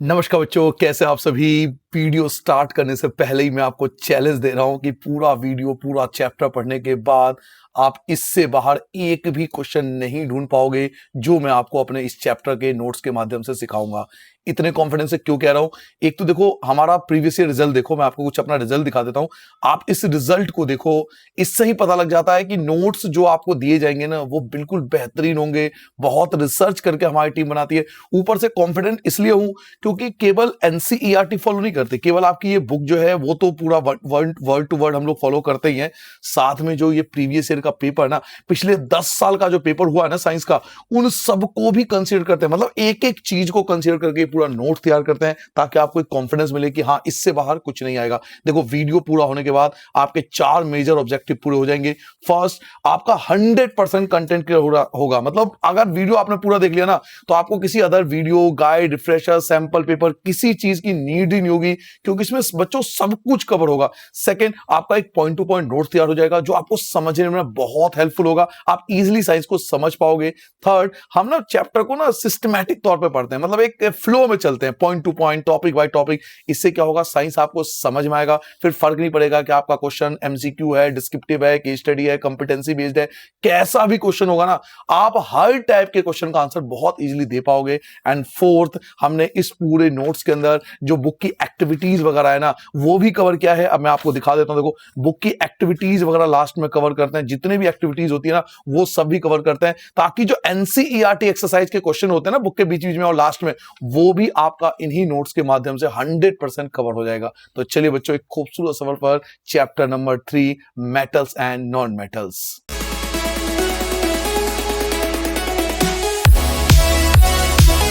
नमस्कार बच्चों, कैसे आप सभी। वीडियो स्टार्ट करने से पहले ही मैं आपको चैलेंज दे रहा हूं कि पूरा वीडियो पूरा चैप्टर पढ़ने के बाद आप इससे बाहर एक भी क्वेश्चन नहीं ढूंढ पाओगे जो मैं आपको अपने इस चैप्टर के नोट्स के माध्यम से सिखाऊंगा। इतने कॉन्फिडेंस से क्यों कह रहा हूं? एक तो देखो, हमारा प्रीवियस ईयर रिजल्ट देखो, मैं आपको कुछ अपना रिजल्ट दिखा देता हूं। आप इस रिजल्ट को देखो, इससे ही पता लग जाता है कि नोट्स जो आपको दिए जाएंगे ना, वो बिल्कुल बेहतरीन होंगे। बहुत रिसर्च करके हमारी टीम बनाती है। ऊपर से कॉन्फिडेंट इसलिए हूं क्योंकि केवल एनसीईआरटी फॉलो नहीं करते, केवल आपकी ये बुक जो है वो तो पूरा वर्ड टू वर्ड हम लोग फॉलो करते ही हैं। साथ में जो ये प्रीवियस ईयर का पेपर ना, पिछले 10 साल का जो पेपर हुआ है ना साइंस का, उन सबको भी कंसीडर करते हैं। मतलब एक एक चीज को कंसीडर करके पूरा नोट तैयार करते हैं ताकि आपको एक कॉन्फिडेंस मिले कि हाँ, इससे बाहर कुछ नहीं आएगा। देखो, वीडियो पूरा होने के बाद आपके 4 मेजर ऑब्जेक्टिव पूरे हो जाएंगे। फर्स्ट, आपका 100% कंटेंट क्लियर होगा। मतलब अगर वीडियो आपने पूरा देख लिया ना, तो आपको किसी other video, guide, refresher, sample paper, किसी चीज की नीड ही नहीं होगी, क्योंकि इसमें बच्चों सब कुछ कवर होगा। सेकंड, आपका एक पॉइंट टू पॉइंट नोट तैयार हो जाएगा जो आपको समझने में बहुत हेल्पफुल होगा। आप इजीली साइंस को समझ पाओगे। थर्ड, हम ना चैप्टर को ना सिस्टमैटिक तौर पे पढ़ते हैं, मतलब एक फ्लो में चलते हैं, point two point, topic by topic. इससे क्या होगा, साइंस आपको समझ में आएगा। फिर फर्क नहीं पड़ेगा कि आपका क्वेश्चन एमसीक्यू है, डिस्क्रिप्टिव है, केस स्टडी है, कॉम्पिटेंसी बेस्ड है, कैसा भी क्वेश्चन होगा ना, आप हर टाइप के क्वेश्चन का आंसर बहुत इजीली दे पाओगे। एंड फोर्थ, हमने इस पूरे नोट्स के अंदर जो बुक की एक्टिविटीज वगैरह है ना, वो भी कवर किया है। अब मैं आपको दिखा देता हूं। देखो, बुक की एक्टिविटीज वगैरह लास्ट में कवर करते हैं। जितने भी एक्टिविटीज होती है ना, वो सब भी कवर करते हैं, ताकि जो एनसीईआरटी एक्सरसाइज के क्वेश्चन होते हैं ना बुक के बीच बीच में और लास्ट में, वो भी आपका इन्हीं नोट्स के माध्यम से 100% कवर हो जाएगा। तो चलिए बच्चों, एक खूबसूरत सफर पर chapter number 3, metals and non metals.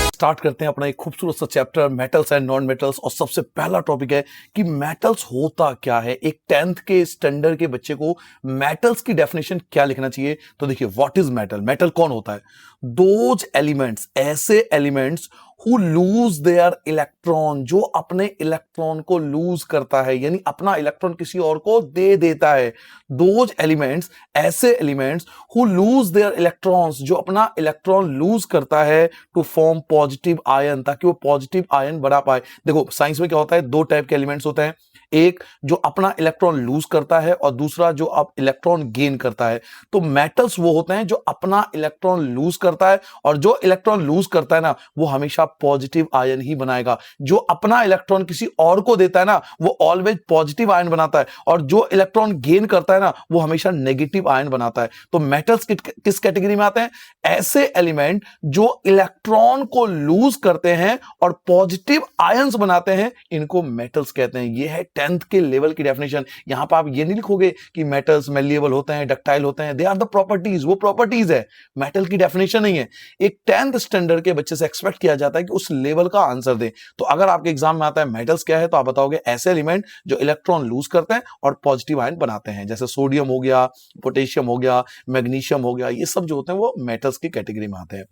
Start करते हैं अपना एक खूबसूरत सा chapter, metals and non metals. और सबसे पहला टॉपिक है कि मेटल्स होता क्या है। एक 10th के स्टैंडर्ड के बच्चे को मेटल्स की डेफिनेशन क्या लिखना चाहिए? तो देखिए, व्हाट इज मेटल? मेटल कौन होता है? दोज एलिमेंट्स, ऐसे elements who lose their electron, जो अपने इलेक्ट्रॉन को लूज करता है, यानी अपना इलेक्ट्रॉन किसी और को दे देता है। दोज एलिमेंट्स, ऐसे elements who lose their electrons, जो अपना इलेक्ट्रॉन लूज करता है टू फॉर्म पॉजिटिव आयन, ताकि वो पॉजिटिव आयन बना पाए। देखो, साइंस में क्या होता है, दो टाइप के एलिमेंट्स होते हैं। एक जो अपना इलेक्ट्रॉन लूज करता है और दूसरा जो अब इलेक्ट्रॉन गेन करता है। तो मेटल्स वो होते हैं जो अपना इलेक्ट्रॉन लूज करता है, और जो इलेक्ट्रॉन लूज करता है ना, वो हमेशा पॉजिटिव आयन ही बनाएगा। जो अपना इलेक्ट्रॉन किसी और को देता है ना, वो ऑलवेज पॉजिटिव आयन बनाता है, और जो इलेक्ट्रॉन गेन करता है ना, वो हमेशा नेगेटिव आयन बनाता है। तो मेटल्स किस कैटेगरी में आते हैं? ऐसे एलिमेंट जो इलेक्ट्रॉन को लूज करते हैं और पॉजिटिव आयंस बनाते हैं, इनको मेटल्स कहते हैं। ये है 10th के लेवल की डेफिनेशन। यहां पर आप ये नहीं लिखोगे कि मेटल्स मेलिएबल होते हैं, डक्टाइल होते हैं। दे आर द प्रॉपर्टीज, वो प्रॉपर्टीज है, मेटल की डेफिनेशन नहीं है। एक 10th स्टैंडर्ड के बच्चे से एक्सपेक्ट किया जाता है कि उस लेवल का आंसर दे। तो अगर आपके एग्जाम में आता है मेटल्स क्या है, तो आप बताओगे ऐसे एलिमेंट जो इलेक्ट्रॉन लूज करते हैं और पॉजिटिव आयन बनाते हैं, जैसे सोडियम हो गया, पोटेशियम हो गया, मैग्नीशियम हो गया। ये सब जो होते हैं वो मेटल्स की कैटेगरी में आते हैं।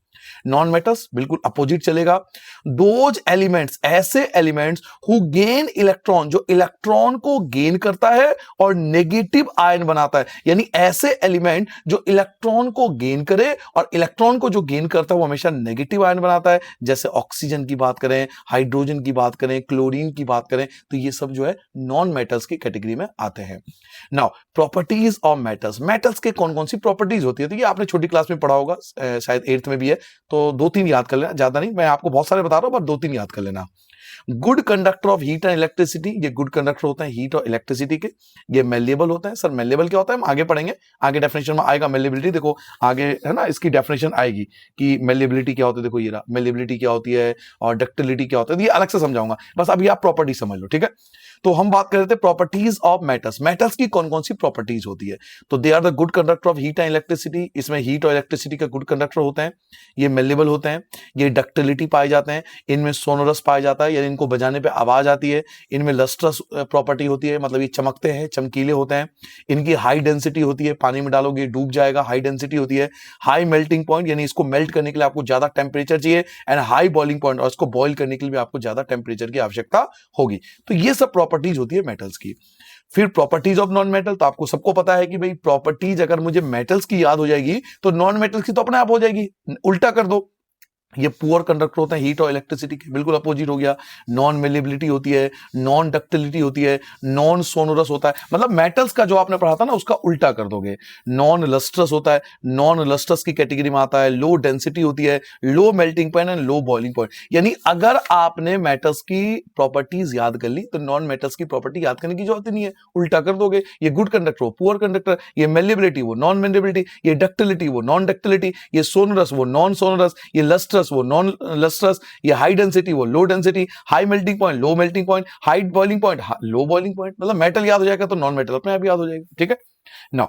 नॉन मेटल्स बिल्कुल अपोजिट चलेगा। दोज एलिमेंट्स, ऐसे एलिमेंट्स हु गेन इलेक्ट्रॉन, जो इलेक्ट्रॉन को गेन करता है और नेगेटिव आयन बनाता है। यानी ऐसे एलिमेंट जो इलेक्ट्रॉन को गेन करे और इलेक्ट्रॉन को जो गेन करता है वो हमेशा नेगेटिव आयन बनाता है। जैसे ऑक्सीजन की बात करें, हाइड्रोजन की बात करें, क्लोरीन की बात करें, तो ये सब जो है नॉन मेटल्स की कैटेगरी में आते हैं। Now, properties of metals. Metals के कौन कौन सी प्रॉपर्टीज होती है? तो ये आपने छोटी क्लास में पढ़ा होगा, शायद 8th में भी है। तो 2-3 याद कर लेना, ज्यादा नहीं, मैं आपको बहुत सारे बता रहा हूं, पर 2-3 याद कर लेना। Good conductor of heat and electricity, ये गुड कंडक्टर होते हैं हीट और इलेक्ट्रिसिटी के। ये मेलिएबल होते हैं। सर मेलिएबल क्या होता है? हम आगे पढ़ेंगे, आगे डेफिनेशन में आएगा मेलिएबिलिटी। देखो आगे है ना, इसकी डेफिनेशन आएगी कि मेलिएबिलिटी क्या होती है। देखो ये रहा, मेलिएबिलिटी क्या होती है और डक्टिलिटी क्या होता है, ये अलग से समझाऊंगा। बस अभी आप प्रॉपर्टी समझ लो, ठीक है। तो हम बात कर रहे थे प्रॉपर्टीज ऑफ मेटल्स। मेटल्स की कौन कौन सी प्रॉपर्टीज होती है? तो they are the good conductor of heat and electricity. इसमें हीट और इलेक्ट्रिसिटी का गुड कंडक्टर होते हैं। ये मेलिएबल होते हैं। ये डक्टिलिटी पाए जाते हैं। इनमें सोनोरस पाया जाता है, यानी इनको बजाने पे आवाज आती है। इनमें लस्ट्रस प्रॉपर्टी होती है, मतलब ये चमकते हैं, चमकीले होते हैं। इनकी हाई डेंसिटी होती है, पानी में डालोगे डूब जाएगा, हाई डेंसिटी होती है। हाई मेल्टिंग पॉइंट, यानी इसको मेल्ट करने के लिए आपको ज्यादा टेम्परेचर चाहिए। एंड हाई बॉइलिंग पॉइंट, और इसको बॉईल करने के लिए भी आपको ज्यादा टेम्परेचर की आवश्यकता होगी। तो ये सब प्रॉपर्टीज होती है मेटल्स की। फिर प्रॉपर्टीज ऑफ नॉन मेटल, तो आपको सबको पता है कि भाई प्रॉपर्टीज अगर मुझे मेटल्स की याद हो जाएगी तो नॉन मेटल्स की तो अपने आप हो जाएगी। उल्टा कर दो, ये पुअर कंडक्टर होते हैं हीट और इलेक्ट्रिसिटी के, बिल्कुल अपोजिट हो गया। नॉन मेलेबिलिटी होती है, नॉन डक्टिलिटी होती है, नॉन सोनोरस होता है। मतलब मेटल्स का जो आपने पढ़ा था ना उसका उल्टा कर दोगे। नॉन लस्ट्रस होता है, नॉन लस्ट्रस की कैटेगरी में आता है। लो डेंसिटी होती है, low melting point and low boiling point. यानी अगर आपने मेटल्स की प्रॉपर्टीज याद कर ली तो नॉन मेटल्स की प्रॉपर्टी याद करने की जरूरत नहीं है, उल्टा कर दोगे। ये गुड कंडक्टर वो पुअर कंडक्टर, ये मेलेबिलिटी वो नॉन मेलेबिलिटी, ये डक्टिलिटी वो नॉन डक्टिलिटी, ये सोनोरस वो नॉन सोनोरस, ये लस्ट्रस वो नॉन लस्ट्रस, ये हाई डेंसिटी वो low density, high melting point low melting point, high boiling point low boiling point. मतलब मेटल याद हो जाएगा तो नॉन मेटल अपने आप याद हो जाएगा। ठीक है नाउ,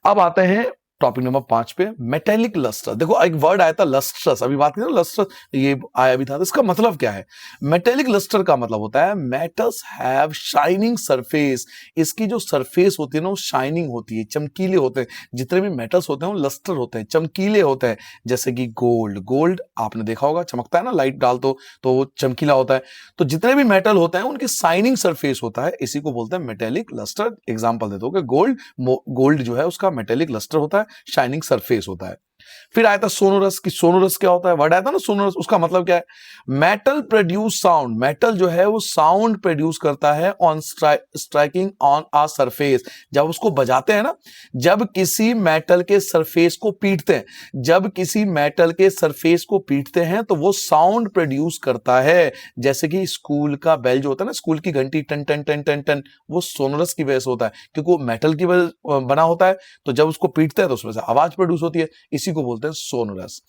अब आते हैं टॉपिक नंबर 5 पे, मेटेलिक लस्टर। देखो एक वर्ड आया था लस्ट्रस, अभी बात की ना लस्टर, ये आया भी था, तो इसका मतलब क्या है? मेटेलिक लस्टर का मतलब होता है मेटल्स हैव शाइनिंग सरफेस। इसकी जो सरफेस होती है ना वो शाइनिंग होती है, चमकीले होते हैं। जितने भी मेटल्स होते हैं वो लस्टर होते हैं, चमकीले होते हैं। जैसे कि गोल्ड, गोल्ड आपने देखा होगा चमकता है ना, लाइट डाल तो वो चमकीला होता है। तो जितने भी मेटल होते हैं उनकी शाइनिंग सरफेस होता है, इसी को बोलते हैं मेटेलिक लस्टर। एग्जांपल दे दो कि गोल्ड जो है उसका मेटेलिक लस्टर होता है, शाइनिंग सरफेस होता है। फिर आया था सोनोरस की, सोनोरस क्या होता है? वर्ड आया था ना सोनोरस, उसका मतलब क्या है? मेटल प्रोड्यूस साउंड, मेटल जो है वो साउंड प्रोड्यूस करता है on striking on a surface. जब उसको बजाते हैं ना, जब किसी मेटल के सरफेस को पीटते हैं, जब किसी मेटल के सरफेस को पीटते हैं तो वो साउंड प्रोड्यूस करता है। जैसे कि स्कूल का बेल जो होता है ना, स्कूल की घंटी टन टन टन टन टन, वो सोनोरस की वजह से होता है, क्योंकि वो मेटल की वजह बना होता है। तो जब उसको पीटते हैं तो उसमें से आवाज प्रोड्यूस होती है, इसी को बोलते हैं सोनोरस।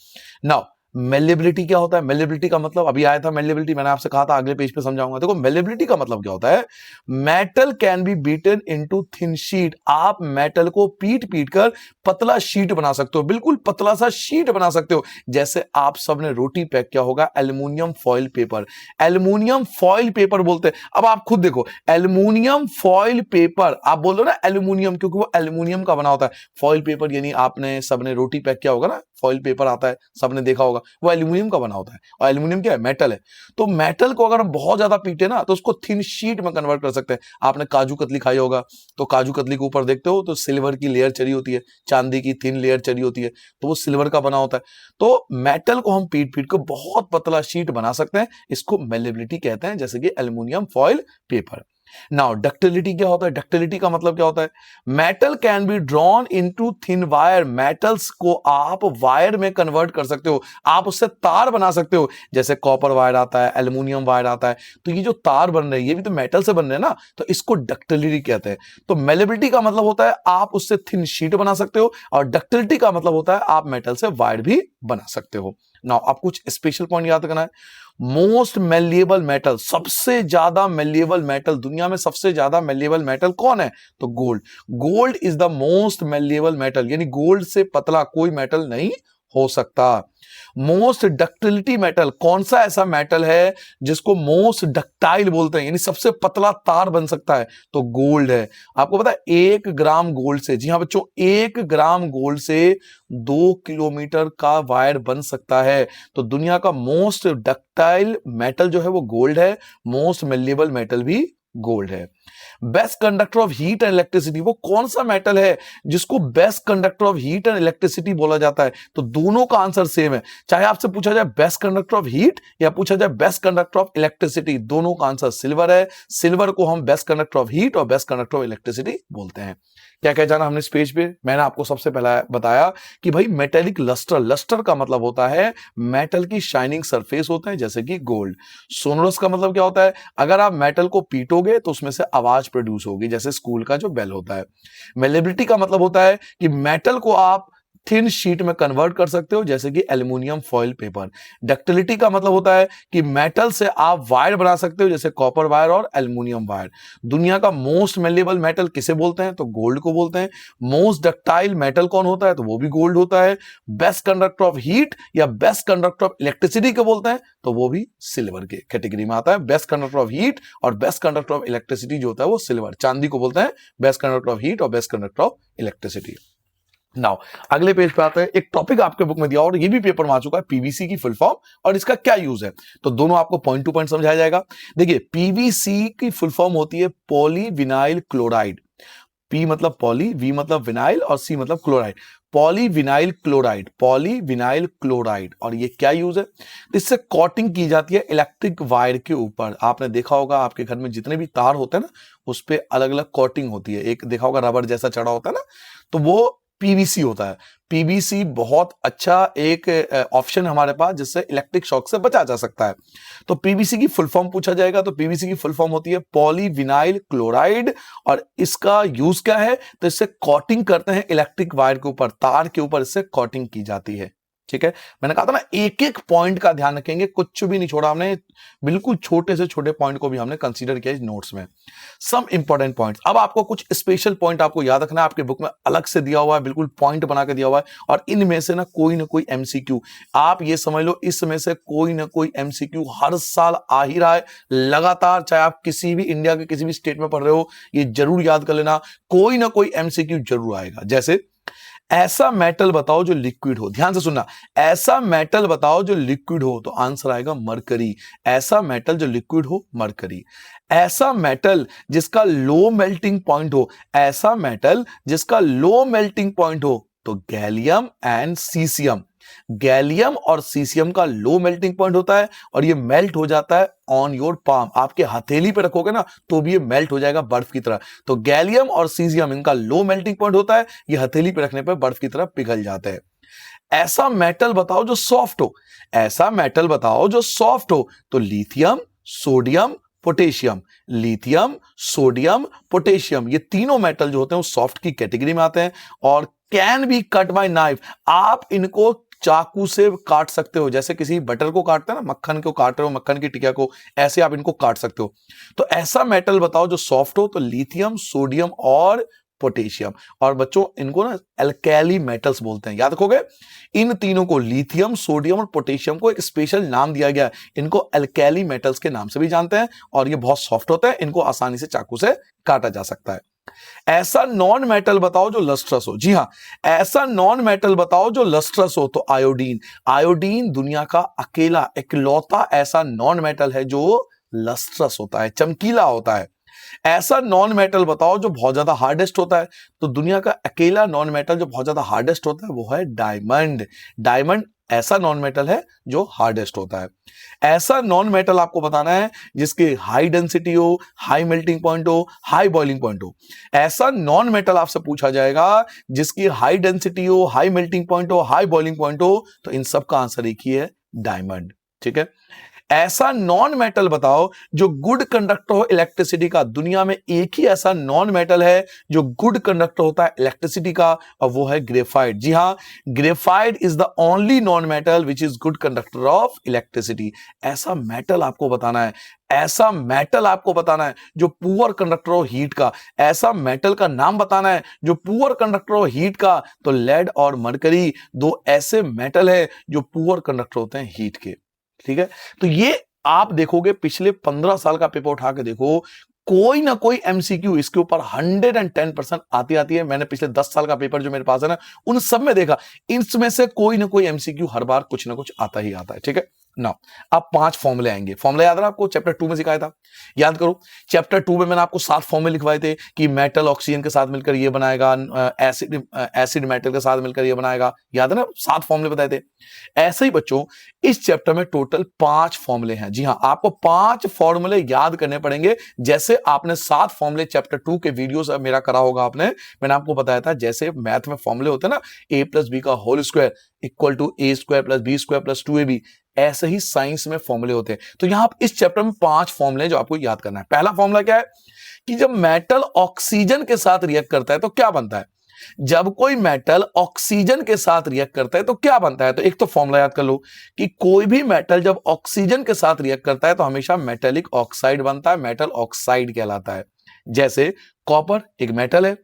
नाउ मेलेबिलिटी क्या होता है? मेलेबिलिटी का मतलब अभी आया था मेलेबिलिटी, मैंने आपसे कहा था अगले पेज पे समझाऊंगा। देखो मेलेबिलिटी का मतलब क्या होता है? Metal can be beaten into thin sheet. आप मेटल को पीट पीट कर पतला शीट बना सकते हो, बिल्कुल पतला सा शीट बना सकते हो। जैसे आप सबने रोटी पैक किया होगा aluminium foil paper, aluminium foil paper बोलते हैं। अब आप खुद देखो, एल्युमिनियम फॉइल पेपर आप बोल दो ना एल्युमिनियम, क्योंकि वो एल्युमिनियम का बना होता है। फॉइल पेपर यानी आपने सबने रोटी पैक किया होगा ना, फॉइल पेपर आता है, सबने देखा होगा, वो एल्युमिनियम का बना होता है। और एल्युमिनियम क्या है? मेटल है। तो मेटल को अगर हम बहुत ज्यादा पीटे ना तो उसको थिन शीट में कन्वर्ट कर सकते हैं। आपने काजू कतली खाई होगा, तो काजू कतली के ऊपर देखते हो तो सिल्वर की लेयर चढ़ी होती है, चांदी की थिन लेयर चढ़ी होती है, तो वो सिल्वर का बना होता है। तो मेटल को हम पीट पीट कर बहुत पतला शीट बना सकते हैं, इसको मेलेबिलिटी कहते हैं, जैसे कि aluminium foil paper. Now ductility क्या होता है? डक्टिलिटी का मतलब क्या होता है? Metal can be drawn into thin wire. Metals को आप वायर में कन्वर्ट कर सकते हो, आप उससे तार बना सकते हो। जैसे कॉपर वायर आता है, एल्युमिनियम वायर आता है, तो ये जो तार बन रहे हैं ये भी तो मेटल से बन रहे हैं ना, तो इसको डक्टिलिटी कहते हैं। तो मेलेबिलिटी का मतलब होता है आप उससे थिन शीट बना सकते हो, और डक्टिलिटी का मतलब होता है आप मेटल से वायर भी बना सकते हो। नाउ आप कुछ स्पेशल पॉइंट याद करना है। मोस्ट मेलिएबल मेटल, सबसे ज्यादा मेलिएबल मेटल, दुनिया में सबसे ज्यादा मेलिएबल मेटल कौन है? तो gold. Gold is the most malleable metal, यानी गोल्ड से पतला कोई मेटल नहीं हो सकता। मोस्ट डक्टिलिटी मेटल, कौन सा ऐसा मेटल है जिसको मोस्ट डक्टाइल बोलते हैं, यानी सबसे पतला तार बन सकता है? तो गोल्ड है। आपको पता है 1 ग्राम गोल्ड से, जी हाँ बच्चों, 1 ग्राम गोल्ड से 2 किलोमीटर का वायर बन सकता है। तो दुनिया का मोस्ट डक्टाइल मेटल जो है वो गोल्ड है, मोस्ट मेलिएबल मेटल भी गोल्ड है। Best conductor of heat and electricity, वो कौन सा मेटल है जिसको best conductor of heat and electricity बोला जाता है? तो दोनों का आंसर सेम है, चाहे आपसे पूछा जाए बेस्ट कंडक्टर ऑफ हीट या पूछा जाए बेस्ट कंडक्टर ऑफ इलेक्ट्रिसिटी, दोनों का आंसर सिल्वर है। सिल्वर को हम बेस्ट कंडक्टर ऑफ हीट और बेस्ट कंडक्टर ऑफ इलेक्ट्रिसिटी बोलते हैं। क्या क्या जाना हमने इस पेज पे? मैंने आपको सबसे पहला बताया कि भाई मेटेलिक लस्टर, लस्टर का मतलब होता है मेटल की शाइनिंग सरफेस होते हैं, जैसे कि गोल्ड। सोनोरस का मतलब क्या होता है? अगर आप मेटल को पीटोगे तो उसमें से आवाज प्रोड्यूस होगी, जैसे स्कूल का जो बेल होता है। मेलेबिलिटी का मतलब होता है कि मेटल को आप थिन शीट में कन्वर्ट कर सकते हो, जैसे कि एल्युमिनियम फॉइल पेपर। डक्टिलिटी का मतलब होता है कि मेटल से आप वायर बना सकते हो, जैसे कॉपर वायर और एल्युमिनियम वायर। दुनिया का मोस्ट मेलेबल मेटल किसे बोलते हैं? तो गोल्ड को बोलते हैं। मोस्ट डक्टाइल मेटल कौन होता है? तो वो भी गोल्ड होता है। बेस्ट कंडक्टर ऑफ हीट या बेस्ट कंडक्टर ऑफ इलेक्ट्रिसिटी को बोलते हैं, तो वो भी सिल्वर के कैटेगरी में आता है। बेस्ट कंडक्टर ऑफ हीट और बेस्ट कंडक्टर ऑफ इलेक्ट्रिसिटी जो होता है वो सिल्वर, चांदी को बोलते हैं बेस्ट कंडक्टर ऑफ हीट और best conductor of electricity. Now अगले पेज पे आते हैं। एक टॉपिक आपके बुक में दिया और ये भी पेपर में आ चुका है, पीवीसी की फुल फॉर्म और इसका क्या यूज है। तो दोनों आपको पॉइंट टू पॉइंट समझाया जाएगा। देखिए पीवीसी की फुल फॉर्म होती है पॉलीविनाइल क्लोराइड। पी मतलब पॉली, वी मतलब विनाइल और सी मतलब chloride. Polyvinyl chloride, polyvinyl chloride. और ये क्या यूज है? इससे कोटिंग की जाती है इलेक्ट्रिक वायर के ऊपर। आपने देखा होगा आपके घर में जितने भी तार होते हैं ना, उस पे अलग अलग कोटिंग होती है। एक देखा होगा रबर जैसा चढ़ा होता है ना, तो वो पीवीसी होता है। पीवीसी बहुत अच्छा एक ऑप्शन है हमारे पास जिससे इलेक्ट्रिक शॉक से बचा जा सकता है। तो पीवीसी की फुल फॉर्म पूछा जाएगा तो पीवीसी की फुल फॉर्म होती है पॉलीविनाइल क्लोराइड। और इसका यूज क्या है? तो इससे कोटिंग करते हैं इलेक्ट्रिक वायर के ऊपर, तार के ऊपर इससे कोटिंग की जाती है। ठीक है, मैंने कहा था ना एक एक पॉइंट का ध्यान रखेंगे, कुछ भी नहीं छोड़ा हमने, बिल्कुल छोटे से छोटे पॉइंट को भी हमने कंसीडर किया इस नोट्स में। Some important points. अब आपको कुछ स्पेशल पॉइंट आपको याद रखना है, आपके बुक में अलग से दिया हुआ है, बिल्कुल पॉइंट बना के दिया हुआ है। और इनमें से ना कोई एमसीक्यू, आप ये समझ लो इसमें से कोई ना कोई एमसीक्यू हर साल आ ही रहा है लगातार। चाहे आप किसी भी इंडिया के किसी भी स्टेट में पढ़ रहे हो, ये जरूर याद कर लेना, कोई ना कोई एमसीक्यू जरूर आएगा। जैसे ऐसा मेटल बताओ जो लिक्विड हो, ध्यान से सुनना, ऐसा मेटल बताओ जो लिक्विड हो, तो आंसर आएगा मरकरी। ऐसा मेटल जो लिक्विड हो, मरकरी। ऐसा मेटल जिसका लो मेल्टिंग पॉइंट हो, ऐसा मेटल जिसका लो मेल्टिंग पॉइंट हो, तो गैलियम एंड सीसियम। गैलियम और सीसियम का लो मेल्टिंग पॉइंट होता है और ये मेल्ट हो जाता है ऑन योर पाम। आपके हथेली पे रखोगे ना तो भी ये मेल्ट हो जाएगा बर्फ की तरह। तो गैलियम और सीसियम इनका लो मेल्टिंग पॉइंट होता है, ये हथेली पे रखने पर बर्फ की तरह पिघल जाते हैं। ऐसा मेटल बताओ जो सॉफ्ट हो, ऐसा मेटल बताओ जो सॉफ्ट हो, तो lithium, sodium, potassium. Lithium, sodium, potassium, ये तीनों मेटल जो होते हैं वो सॉफ्ट की कैटेगरी में आते हैं और can be cut by knife. आप इनको चाकू से काट सकते हो, जैसे किसी बटर को काटते हैं ना, मक्खन को काट रहे हो, मक्खन की टिकिया को, ऐसे आप इनको काट सकते हो। तो ऐसा मेटल बताओ जो सॉफ्ट हो, तो लिथियम, सोडियम और पोटेशियम। और बच्चों इनको ना अल्कैली मेटल्स बोलते हैं, याद रखोगे। इन तीनों को, लिथियम, सोडियम और पोटेशियम को एक स्पेशल नाम दिया गया है। इनको अल्कैली मेटल्स के नाम से भी जानते हैं और ये बहुत सॉफ्ट होता है, इनको आसानी से चाकू से काटा जा सकता है। ऐसा नॉन मेटल बताओ जो लस्ट्रस हो। जी हां, ऐसा नॉन मेटल बताओ जो लस्ट्रस हो, तो आयोडीन। आयोडीन दुनिया का अकेला इकलौता ऐसा नॉन मेटल है जो लस्ट्रस होता है, चमकीला होता है। ऐसा नॉन मेटल बताओ जो बहुत ज्यादा हार्डेस्ट होता है, तो दुनिया का अकेला नॉन मेटल जो बहुत ज्यादा हार्डेस्ट होता है वो है डायमंड। डायमंड ऐसा नॉन मेटल है जो हार्डेस्ट होता है। ऐसा नॉन मेटल आपको बताना है जिसकी हाई डेंसिटी हो, हाई मेल्टिंग पॉइंट हो, हाई बॉइलिंग पॉइंट हो। ऐसा नॉन मेटल आपसे पूछा जाएगा जिसकी हाई डेंसिटी हो, हाई मेल्टिंग पॉइंट हो, हाई बॉइलिंग पॉइंट हो, तो इन सब का आंसर एक ही है, डायमंड। ठीक है। ऐसा नॉन मेटल बताओ जो गुड कंडक्टर हो इलेक्ट्रिसिटी का। दुनिया में एक ही ऐसा नॉन मेटल है जो गुड कंडक्टर होता है इलेक्ट्रिसिटी का, और वो है ग्रेफाइट। जी हां, graphite is the only non metal which is good conductor of electricity. ऐसा मेटल आपको बताना है, ऐसा मेटल आपको बताना है जो पुअर कंडक्टर हो हीट का। ऐसा मेटल का नाम बताना है जो पुअर कंडक्टर हो हीट का, तो लेड और मरकरी दो ऐसे मेटल है जो पुअर कंडक्टर होते हैं हीट के। ठीक है, तो ये आप देखोगे पिछले 15 साल का पेपर उठा के देखो, कोई ना कोई एमसीक्यू इसके ऊपर 110% आती है। मैंने पिछले 10 साल का पेपर जो मेरे पास है ना, उन सब में देखा, इनमें से कोई ना कोई एमसीक्यू हर बार कुछ ना कुछ आता ही आता है। ठीक है ना, अब 5 फॉर्मूले आएंगे। फॉर्मूला याद है आपको, चैप्टर 2 में सिखाया था, याद करो। चैप्टर 2 में मैंने आपको 7 फॉर्मूले लिखवाए थे कि मेटल ऑक्सीजन के साथ मिलकर ये बनाएगा, एसिड मेटल के साथ मिलकर ये बनाएगा, याद है ना, 7 फॉर्मूले बताए थे। ऐसे ही बच्चों इस चैप्टर में टोटल 5 फॉर्मूले हैं। जी हां, आपको 5 फॉर्मूले याद करने पड़ेंगे, जैसे आपने 7 फॉर्मूले चैप्टर 2 के वीडियोस मेरा करा होगा आपने। मैंने आपको बताया था जैसे मैथ में फॉर्मूले होते हैं ना, a + b का whole square equal to a² + b² + 2ab, ऐसे ही साइंस में फॉर्मूले होते हैं। तो यहां इस चैप्टर में 5 फॉर्मूले जो आपको याद करना है। पहला फॉर्मूला क्या है कि जब मेटल ऑक्सीजन के साथ रिएक्ट करता है तो क्या बनता है। जब कोई मेटल ऑक्सीजन के साथ रिएक्ट करता है तो क्या बनता है। तो एक तो फॉर्मूला याद कर लो कि कोई भी मेटल जब ऑक्सीजन के साथ रिएक्ट करता है तो हमेशा मेटेलिक ऑक्साइड बनता है, मेटल ऑक्साइड कहलाता है। जैसे कॉपर एक मेटल है,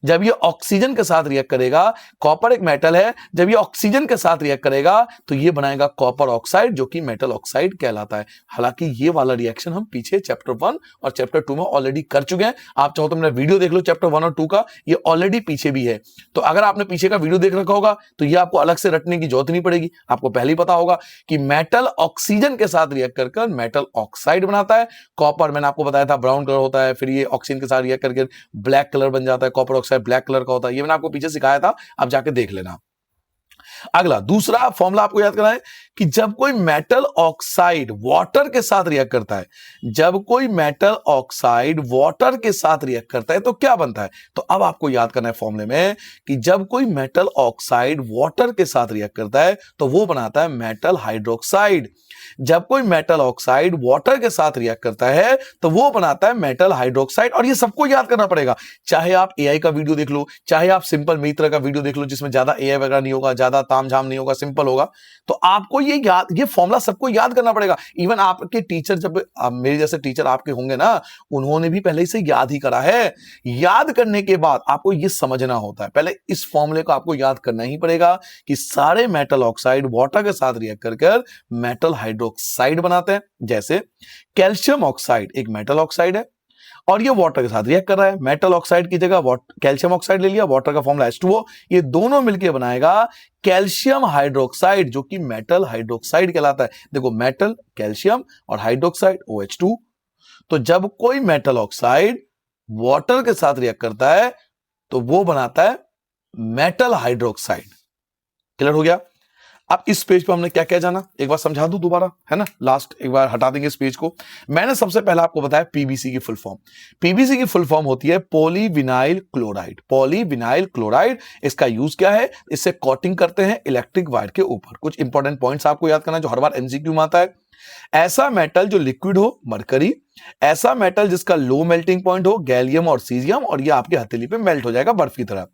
जब ये ऑक्सीजन के साथ रिएक्ट करेगा, कॉपर एक मेटल है, जब ये ऑक्सीजन के साथ रिएक्ट करेगा तो ये बनाएगा कॉपर ऑक्साइड जो कि मेटल ऑक्साइड कहलाता है। हालांकि ये वाला रिएक्शन हम पीछे चैप्टर 1 और चैप्टर 2 में ऑलरेडी कर चुके हैं। आप चाहो तो मेरा वीडियो देख लो चैप्टर 1 और 2 का, ये ऑलरेडी पीछे भी है। तो अगर आपने पीछे का वीडियो देख रखा होगा तो ये आपको अलग से रटने की जरूरत नहीं पड़ेगी, आपको पहले ही पता होगा कि मेटल ऑक्सीजन के साथ रिएक्ट कर मेटल ऑक्साइड बनाता है। कॉपर मैंने आपको बताया था ब्राउन कलर होता है, फिर ये ऑक्सीजन के साथ रिएक्ट करके ब्लैक कलर बन जाता है, कॉपर ऑक्साइड ब्लैक कलर का होता है, ये मैंने आपको पीछे सिखाया था, आप जाके देख लेना। अगला दूसरा फॉर्मूला आपको याद करना है कि जब कोई मेटल ऑक्साइड वाटर के साथ रिएक्ट करता है, जब कोई मेटल ऑक्साइड वाटर के साथ रिएक्ट करता है तो क्या बनता है। तो अब आपको याद करना है फॉर्मूले में कि जब कोई मेटल ऑक्साइड वाटर के साथ रिएक्ट करता है तो वो बनाता है मेटल हाइड्रोक्साइड। जब कोई मेटल ऑक्साइड वाटर के साथ रिएक्ट करता है तो वो बनाता है मेटल हाइड्रोक्साइड। और ये सबको याद करना पड़ेगा, चाहे आप एआई का वीडियो देख लो, चाहे आप सिंपल मित्र का वीडियो देख लो जिसमें ज्यादा एआई वगैरह नहीं होगा, ज्यादा तामझाम नहीं होगा, सिंपल होगा, तो आपको ये फॉर्मूला सबको याद करना पड़ेगा। इवन आपके टीचर, जब मेरे जैसे टीचर आपके होंगे ना, उन्होंने भी पहले से याद ही करा है। याद करने के बाद आपको ये समझना होता है, पहले इस फॉर्मूले को आपको याद करना ही पड़ेगा कि सारे मेटल ऑक्साइड वाटर के साथ रिएक्ट कर मेटल हाइड्रोक्साइड बनाते हैं। जैसे कैल्शियम ऑक्साइड एक मेटल ऑक्साइड है और ये वाटर के साथ रिएक्ट कर रहा है, मेटल ऑक्साइड की जगह कैल्शियम ऑक्साइड ले लिया, वाटर का फॉर्मूला H2O, ये दोनों मिलकर बनाएगा कैल्शियम हाइड्रोक्साइड जो कि मेटल हाइड्रोक्साइड कहलाता है। देखो मेटल कैल्शियम और हाइड्रोक्साइड OH2। तो जब कोई मेटल ऑक्साइड वाटर के साथ रिएक्ट करता है तो वो बनाता है मेटल हाइड्रोक्साइड। क्लियर हो गया। अब इस पेज पे हमने क्या क्या जाना, एक बार समझा दूं दोबारा, है ना, लास्ट एक बार हटा देंगे इस पेज को। मैंने सबसे पहले आपको बताया पीवीसी की फुल फॉर्म। पीवीसी की फुल फॉर्म होती है पॉलीविनाइल क्लोराइड। पॉलीविनाइल क्लोराइड, इसका यूज क्या है, इससे कोटिंग करते हैं इलेक्ट्रिक वायर के ऊपर। कुछ इंपॉर्टेंट पॉइंट्स आपको याद करना जो हर बार एमसीक्यू में आता है। ऐसा मेटल जो लिक्विड हो, मरकरी। ऐसा मेटल जिसका लो मेल्टिंग पॉइंट हो, गैलियम और सीजियम, और ये आपकी हथेली पे मेल्ट हो जाएगा बर्फ की तरह।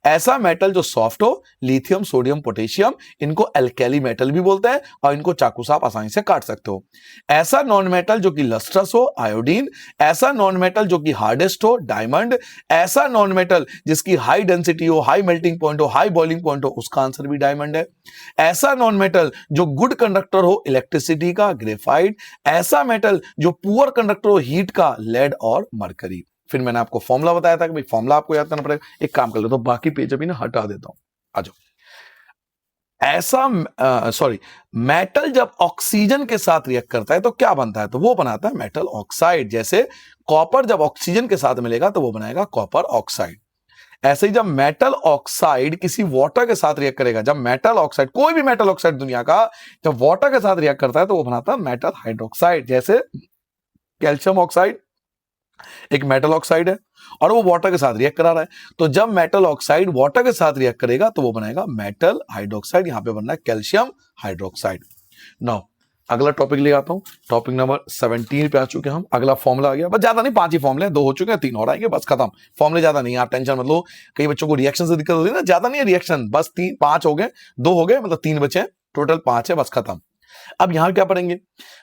ऐसा मेटल जो सॉफ्ट हो, लिथियम, सोडियम, पोटेशियम, इनको एल्केली मेटल भी बोलते हैं और इनको चाकू से आप आसानी से काट सकते हो। ऐसा नॉन मेटल जो कि लस्ट्रस हो, आयोडीन। ऐसा नॉन मेटल जो कि हार्डेस्ट हो, डायमंड। ऐसा नॉन मेटल जिसकी हाई डेंसिटी हो, हाई मेल्टिंग पॉइंट हो, हाई बॉइलिंग पॉइंट हो, उसका आंसर भी डायमंड है। ऐसा नॉन मेटल जो गुड कंडक्टर हो, इलेक्ट्रिसिटी का, ग्रेफाइट। ऐसा मेटल जो पुअर कंडक्टर हो, हीट का, लेड और मरकरी। फिर मैंने आपको फॉर्मूला बताया था कि भाई फॉर्मूला आपको याद करना पड़ेगा। एक काम कर लेता हूं, बाकी पेज अभी ना हटा देता हूं, आ जाओ। मेटल जब ऑक्सीजन के साथ रिएक्ट करता है तो क्या बनता है, तो वो बनाता है मेटल ऑक्साइड। जैसे कॉपर जब ऑक्सीजन के साथ मिलेगा तो वो बनाएगा कॉपर ऑक्साइड। ऐसे ही जब मेटल ऑक्साइड किसी वाटर के साथ रिएक्ट करेगा, जब मेटल ऑक्साइड, कोई भी मेटल ऑक्साइड दुनिया का जब वाटर के साथ रिएक्ट करता है तो वो बनाता है मेटल हाइड्रोक्साइड। जैसे कैल्शियम ऑक्साइड एक मेटल ऑक्साइड है और वो वाटर के साथ रिएक्ट करा रहा है, तो जब मेटल ऑक्साइड वाटर के साथ रिएक्ट करेगा तो वो बनाएगा मेटल हाइड्रोक्साइड। यहां पे बनना है कैल्शियम हाइड्रोक्साइड। नाउ अगला टॉपिक ले आता हूं, टॉपिक नंबर 17 पे आ चुके हैं हम। अगला फॉर्मूला आ गया, बस ज्यादा नहीं, 5 ही फॉर्मूले, 2 हो चुके हैं, 3 और आएंगे, बस खत्म। फॉर्मूले ज्यादा नहीं, आप टेंशन मत लो। कई बच्चों को रिएक्शन से दिक्कत होती है ना, ज्यादा नहीं है रिएक्शन, बस 5 हो गए, 2 हो गए, मतलब 3 बचे हैं, टोटल 5 है, बस खत्म। अब यहां क्या पढ़ेंगे,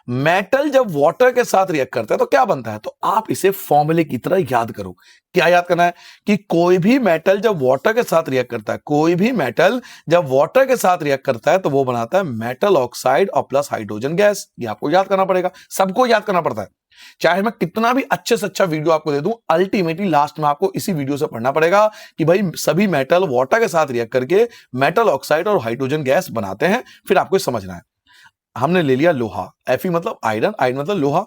मेटल जब वाटर के साथ रिएक्ट करता है तो क्या बनता है, तो आप इसे फॉर्मूले की तरह याद करो। क्या याद करना है कि कोई भी मेटल जब वाटर के साथ रिएक्ट करता है, कोई भी मेटल जब वाटर के साथ रिएक्ट करता है तो वो बनाता है मेटल ऑक्साइड और प्लस हाइड्रोजन गैस। ये आपको याद करना पड़ेगा, सबको याद करना पड़ता है। चाहे मैं कितना भी अच्छे से अच्छा वीडियो आपको दे दूं, अल्टीमेटली लास्ट में आपको इसी वीडियो से पढ़ना पड़ेगा कि भाई सभी मेटल वाटर के साथ रिएक्ट करके मेटल ऑक्साइड और हाइड्रोजन गैस बनाते हैं। फिर आपको समझना है, हमने ले लिया लोहा, Fe मतलब आयरन, आयरन मतलब लोहा,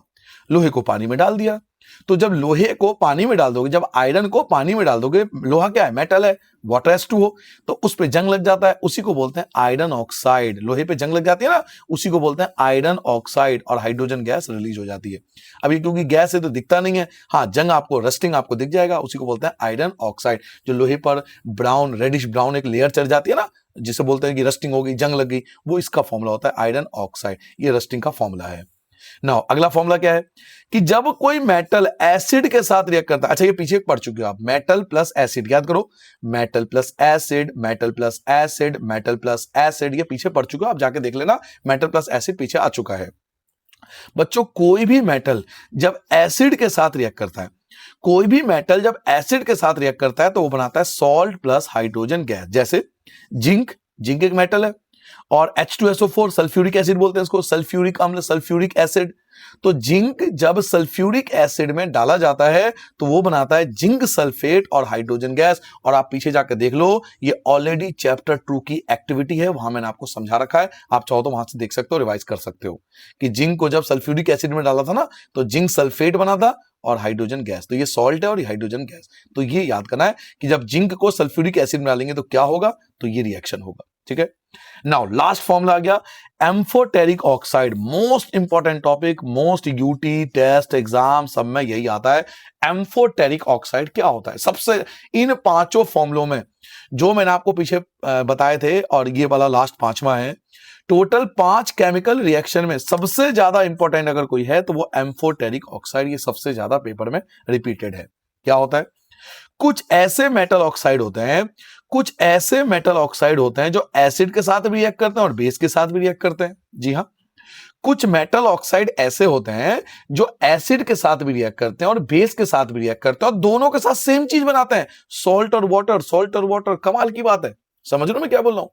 लोहे को पानी में डाल दिया। तो जब लोहे को पानी में डाल दोगे, जब आयरन को पानी में डाल दोगे, लोहा क्या है, मेटल है, वाटर H2O, तो उस पे जंग लग जाता है, उसी को बोलते हैं आयरन ऑक्साइड। लोहे पे जंग लग जाती है ना, उसी को बोलते हैं आयरन ऑक्साइड, और हाइड्रोजन गैस रिलीज हो जाती है। अभी क्योंकि गैस है तो दिखता नहीं है, हाँ जंग आपको, रस्टिंग आपको दिख जाएगा, उसी को बोलते हैं आयरन ऑक्साइड। जो लोहे पर ब्राउन, रेडिश ब्राउन एक लेयर चढ़ जाती है ना, जिसे बोलते हैं कि रस्टिंग हो गई, जंग लग गई, वो इसका फॉर्मूला होता है आयरन ऑक्साइड। ये रस्टिंग का फॉर्मूला है। नाउ अगला फॉर्मूला क्या है कि जब कोई मेटल एसिड के साथ रिएक्ट करता है, अच्छा ये पीछे पढ़ चुके हो आप, मेटल प्लस एसिड, याद करो, metal plus acid, metal plus acid, metal plus acid, ये पीछे पढ़ चुके हो आप, जाके देख लेना, मेटल प्लस एसिड पीछे आ चुका है। बच्चों कोई भी मेटल जब एसिड के साथ रिएक्ट करता है, कोई भी मेटल जब एसिड के साथ रिएक्ट करता है तो वो बनाता है सॉल्ट प्लस हाइड्रोजन गैस। जैसे जिंक, जिंक एक मेटल है, और H2SO4 सल्फ्यूरिक एसिड बोलते हैं इसको, सल्फ्यूरिक अम्ल, सल्फ्यूरिक एसिड। तो जिंक जब सल्फ्यूरिक एसिड में डाला जाता है तो वो बनाता है जिंक सल्फेट और हाइड्रोजन गैस। और आप पीछे जाकर देख लो, ये ऑलरेडी चैप्टर 2 की एक्टिविटी है, वहां मैंने आपको समझा रखा है, आप चाहो तो वहां से देख सकते हो, रिवाइज कर सकते हो कि जिंक को जब सल्फ्यूरिक एसिड में डाला था ना तो जिंक सल्फेट बना था और हाइड्रोजन गैस। तो ये सॉल्ट है और ये हाइड्रोजन गैस। तो ये याद करना है कि जब जिंक को सल्फ्यूरिक एसिड में डालेंगे तो क्या होगा, तो ये रिएक्शन होगा। ठीक है, नाउ लास्ट फॉर्मूला आ गया amphoteric oxide. Most important topic, most UT test exam सब में यही आता है। एम्फोटेरिक ऑक्साइड क्या होता है? सबसे इन पांचों फॉर्मूलों में जो मैंने आपको पीछे बताए थे और ये वाला लास्ट पांचवा है, टोटल 5 केमिकल रिएक्शन में सबसे ज्यादा इंपॉर्टेंट अगर कोई है तो वो एम्फोटेरिक ऑक्साइड। ये सबसे ज्यादा पेपर में रिपीटेड है। क्या होता है? कुछ ऐसे मेटल ऑक्साइड होते हैं, कुछ ऐसे मेटल ऑक्साइड होते हैं जो एसिड के साथ भी रिएक्ट करते हैं और बेस के साथ भी रिएक्ट करते हैं। जी हां, कुछ मेटल ऑक्साइड ऐसे होते हैं जो एसिड के साथ भी रिएक्ट करते हैं और बेस के साथ भी रिएक्ट करते हैं और दोनों के साथ सेम चीज बनाते हैं, सॉल्ट और वाटर, सॉल्ट और वाटर। कमाल की बात है, समझ रहे हो मैं क्या बोल रहा हूं?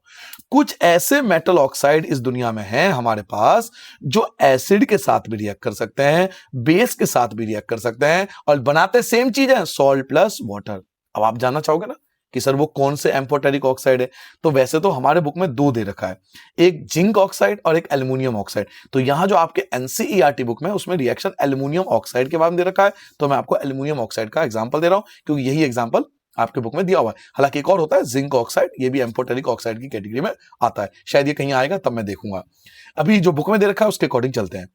कुछ ऐसे मेटल ऑक्साइड इस दुनिया में हैं हमारे पास जो एसिड के साथ भी रिएक्ट कर सकते हैं, बेस के साथ भी रिएक्ट कर सकते हैं और बनाते सेम चीज है, सॉल्ट प्लस वाटर। अब आप जानना चाहोगे ना कि सर वो कौन से एम्फोटेरिक ऑक्साइड है? तो वैसे तो हमारे बुक में 2 दे रखा है, एक जिंक ऑक्साइड और एक एल्युमिनियम ऑक्साइड। तो यहां जो आपके एनसीईआरटी बुक में उसमें रिएक्शन एल्युमिनियम ऑक्साइड के बारे में दे रखा है, तो मैं आपको एल्युमिनियम ऑक्साइड का एग्जांपल दे रहा हूं क्योंकि यही एग्जांपल आपके बुक में दिया हुआ है। हालांकि एक और होता है जिंक ऑक्साइड, ये भी एम्फोटेरिक ऑक्साइड की कैटेगरी में आता है। शायद ये कहीं आएगा तब मैं देखूंगा। अभी जो बुक में दे रखा है उसके अकॉर्डिंग चलते हैं।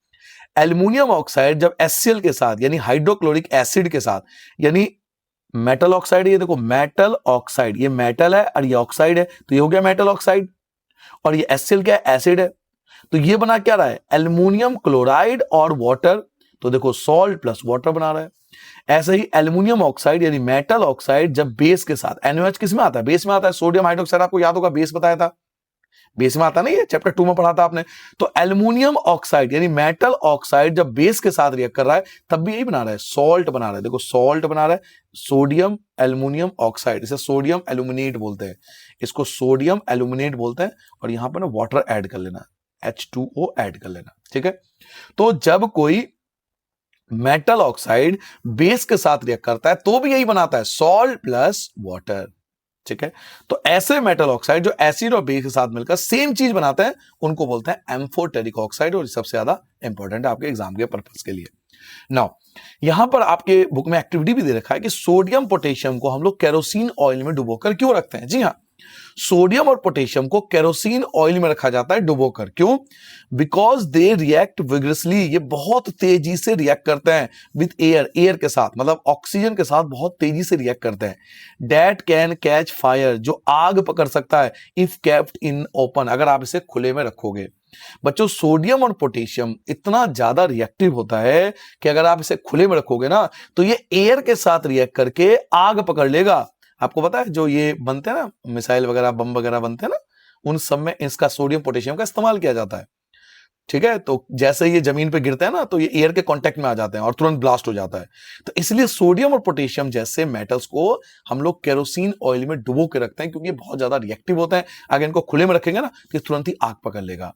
एल्युमिनियम ऑक्साइड जब HCl के साथ यानी हाइड्रोक्लोरिक एसिड के साथ, यानी मेटल ऑक्साइड, ये देखो मेटल ऑक्साइड, ये मेटल है और ये ऑक्साइड है, तो ये हो गया मेटल ऑक्साइड। और ये HCl क्या है? एसिड है। तो ये बना क्या रहा है? एल्युमिनियम क्लोराइड और वाटर। तो देखो सॉल्ट प्लस वाटर बना रहा है। ऐसे ही एल्युमिनियम ऑक्साइड यानी मेटल ऑक्साइड जब बेस के साथ, NaOH किस में आता है? बेस में आता है। सोडियम हाइड्रोक्साइड आपको याद होगा, बेस बताया था, बेस में आता नहीं है, चैप्टर 2 में पढ़ा था आपने। तो एल्युमिनियम ऑक्साइड यानी मेटल ऑक्साइड जब बेस के साथ रिएक्ट कर रहा है तब भी यही बना रहा है, सॉल्ट बना रहा है। देखो सॉल्ट बना रहा है, सोडियम एल्युमिनियम ऑक्साइड, इसे सोडियम एल्यूमिनेट बोलते हैं, इसको सोडियम एल्यूमिनेट बोलते हैं। और यहां पर ना वाटर ऐड कर लेना, H2O ऐड कर लेना। ठीक है, तो जब कोई मेटल ऑक्साइड बेस के साथ रिएक्ट करता है तो भी यही बनाता है, सॉल्ट प्लस वाटर। ठीक है, तो ऐसे मेटल ऑक्साइड जो एसिड और बेस के साथ मिलकर सेम चीज बनाते हैं उनको बोलते हैं एम्फोटेरिक ऑक्साइड। और सबसे ज्यादा इंपॉर्टेंट है आपके एग्जाम के पर्पस के लिए। नाउ यहां पर आपके बुक में एक्टिविटी भी दे रखा है कि सोडियम पोटेशियम को हम लोग केरोसिन ऑयल में डुबोकर क्यों रखते हैं। जी हां, सोडियम और पोटेशियम को केरोसिन ऑयल में रखा जाता है डुबोकर। क्यों? बिकॉज दे रिएक्ट विग्रसली, ये बहुत तेजी से रिएक्ट करते हैं विद एयर, एयर के साथ, मतलब ऑक्सीजन के साथ बहुत तेजी से रिएक्ट करते हैं। दैट कैन कैच फायर, जो आग पकड़ सकता है इफ केप्ट इन ओपन, अगर आप इसे खुले में रखोगे। बच्चों सोडियम और पोटेशियम इतना ज्यादा रिएक्टिव होता है कि अगर आप इसे खुले में रखोगे ना तो ये एयर के साथ रिएक्ट करके आग पकड़ लेगा। आपको पता है जो ये बनते हैं ना, मिसाइल वगैरह, बम वगैरह बनते हैं ना, उन सब में इसका सोडियम पोटेशियम का इस्तेमाल किया जाता है। ठीक है, तो जैसे ये जमीन पे गिरते हैं ना तो ये एयर के कांटेक्ट में आ जाते हैं और तुरंत ब्लास्ट हो जाता है। तो इसलिए सोडियम और पोटेशियम जैसे मेटल्स को हम लोग केरोसिन ऑयल में डुबो के रखते हैं क्योंकि ये बहुत ज्यादा रिएक्टिव होते हैं। अगर इनको खुले में रखेंगे ना तो तुरंत ही आग पकड़ लेगा।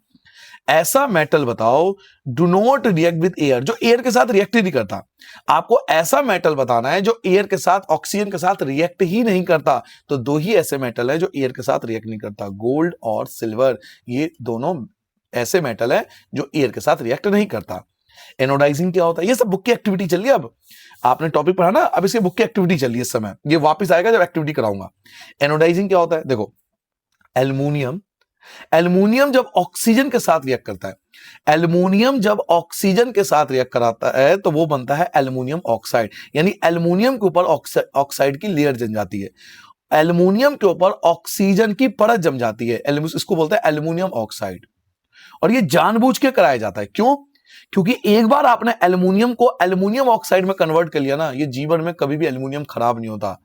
ऐसा मेटल बताओ do not react with air, जो एयर के साथ रिएक्ट ही नहीं करता। आपको ऐसा मेटल बताना है जो एयर के साथ, ऑक्सीजन के साथ रिएक्ट ही नहीं करता। तो 2 ही ऐसे मेटल है जो एयर के साथ रिएक्ट नहीं करता, गोल्ड और सिल्वर। ये दोनों ऐसे मेटल है जो एयर के साथ रिएक्ट नहीं करता। एनोडाइजिंग क्या होता है? ये सब बुक की एक्टिविटी चल रही है। अब आपने टॉपिक पढ़ा ना, अब इसकी बुक की एक्टिविटी चल रही है इस समय, ये वापस आएगा जब एक्टिविटी कराऊंगा। एनोडाइजिंग क्या होता है? देखो एल्युमिनियम, एल्युमिनियम जब ऑक्सीजन के साथ रिएक्ट करता है, एल्युमिनियम जब ऑक्सीजन के साथ रिएक्ट कराता है तो वो बनता है एल्युमिनियम ऑक्साइड, यानी एल्युमिनियम के ऊपर ऑक्साइड की लेयर जम जाती है, एल्युमिनियम के ऊपर ऑक्सीजन की परत जम जाती है, इसको बोलते हैं एल्युमिनियम ऑक्साइड। और ये जानबूझ के कराया जाता है। क्यों? क्योंकि एक बार आपने एल्युमिनियम को एल्युमिनियम ऑक्साइड में कन्वर्ट कर लिया ना, ये जीवन में कभी भी एल्युमिनियम खराब नहीं होता।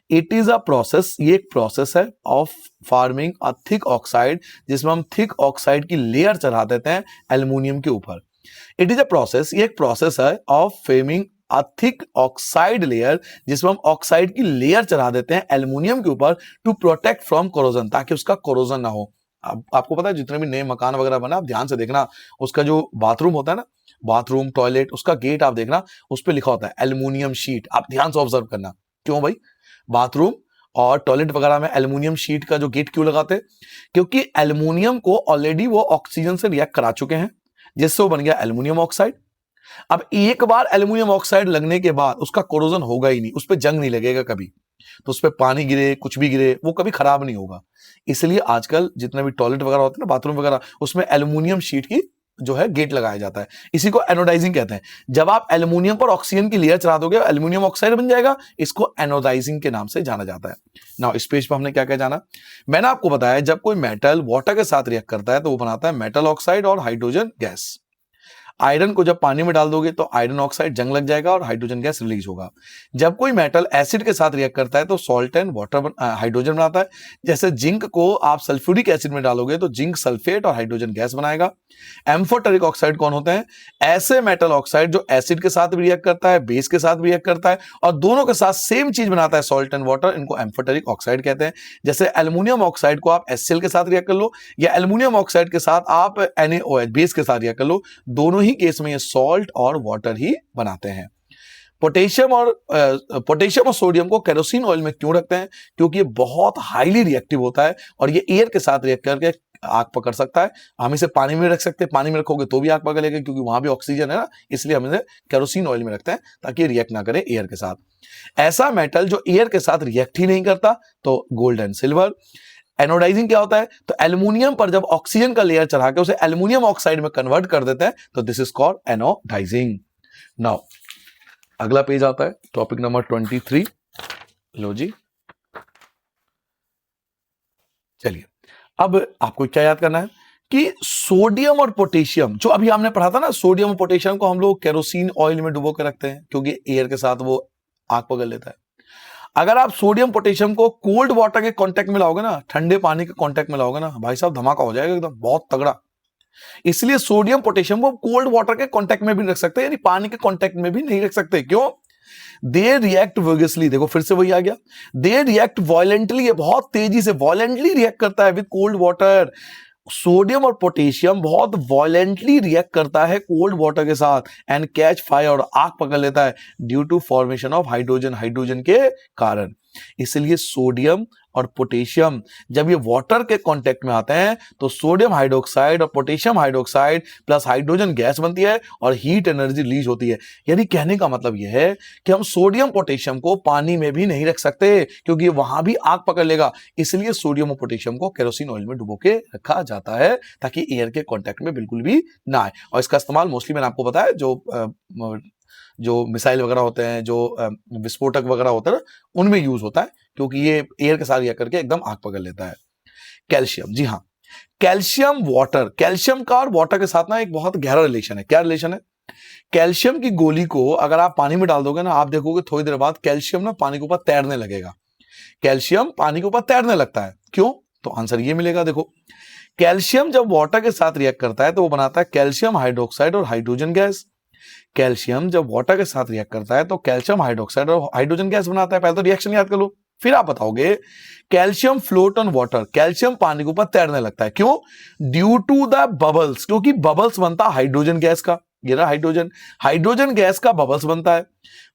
इट इज अ प्रोसेस, ये एक प्रोसेस है of farming a thick oxide, जिसमें हम थिक ऑक्साइड की लेयर चढ़ा देते हैं एल्युमिनियम के ऊपर। इट इज अ प्रोसेस, ये एक प्रोसेस है of forming a thick oxide layer, जिसमें हम ऑक्साइड की लेयर चढ़ा देते हैं एल्युमिनियम के ऊपर टू प्रोटेक्ट फ्रॉम कोरोजन, ताकि उसका कोरोजन ना हो। आपको पता है जितने भी नए मकान वगैरह बना, आप ध्यान से देखना, उसका जो बाथरूम होता है ना, बाथरूम टॉयलेट, उसका गेट आप देखना, उस पर लिखा होता है एल्युमिनियम शीट। आप ध्यान से ऑब्जर्व करना। क्यों भाई? बाथरूम और टॉयलेट वगैरह में एल्युमिनियम शीट का जो गेट क्यों लगाते हैं? क्योंकि एल्युमिनियम को ऑलरेडी वो ऑक्सीजन से रिएक्ट करा चुके हैं, जिससे वो बन गया एल्युमिनियम ऑक्साइड। अब एक बार एल्यूमिनियम ऑक्साइड लगने के बाद उसका कोरोजन होगा ही नहीं, उस पर जंग नहीं लगेगा कभी, तो उस पर पानी गिरे कुछ भी गिरे वो कभी खराब नहीं होगा। इसलिए आजकल जितने भी टॉयलेट वगैरह होते हैं ना, बाथरूम वगैरह, उसमें एल्यूमिनियम शीट की जो है गेट लगाया जाता है। इसी को एनोडाइजिंग कहते हैं। जब आप एल्यूमिनियम पर ऑक्सीजन की लेयर चढ़ा दोगे एल्यूमिनियम ऑक्साइड बन जाएगा, इसको एनोडाइजिंग के नाम से जाना जाता है। नाउ इस पेज पर हमने क्या क्या जाना, मैंने आपको बताया जब कोई मेटल वाटर के साथ रिएक्ट करता है तो वो बनाता है मेटल ऑक्साइड और हाइड्रोजन गैस। आयरन को जब पानी में डाल दोगे तो आयरन ऑक्साइड जंग लग जाएगा और हाइड्रोजन गैस रिलीज होगा। जब कोई मेटल एसिड के साथ रिएक्ट करता है तो सॉल्ट एंड वाटर हाइड्रोजन बनाता है। जैसे जिंक को आप सल्फ्यूरिक एसिड में डालोगे तो जिंक सल्फेट और हाइड्रोजन गैस बनाएगा। एम्फोटेरिक ऑक्साइड कौन होते हैं, ऐसे मेटल ऑक्साइड जो एसिड के साथ भी रिएक्ट करता है, बेस के साथ भी रिएक्ट करता है और दोनों के साथ सेम चीज बनाता है सॉल्ट एंड वाटर, इनको एम्फोटेरिक ऑक्साइड कहते हैं। जैसे एल्यूमिनियम ऑक्साइड को आप HCl के साथ रिएक्ट कर लो या एल्यूमिनियम ऑक्साइड के साथ आप NaOH बेस के साथ रिएक्ट कर लो, दोनों ही केस में ये सॉल्ट और वाटर ही बनाते हैं। पोटेशियम और सोडियम को केरोसिन ऑयल में क्यों रखते हैं, क्योंकि ये बहुत हाईली रिएक्टिव होता है और ये एयर के साथ रिएक्ट करके आग पकड़ सकता है। हम इसे पानी में रख सकते हैं, पानी में रखोगे तो भी आग पकड़ेगा क्योंकि वहां भी ऑक्सीजन है ना, इसलिए हम इसे केरोसिन ऑयल में रखते हैं ताकि ये रिएक्ट ना करे एयर के साथ। ऐसा मेटल जो एयर के साथ रिएक्ट ही नहीं करता तो गोल्ड एंड सिल्वर। एनोडाइजिंग क्या होता है, तो एल्यूमिनियम पर जब ऑक्सीजन का लेयर चढ़ा के उसे एल्यूमिनियम ऑक्साइड में कन्वर्ट कर देते हैं तो this is called anodizing. Now अगला पेज आता है टॉपिक नंबर 23। लो जी, चलिए अब आपको क्या याद करना है कि सोडियम और पोटेशियम जो अभी हमने पढ़ा था ना, सोडियम और पोटेशियम को हम लोग केरोसिन ऑयल में डुबो के रखते हैं क्योंकि एयर के साथ वो आग पकड़ लेता है। अगर आप सोडियम पोटेशियम को कोल्ड वाटर के कांटेक्ट में लाओगे ना, ठंडे पानी के कांटेक्ट में लाओगे ना, भाई साहब धमाका हो जाएगा एकदम बहुत तगड़ा। इसलिए सोडियम पोटेशियम को कोल्ड वाटर के कांटेक्ट में भी रख सकते हैं, यानी पानी के कांटेक्ट में भी नहीं रख सकते। क्यों? दे रिएक्ट वर्गसली, देखो फिर से वही आ गया, दे रिएक्ट वायलेंटली, ये बहुत तेजी से वायलेंटली रिएक्ट करता है विद कोल्ड वाटर। सोडियम और पोटेशियम बहुत वायलेंटली रिएक्ट करता है कोल्ड वाटर के साथ एंड कैच फायर, और आग पकड़ लेता है due to formation of hydrogen, hydrogen के कारण। इसलिए सोडियम और पोटेशियम जब ये वाटर के कांटेक्ट में आते हैं तो सोडियम हाइड्रोक्साइड और potassium hydroxide plus hydrogen gas बनती है और हीट एनर्जी रिलीज होती है। यानी कहने का मतलब यह है कि हम सोडियम पोटेशियम को पानी में भी नहीं रख सकते क्योंकि वहां भी आग पकड़ लेगा। इसलिए सोडियम और पोटेशियम को केरोसिन ऑयल में डुबो के रखा जाता है ताकि एयर के कांटेक्ट में बिल्कुल भी ना आए। और इसका इस्तेमाल मोस्टली मैंने आपको बताया जो मिसाइल वगैरह होते हैं, जो विस्फोटक वगैरह होते हैं ना, उनमें यूज होता है क्योंकि ये एयर के साथ रिएक्ट करके एकदम आग पकड़ लेता है। कैल्शियम, जी हाँ, कैल्शियम वाटर, कैल्शियम का और वाटर के साथ ना एक बहुत गहरा रिलेशन है। क्या रिलेशन है? कैल्शियम की गोली को अगर आप पानी में डाल दोगे ना, आप देखोगे थोड़ी देर बाद कैल्शियम ना पानी के ऊपर तैरने लगेगा। कैल्शियम पानी के ऊपर तैरने लगता है, क्यों? तो आंसर ये मिलेगा। देखो, कैल्शियम जब वाटर के साथ रिएक्ट करता है तो वो बनाता है कैल्शियम हाइड्रोक्साइड और हाइड्रोजन गैस। कैल्शियम जब वाटर के साथ रिएक्ट करता है तो कैल्शियम हाइड्रोक्साइड और हाइड्रोजन गैस बनाता है। पहले तो रिएक्शन याद कर लो, फिर आप बताओगे। Calcium float on water, calcium पानी के ऊपर तैरने लगता है, क्यों? ड्यू टू द बबल्स, क्योंकि बबल्स बनता है हाइड्रोजन गैस का। ये रहा हाइड्रोजन, हाइड्रोजन गैस का बबल्स बनता है,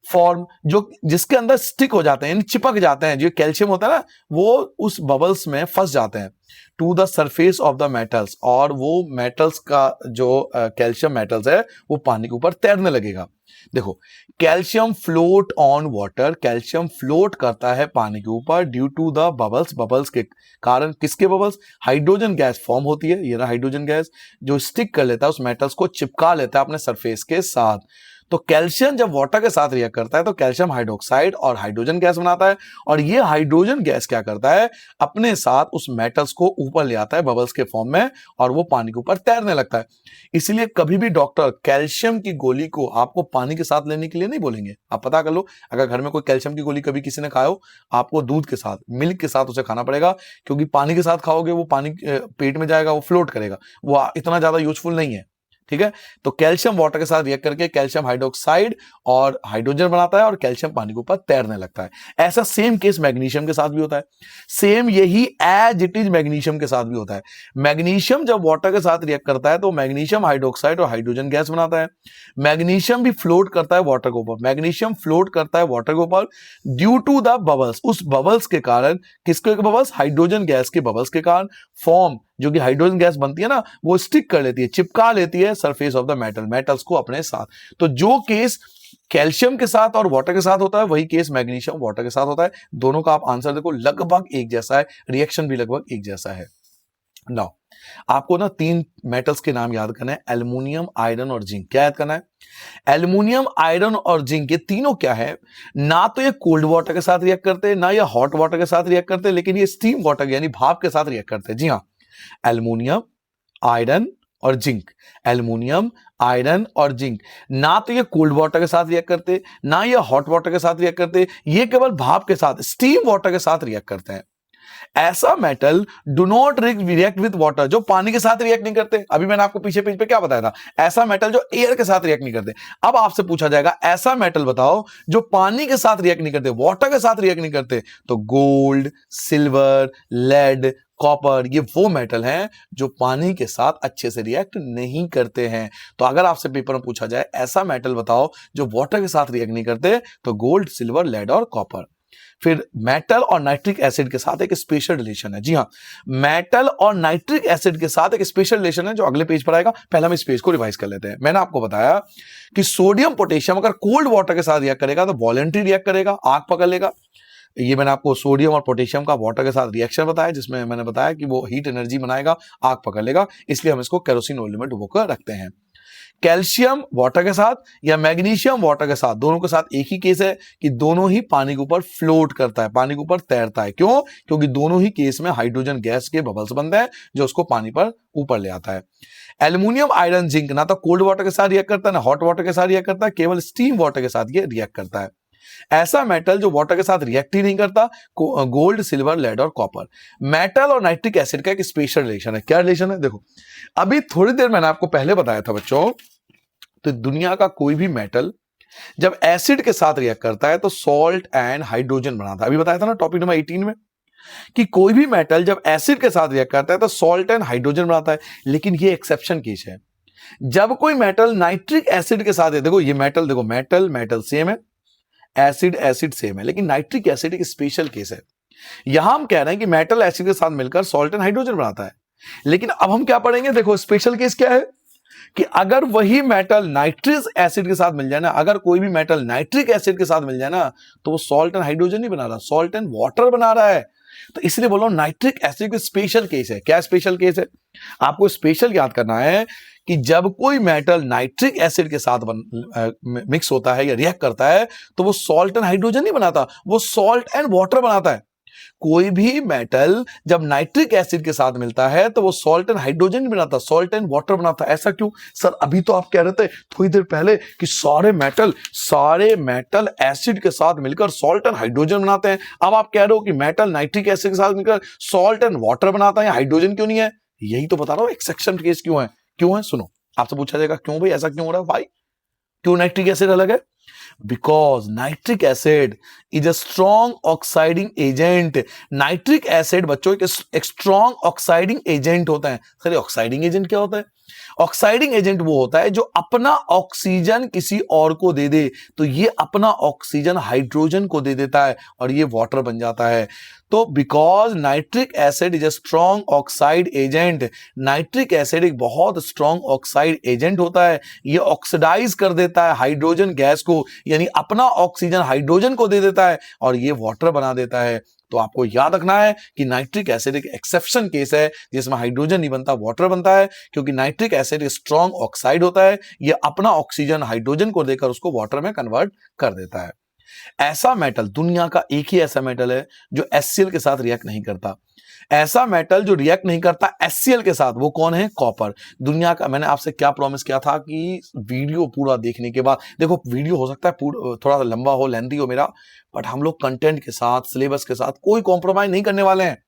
फॉर्म जो जिसके अंदर स्टिक हो जाते हैं, यानी चिपक जाते हैं। जो कैल्शियम होता है ना, वो उस बबल्स में फंस जाते हैं to the surface of the metals, और वो मेटल्स का जो कैल्शियम मेटल्स है वो पानी के ऊपर तैरने लगेगा। देखो, calcium float on water, calcium float करता है पानी के ऊपर due to the bubbles, bubbles के कारण। किसके बबल्स? हाइड्रोजन गैस फॉर्म होती है, ये रहा हाइड्रोजन गैस जो स्टिक कर लेता है, उस मेटल्स को चिपका लेता है अपने सरफेस के साथ। तो कैल्शियम जब वाटर के साथ रिएक्ट करता है तो कैल्शियम हाइड्रोक्साइड और हाइड्रोजन गैस बनाता है, और ये हाइड्रोजन गैस क्या करता है, अपने साथ उस मेटल्स को ऊपर ले आता है बबल्स के फॉर्म में, और वो पानी के ऊपर तैरने लगता है। इसीलिए कभी भी डॉक्टर कैल्शियम की गोली को आपको पानी के साथ लेने के लिए नहीं बोलेंगे। आप पता कर लो, अगर घर में कोई कैल्शियम की गोली कभी किसी ने खाया हो, आपको दूध के साथ, मिल्क के साथ उसे खाना पड़ेगा, क्योंकि पानी के साथ खाओगे वो पानी पेट में जाएगा, वो फ्लोट करेगा, वो इतना ज्यादा यूजफुल नहीं है। ठीक है, तो कैल्शियम वाटर के साथ रिएक्ट करके कैल्शियम हाइड्रोक्साइड और हाइड्रोजन बनाता है और कैल्शियम पानी के ऊपर तैरने लगता है। ऐसा सेम केस मैग्नीशियम के साथ भी होता है, सेम यही एज इट इज मैग्नीशियम के साथ भी होता है। मैग्नीशियम जब वाटर के साथ रिएक्ट करता है तो मैग्नीशियम हाइड्रोक्साइड और हाइड्रोजन गैस बनाता है। मैग्नीशियम भी फ्लोट करता है वाटर के ऊपर, मैग्नीशियम फ्लोट करता है वाटर के ऊपर ड्यू टू द बबल्स, उस बबल्स के कारण। किसके बबल्स? हाइड्रोजन गैस के बबल्स के कारण फॉर्म जो कि हाइड्रोजन गैस बनती है ना, वो स्टिक कर लेती है, चिपका लेती है सरफेस ऑफ द मेटल्स को अपने साथ। तो जो केस कैल्शियम के साथ और वाटर के साथ होता है, वही केस मैग्नीशियम वाटर के साथ होता है। दोनों का आप आंसर देखो, लगभग एक जैसा है, रिएक्शन भी लगभग एक जैसा है। नाउ आपको ना 3 मेटल्स के नाम याद करना है, एल्युमिनियम, आयरन और जिंक। क्या याद करना है? एल्युमिनियम, आयरन और जिंक, ये तीनों क्या है, ना तो ये कोल्ड वाटर के साथ रिएक्ट करते हैं, ना ये हॉट वाटर के साथ रिएक्ट करते हैं, लेकिन ये स्टीम वाटर यानी भाप के साथ रिएक्ट करते हैं। जी हाँ, एल्युमिनियम, आयरन और जिंक। एल्युमिनियम, आयरन और जिंक, ना तो ये कोल्ड वाटर के साथ रिएक्ट करते, ना ये हॉट वाटर के साथ रिएक्ट करते, ये केवल भाप के साथ, स्टीम वाटर के साथ रिएक्ट करते हैं। ऐसा metal do not react with water, जो पानी के साथ रिएक्ट नहीं करते। अभी मैंने आपको पीछे पेज पे क्या बताया था, ऐसा मेटल जो एयर के साथ रिएक्ट नहीं करते। अब आपसे पूछा जाएगा ऐसा मेटल बताओ जो पानी के साथ रिएक्ट नहीं करते, वाटर के साथ रिएक्ट नहीं करते, तो गोल्ड, सिल्वर, लेड, कॉपर, ये वो मेटल हैं जो पानी के साथ अच्छे से रिएक्ट नहीं करते हैं। तो अगर आपसे पेपर में पूछा जाए ऐसा मेटल बताओ जो वाटर के साथ रिएक्ट नहीं करते, तो गोल्ड, सिल्वर, लेड और कॉपर। फिर मेटल और नाइट्रिक एसिड के साथ एक स्पेशल रिलेशन है। जी हाँ, मेटल और नाइट्रिक एसिड के साथ एक स्पेशल रिलेशन है जो अगले पेज पर आएगा। पहले हम इस पेज को रिवाइज कर लेते हैं। मैंने आपको बताया कि सोडियम पोटेशियम अगर कोल्ड वाटर के साथ रिएक्ट करेगा तो वॉलेंटरी रिएक्ट करेगा, आग पकड़ लेगा। ये मैंने आपको सोडियम और पोटेशियम का वाटर के साथ रिएक्शन बताया, जिसमें मैंने बताया कि वो हीट एनर्जी बनाएगा, आग पकड़ लेगा, इसलिए हम इसको केरोसिन ऑयल में डुबोकर रखते हैं। कैल्शियम वाटर के साथ या मैग्नीशियम वाटर के साथ, दोनों के साथ एक ही केस है कि दोनों ही पानी के ऊपर फ्लोट करता है, पानी के ऊपर तैरता है। क्यों? क्योंकि दोनों ही केस में हाइड्रोजन गैस के बबल्स बनते हैं जो उसको पानी पर ऊपर ले आता है। एल्युमिनियम, आयरन, जिंक ना तो कोल्ड वाटर के साथ रिएक्ट करता है, ना हॉट वाटर के साथ रिएक्ट करता है, केवल स्टीम वाटर के साथ ये रिएक्ट करता है। ऐसा मेटल जो वाटर के साथ रिएक्ट ही नहीं करता, गोल्ड, सिल्वर, लेड और कॉपर। मेटल और नाइट्रिक एसिड का एक स्पेशल रिलेशन है। क्या रिलेशन है? देखो, अभी थोड़ी देर मैंने आपको पहले बताया था बच्चों, तो दुनिया का कोई भी मेटल जब एसिड के साथ रिएक्ट करता है तो सॉल्ट एंड हाइड्रोजन बनाता है। अभी बताया था ना टॉपिक नंबर 18 में कि कोई भी मेटल जब एसिड के साथ रिएक्ट करता है तो सॉल्ट एंड हाइड्रोजन बनाता है। लेकिन ये एक्सेप्शन केस है, जब कोई मेटल नाइट्रिक एसिड के साथ है। देखो ये मेटल, देखो मेटल सेम है, एसिड सेम है, लेकिन नाइट्रिक एसिड एक स्पेशल केस है। यहां हम कह रहे हैं कि मेटल एसिड के साथ मिलकर सॉल्ट एंड हाइड्रोजन बनाता है। लेकिन अब हम क्या पढ़ेंगे, देखो स्पेशल केस क्या है कि अगर वही मेटल नाइट्रिक एसिड के साथ मिल जाए ना, अगर कोई भी मेटल नाइट्रिक एसिड के साथ मिल जाए ना, तो वो सॉल्ट एंड हाइड्रोजन नहीं बना रहा, सॉल्ट एंड वाटर बना रहा है। तो इसलिए बोलो नाइट्रिक एसिड का स्पेशल केस है। क्या स्पेशल केस है? आपको स्पेशल याद करना है कि जब कोई मेटल नाइट्रिक एसिड के साथ मिक्स होता है या रिएक्ट करता है तो वो सॉल्ट एंड हाइड्रोजन नहीं बनाता, वो सॉल्ट एंड वाटर बनाता है। कोई भी मेटल जब नाइट्रिक एसिड के साथ मिलता है तो वो सॉल्ट एंड हाइड्रोजन नहीं बनाता, सॉल्ट एंड वाटर बनाता है। ऐसा क्यों? सर अभी तो आप कह रहे थे थोड़ी देर पहले कि सारे मेटल एसिड के साथ मिलकर सॉल्ट एंड हाइड्रोजन बनाते हैं। अब आप कह रहे हो कि मेटल नाइट्रिक एसिड के साथ मिलकर सॉल्ट एंड वाटर बनाता है, हाइड्रोजन क्यों नहीं है? यही तो बता रहा हूं एक्सेप्शन केस क्यों है। क्यों है? सुनो, आपसे पूछा जाएगा क्यों भाई ऐसा क्यों हो रहा है, भाई क्यों नाइट्रिक एसिड अलग है? Because nitric acid is a strong oxiding agent. Nitric acid बच्चों एक स्ट्रॉन्ग ऑक्साइडिंग एजेंट होता है। सर ऑक्साइडिंग एजेंट क्या होता है? ऑक्साइडिंग एजेंट वो होता है जो अपना ऑक्सीजन किसी और को दे दे, तो ये अपना ऑक्सीजन हाइड्रोजन को दे देता है और ये वाटर बन जाता है। तो because nitric acid is a strong oxide agent, nitric acid एक बहुत स्ट्रॉन्ग ऑक्साइड एजेंट होता है। ये ऑक्सीडाइज कर देता है हाइड्रोजन गैस को, यानी अपना ऑक्सीजन हाइड्रोजन को दे देता है और ये वाटर बना देता है। तो आपको याद रखना है कि नाइट्रिक एसिड एक एक्सेप्शन केस है जिसमें हाइड्रोजन नहीं बनता, वाटर बनता है, क्योंकि नाइट्रिक एसिड स्ट्रॉन्ग ऑक्साइड होता है, ये अपना ऑक्सीजन हाइड्रोजन को देकर उसको वाटर में कन्वर्ट कर देता है। ऐसा मेटल, दुनिया का एक ही ऐसा मेटल है जो HCl के साथ रिएक्ट नहीं करता। ऐसा मेटल जो रिएक्ट नहीं करता HCl के साथ, वो कौन है? कॉपर। दुनिया का, मैंने आपसे क्या प्रॉमिस किया था कि वीडियो पूरा देखने के बाद, देखो वीडियो हो सकता है थोड़ा लंबा हो, लेंथी हो मेरा, बट हम लोग कंटेंट के साथ, सिलेबस के साथ कोई कॉम्प्रोमाइज नहीं करने वाले हैं।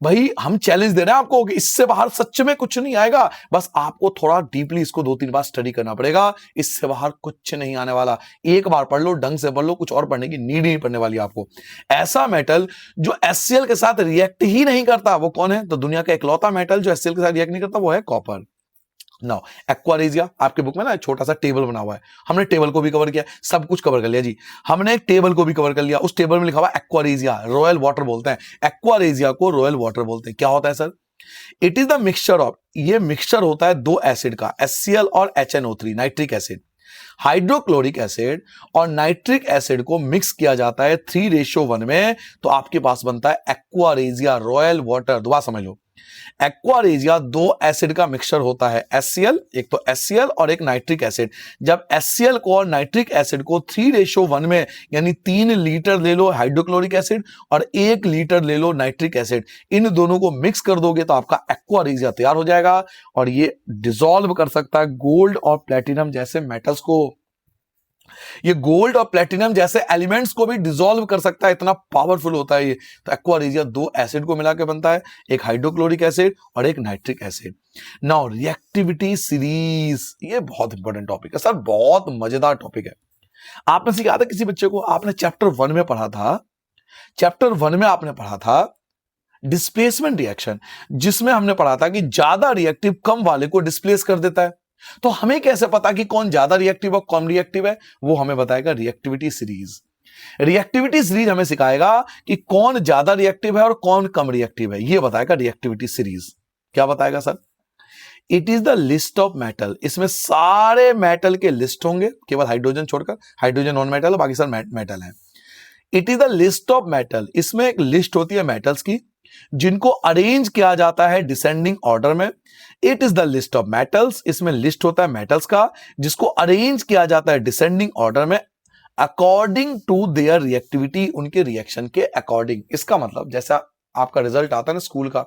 भाई हम चैलेंज दे रहे हैं आपको कि इससे बाहर सच में कुछ नहीं आएगा, बस आपको थोड़ा डीपली इसको 2-3 बार स्टडी करना पड़ेगा। इससे बाहर कुछ नहीं आने वाला। एक बार पढ़ लो, ढंग से पढ़ लो, कुछ और पढ़ने की नीड नहीं पड़ने वाली आपको। ऐसा मेटल जो HCl के साथ रिएक्ट ही नहीं करता, वो कौन है? तो दुनिया का इकलौता मेटल जो HCl के साथ रिएक्ट नहीं करता वो है कॉपर। नाउ एक्वारेजिया, आपके बुक में ना छोटा सा टेबल बना हुआ है, हमने टेबल को भी कवर किया, सब कुछ कवर कर लिया जी। हमने एक टेबल को भी कवर कर लिया, उस टेबल में लिखा हुआ एक्वारेजिया, रॉयल वाटर बोलते हैं। एक्वारेजिया को रॉयल वाटर बोलते हैं। क्या होता है sir? It is the mixture of, ये मिक्सचर होता है दो एसिड का, HCl और HNO3 nitric acid. Hydrochloric acid और नाइट्रिक एसिड को मिक्स किया जाता है 3:1 में, तो आपके पास बनता है एक्वारेजिया रॉयल वाटर। दोबारा समझ लो, एक्वारेजिया दो एसिड का मिक्सचर होता है, HCl, एक तो HCl और एक नाइट्रिक एसिड। जब HCl को और नाइट्रिक एसिड को 3:1 में, यानी 3 लीटर ले लो हाइड्रोक्लोरिक एसिड और 1 लीटर ले लो नाइट्रिक एसिड, इन दोनों को मिक्स कर दोगे तो आपका एक्वारेजिया तैयार हो जाएगा। और ये डिसॉल्व कर सकता है गोल्ड और प्लेटिनम जैसे मेटल्स को, ये गोल्ड और प्लेटिनम जैसे एलिमेंट्स को भी डिसॉल्व कर सकता है, इतना पावरफुल होता है ये। तो एक्वारेजिया दो एसिड को मिला के बनता है, एक हाइड्रोक्लोरिक एसिड और एक nitric acid. Now reactivity series, ये बहुत इंपॉर्टेंट टॉपिक है सर, बहुत मजेदार टॉपिक है। आपने सिखाया था किसी बच्चे को, आपने चैप्टर 1 में पढ़ा था, चैप्टर 1 में आपने पढ़ा था डिस्प्लेसमेंट रिएक्शन, जिसमें हमने पढ़ा था कि ज्यादा रिएक्टिव कम वाले को डिस्प्लेस कर देता है। तो हमें कैसे पता कि कौन ज्यादा रिएक्टिव और कम रिएक्टिव है? वो हमें बताएगा रिएक्टिविटी सीरीज। रिएक्टिविटी सीरीज हमें सिखाएगा कि कौन ज्यादा रिएक्टिव है और कौन कम रिएक्टिव है, ये बताएगा रिएक्टिविटी सीरीज। क्या बताएगा sir? It is the list of metal, इसमें सारे मेटल के लिस्ट होंगे, केवल हाइड्रोजन छोड़कर, हाइड्रोजन नॉन मेटल है, बाकी सब मेटल है। It is the list of metal, इसमें एक लिस्ट होती है मेटल्स की जिनको अरेंज किया जाता है डिसेंडिंग ऑर्डर में। It is the list of metals, इसमें लिस्ट होता है मेटल्स का जिसको अरेंज किया जाता है डिसेंडिंग ऑर्डर में अकॉर्डिंग टू देयर रिएक्टिविटी, उनके रिएक्शन के अकॉर्डिंग। इसका मतलब जैसा आपका रिजल्ट आता है ना स्कूल का,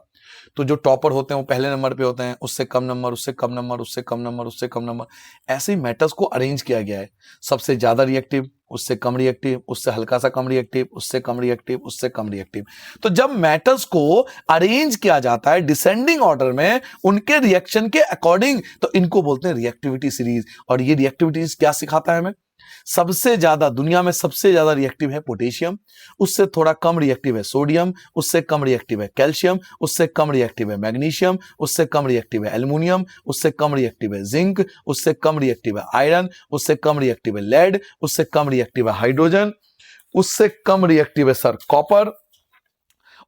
तो जो टॉपर होते हैं वो पहले नंबर पे होते हैं, उससे कम नंबर, उससे कम नंबर, उससे कम नंबर, उससे कम नंबर, ऐसे ही मेटल्स को अरेंज किया गया है। सबसे ज्यादा रिएक्टिव, उससे कम रिएक्टिव, उससे हल्का सा कम रिएक्टिव, उससे कम रिएक्टिव, उससे कम रिएक्टिव। तो जब मेटल्स को अरेंज किया जाता है डिसेंडिंग ऑर्डर में उनके रिएक्शन के अकॉर्डिंग, तो इनको बोलते हैं रिएक्टिविटी सीरीज। और ये रिएक्टिविटी क्या सिखाता है हमें? सबसे ज्यादा, दुनिया में सबसे ज्यादा रिएक्टिव है पोटेशियम, उससे थोड़ा कम रिएक्टिव है सोडियम, उससे कम रिएक्टिव है कैल्शियम, उससे कम रिएक्टिव है मैग्नीशियम, उससे कम रिएक्टिव है एल्युमिनियम, उससे कम रिएक्टिव है जिंक, उससे कम रिएक्टिव है आयरन, उससे कम रिएक्टिव है लेड, उससे कम रिएक्टिव है हाइड्रोजन, उससे कम रिएक्टिव है सर कॉपर,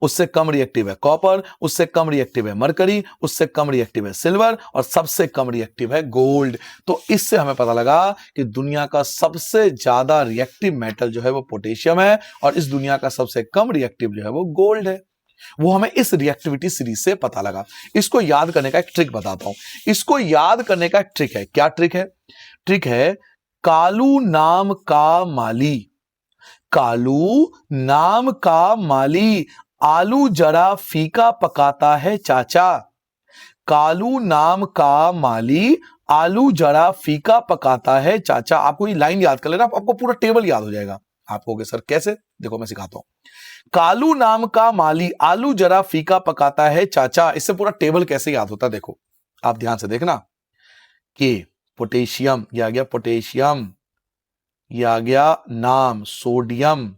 उससे कम रिएक्टिव है कॉपर, उससे कम रिएक्टिव है मरकरी, उससे कम रिएक्टिव है सिल्वर और सबसे कम रिएक्टिव है गोल्ड। तो इससे हमें पता लगा कि दुनिया का सबसे ज्यादा रिएक्टिव मेटल जो है वो पोटेशियम है और इस दुनिया का सबसे कम रिएक्टिव जो है वो गोल्ड है। वो हमें इस रिएक्टिविटी सीरीज से पता लगा। इसको याद करने का एक ट्रिक बताता हूं। इसको याद करने का एक ट्रिक है। क्या ट्रिक है? ट्रिक है कालू नाम का माली, कालू नाम का माली आलू जरा फीका पकाता है चाचा। कालू नाम का माली आलू जरा फीका पकाता है चाचा। आपको ये लाइन याद कर लेना, आपको पूरा टेबल याद हो जाएगा। आप कहोगे सर कैसे? देखो मैं सिखाता हूं। कालू नाम का माली आलू जरा फीका पकाता है चाचा, इससे पूरा टेबल कैसे याद होता है देखो, आप ध्यान से देखना। कि पोटेशियम, ये आ गया पोटेशियम, ये आ गया नाम सोडियम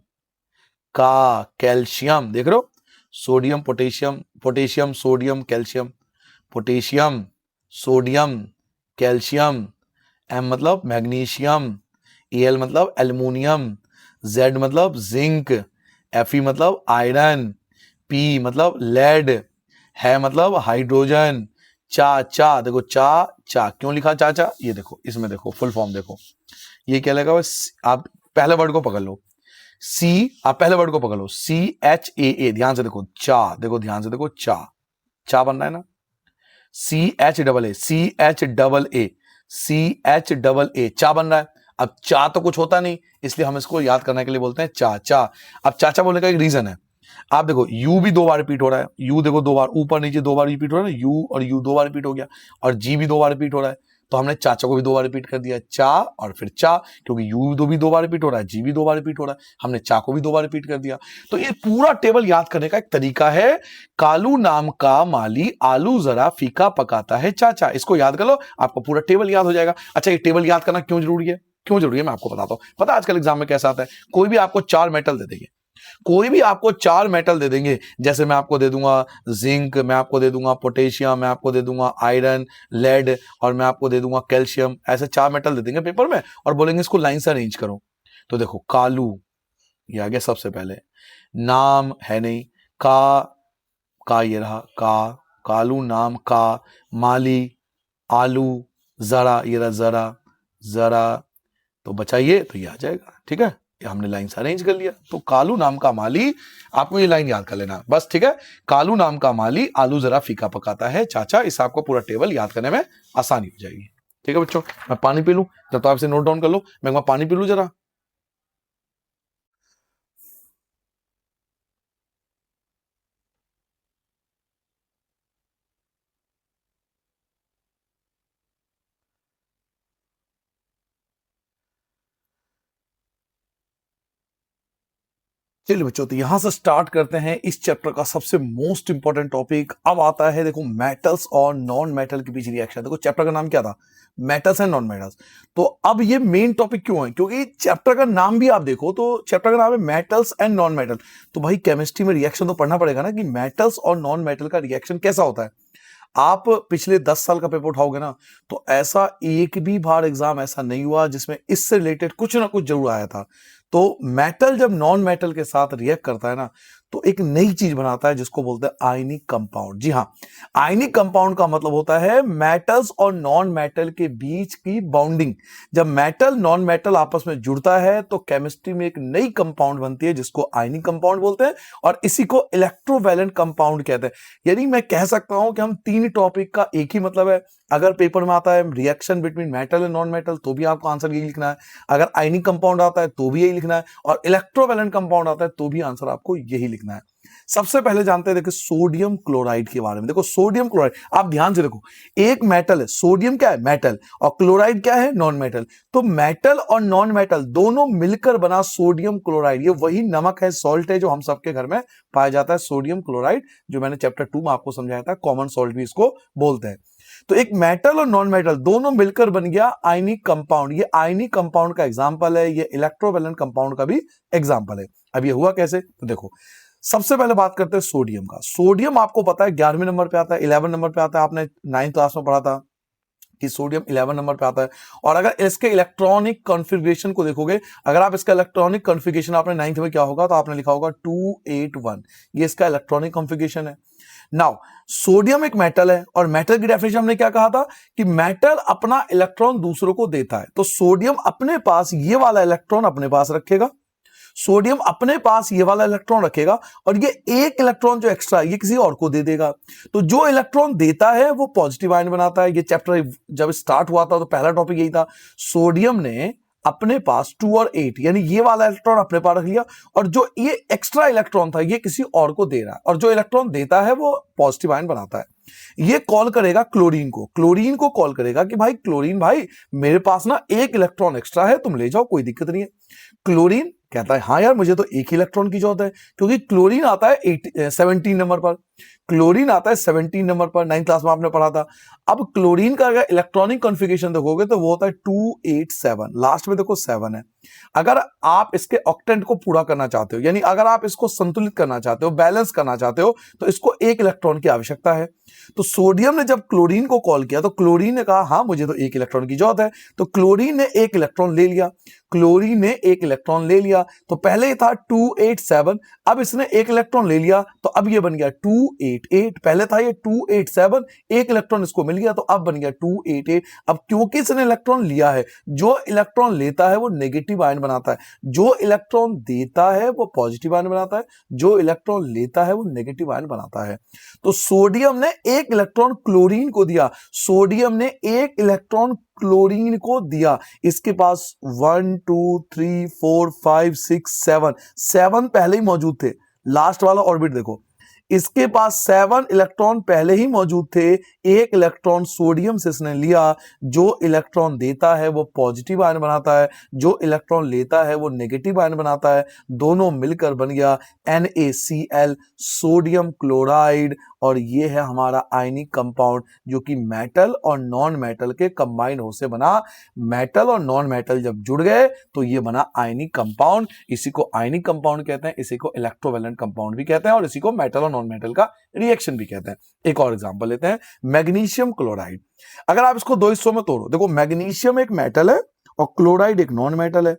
का, कैल्शियम, देख रहे हो, sodium potassium, potassium sodium calcium, potassium sodium calcium, M मतलब मैग्नीशियम, एल मतलब एल्युमिनियम, जेड मतलब जिंक, एफई मतलब आयरन, पी मतलब लेड, है मतलब हाइड्रोजन, चा चा देखो चा चा क्यों लिखा चाचा, ये देखो इसमें देखो फुल फॉर्म देखो, ये क्या लगा? आप पहले वर्ड को पकड़ लो सी, आप पहले वर्ड को पकड़ लो CHAA, ध्यान से देखो चा, देखो ध्यान से देखो चा, चा बन रहा है ना, CHAA, CHAA चा बन रहा है। अब चा तो कुछ होता नहीं, इसलिए हम इसको याद करने के लिए बोलते हैं चा चा। अब चाचा बोलने का एक रीजन है, आप देखो यू भी 2 बार रिपीट हो रहा है, यू देखो 2 बार ऊपर नीचे 2 बार रिपीट हो रहा है, यू और यू 2 बार रिपीट हो गया, और जी भी 2 बार रिपीट हो रहा है, तो हमने चाचा को भी 2 बार रिपीट कर दिया, चा और फिर चा, क्योंकि यू भी 2 बार रिपीट हो रहा है, जी भी 2 बार रिपीट हो रहा है, हमने चा को भी 2 बार रिपीट कर दिया। तो ये पूरा टेबल याद करने का एक तरीका है। कालू नाम का माली आलू जरा फीका पकाता है चाचा, इसको याद कर लो, आपको पूरा टेबल याद हो जाएगा। अच्छा, ये टेबल याद करना क्यों जरूरी है? क्यों जरूरी है मैं आपको बताता हूं। पता है आजकल एग्जाम में कैसा आता है, कोई भी आपको 4 मेटल दे देंगे, कोई भी आपको 4 मेटल दे देंगे, जैसे मैं आपको दे दूंगा जिंक, मैं आपको दे दूंगा पोटेशियम, मैं आपको दे दूंगा आयरन, लेड और मैं आपको दे दूंगा कैल्शियम, ऐसे 4 मेटल दे देंगे पेपर में और बोलेंगे इसको लाइन से अरेंज करो। तो देखो कालू, ये आ गया सबसे पहले, नाम है नहीं, का ये रहा, कालू नाम का माली, आलू, जरा, ये रहा जरा, जरा, तो बचाइए तो ये आ जाएगा। ठीक है, ये हमने लाइन से अरेंज कर लिया। तो कालू नाम का माली, आपको ये लाइन याद कर लेना बस। ठीक है, कालू नाम का माली आलू जरा फीका पकाता है चाचा। इस आपको पूरा टेबल याद करने में आसानी हो जाएगी। ठीक है बच्चों, मैं पानी पी लूं, जब तो आपसे नोट डाउन कर लो, मैं एक बार पानी पी लूं जरा। चलिए बच्चों, तो यहां से स्टार्ट करते हैं इस चैप्टर का सबसे मोस्ट इंपॉर्टेंट टॉपिक। अब आता है देखो मेटल्स और नॉन मेटल के बीच रिएक्शन। देखो चैप्टर का नाम क्या था, मेटल्स एंड नॉन मेटल्स। तो अब ये मेन टॉपिक क्यों है, क्योंकि चैप्टर का नाम भी आप देखो तो चैप्टर का नाम है मेटल्स एंड नॉन मेटल। तो भाई केमिस्ट्री में रिएक्शन तो पढ़ना पड़ेगा ना, कि मेटल्स और नॉन मेटल का रिएक्शन कैसा होता है। आप पिछले 10 साल का पेपर उठाओगे ना, तो ऐसा एक भी बार एग्जाम ऐसा नहीं हुआ जिसमें इससे रिलेटेड कुछ ना कुछ जरूर आया था। तो मेटल जब नॉन मेटल के साथ रिएक्ट करता है ना, तो एक नई चीज बनाता है जिसको बोलते हैं आयनिक कंपाउंड। जी हाँ, आयनिक कंपाउंड का मतलब होता है मेटल्स और नॉन मेटल के बीच की बॉन्डिंग। जब मेटल नॉन मेटल आपस में जुड़ता है तो केमिस्ट्री में एक नई कंपाउंड बनती है जिसको आयनिक कंपाउंड बोलते हैं, और इसी को इलेक्ट्रोवैलेंट कंपाउंड कहते हैं। यानी मैं कह सकता हूं कि हम तीन टॉपिक का एक ही मतलब है। अगर पेपर में आता है reaction between metal and non metal, तो भी आपको आंसर यही लिखना है। अगर आयनिक कंपाउंड आता है तो भी यही लिखना है, और इलेक्ट्रोवैलेंट कंपाउंड आता है तो भी आंसर आपको यही लिखना है। सबसे पहले जानते हैं देखो सोडियम क्लोराइड के बारे में। देखो सोडियम क्लोराइड, आप ध्यान से देखो, एक मेटल है, सोडियम क्या है, मेटल, और क्लोराइड क्या है, नॉन मेटल। तो मेटल और नॉन मेटल दोनों मिलकर बना सोडियम क्लोराइड। ये वही नमक है, सॉल्ट है, जो हम सबके घर में पाया जाता है, सोडियम क्लोराइड, जो मैंने चैप्टर 2 में आपको समझाया था, कॉमन सॉल्ट भी इसको बोलते हैं। तो एक मेटल और नॉन मेटल दोनों मिलकर बन गया आयनिक कंपाउंड। ये आयनिक कंपाउंड का एग्जांपल है, ये इलेक्ट्रोवैलेंट कंपाउंड का भी एग्जांपल है। अब ये हुआ कैसे, तो देखो सबसे पहले बात करते हैं सोडियम का। सोडियम आपको पता है 11वें नंबर पे आता है, 11 नंबर पे आता है, आपने 9th क्लास में पढ़ा था कि सोडियम 11 नंबर पे आता है। और अगर इसके इलेक्ट्रॉनिक कॉन्फ़िगरेशन को देखोगे, अगर आप इसका इलेक्ट्रॉनिक कॉन्फ़िगरेशन आपने 9th में क्या होगा, तो आपने लिखा होगा 281, ये इसका इलेक्ट्रॉनिक कॉन्फ़िगरेशन है। नाउ सोडियम एक मेटल है, और मेटल की डेफिनेशन हमने क्या कहा था कि मेटल अपना इलेक्ट्रॉन दूसरों को देता है। तो सोडियम अपने पास ये वाला इलेक्ट्रॉन अपने पास रखेगा, सोडियम अपने पास ये वाला इलेक्ट्रॉन रखेगा, और ये एक इलेक्ट्रॉन जो एक्स्ट्रा ये किसी और को दे देगा। तो जो इलेक्ट्रॉन देता है वो पॉजिटिव आयन बनाता है। ये चैप्टर जब स्टार्ट हुआ था तो पहला टॉपिक यही था, सोडियम ने अपने पास 2 और 8 यानी ये वाला इलेक्ट्रॉन अपने पास रख लिया, और जो ये एक्स्ट्रा इलेक्ट्रॉन था ये किसी और को दे रहा है, और जो इलेक्ट्रॉन देता है वो पॉजिटिव आयन बनाता है। ये कॉल करेगा क्लोरीन को कॉल करेगा कि भाई क्लोरीन भाई, मेरे पास ना एक इलेक्ट्रॉन एक्स्ट्रा है, तुम ले जाओ, कोई दिक्कत नहीं है। क्लोरीन कहता है हाँ यार, मुझे तो एक ही इलेक्ट्रॉन की जरूरत है, क्योंकि क्लोरीन आता है 17 नंबर पर, क्लोरीन आता है 17 नंबर पर, 9th क्लास में आपने पढ़ा था। अब क्लोरीन का अगर इलेक्ट्रॉनिक कॉन्फ़िगरेशन देखोगे तो वो होता है 287, लास्ट में देखो 7 है। अगर आप इसके ऑक्टेंट को पूरा करना चाहते हो, यानी अगर आप इसको संतुलित करना चाहते हो, बैलेंस करना चाहते हो, तो इसको एक इलेक्ट्रॉन की आवश्यकता है। तो सोडियम ने जब क्लोरीन को कॉल किया तो क्लोरीन ने कहा हाँ मुझे तो एक इलेक्ट्रॉन की जरूरत है, तो क्लोरीन ने एक इलेक्ट्रॉन ले लिया, क्लोरीन ने एक इलेक्ट्रॉन ले लिया। तो पहले था 287, अब इसने एक इलेक्ट्रॉन ले लिया, तो अब ये बन गया 288। पहले था ये 287, एक इलेक्ट्रॉन इसको मिल गया, तो अब बन गया 288। अब क्योंकि इसने इलेक्ट्रॉन लिया है, जो इलेक्ट्रॉन लेता है वो नेगेटिव आयन बनाता है, जो इलेक्ट्रॉन देता है वो पॉजिटिव आयन बनाता है, जो इलेक्ट्रॉन लेता है वो नेगेटिव आयन बनाता है। तो सोडियम ने एक इलेक्ट्रॉन क्लोरीन को दिया, सोडियम ने एक इलेक्ट्रॉन क्लोरीन को दिया। इसके पास 1 2 3 4 5 6 7 पहले ही मौजूद थे। लास्ट वाला ऑर्बिट देखो, इसके पास 7 इलेक्ट्रॉन पहले ही मौजूद थे, एक इलेक्ट्रॉन सोडियम से इसने लिया। जो इलेक्ट्रॉन देता है वो पॉजिटिव आयन बनाता है, जो इलेक्ट्रॉन लेता है वो नेगेटिव आयन बनाता है, दोनों मिलकर बन गया NaCl, सोडियम क्लोराइड। और ये है हमारा आयनिक कंपाउंड, जो कि मेटल और नॉन मेटल के कंबाइन हो से बना। मेटल और नॉन मेटल जब जुड़ गए तो ये बना आयनिक कंपाउंड। इसी को आयनिक कंपाउंड कहते हैं, इसी को इलेक्ट्रोवैलेंट कंपाउंड भी कहते हैं, और इसी को मेटल और नॉन मेटल का रिएक्शन भी कहते हैं। एक और एग्जांपल लेते हैं, मैग्नीशियम क्लोराइड। अगर आप इसको दो हिस्सों में तोड़ो, देखो मैग्नीशियम एक मेटल है और क्लोराइड एक नॉन मेटल है।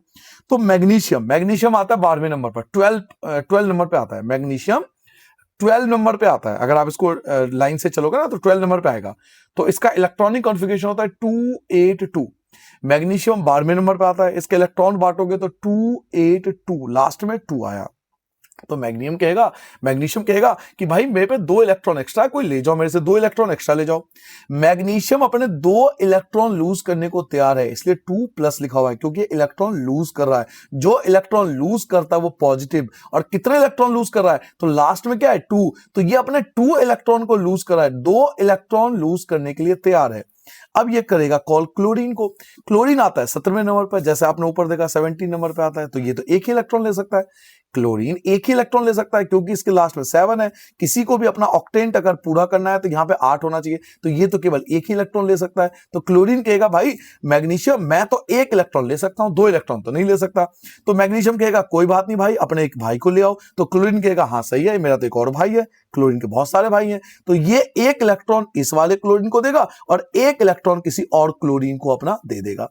तो मैग्नीशियम आता है 12वें नंबर पर, 12 नंबर पे आता है मैग्नीशियम। 12 नंबर पे आता है। अगर आप इसको लाइन से चलोगे ना तो 12 नंबर पे आएगा। तो इसका इलेक्ट्रॉनिक कॉन्फ़िगरेशन होता है 282। मैग्नीशियम 12वें नंबर पे आता है, इसके इलेक्ट्रॉन बांटोगे तो 282, लास्ट में 2 आया। तो मैग्नीशियम कहेगा कि भाई मेरे पे 2 इलेक्ट्रॉन एक्स्ट्रा है, कोई ले जाओ मेरे से 2 इलेक्ट्रॉन एक्स्ट्रा ले जाओ। मैग्नीशियम अपने 2 इलेक्ट्रॉन लूज करने को तैयार है, इसलिए 2+ लिखा हुआ है, क्योंकि इलेक्ट्रॉन लूज कर रहा है। जो इलेक्ट्रॉन लूज करता है वो पॉजिटिव, और कितने इलेक्ट्रॉन लूज कर रहा है, तो लास्ट में क्या है 2, तो ये अपने 2 इलेक्ट्रॉन को लूज कर रहा है, 2 इलेक्ट्रॉन लूज करने के लिए तैयार है। अब ये करेगा कॉल क्लोरीन को। क्लोरीन आता है 17वें नंबर पर, जैसे आपने ऊपर देखा 17 नंबर पे आता है, तो ये तो एक ही इलेक्ट्रॉन ले सकता है। क्लोरीन एक ही इलेक्ट्रॉन ले सकता है क्योंकि इसके लास्ट में 7 है। किसी को भी अपना ऑक्टेंट अगर पूरा करना है तो यहां पे 8 होना चाहिए, तो ये तो केवल एक ही इलेक्ट्रॉन ले सकता है। तो क्लोरीन कहेगा भाई मैग्नीशियम मैं तो एक इलेक्ट्रॉन ले सकता हूं, 2 इलेक्ट्रॉन तो नहीं ले सकता। तो मैग्नीशियम कहेगा कोई बात नहीं भाई, अपने एक भाई को ले आओ। तो क्लोरीन कहेगा हाँ सही है, मेरा तो एक और भाई है। क्लोरीन के बहुत सारे भाई हैं, तो ये एक इलेक्ट्रॉन इस वाले क्लोरीन को देगा और एक इलेक्ट्रॉन किसी और क्लोरीन को अपना दे देगा।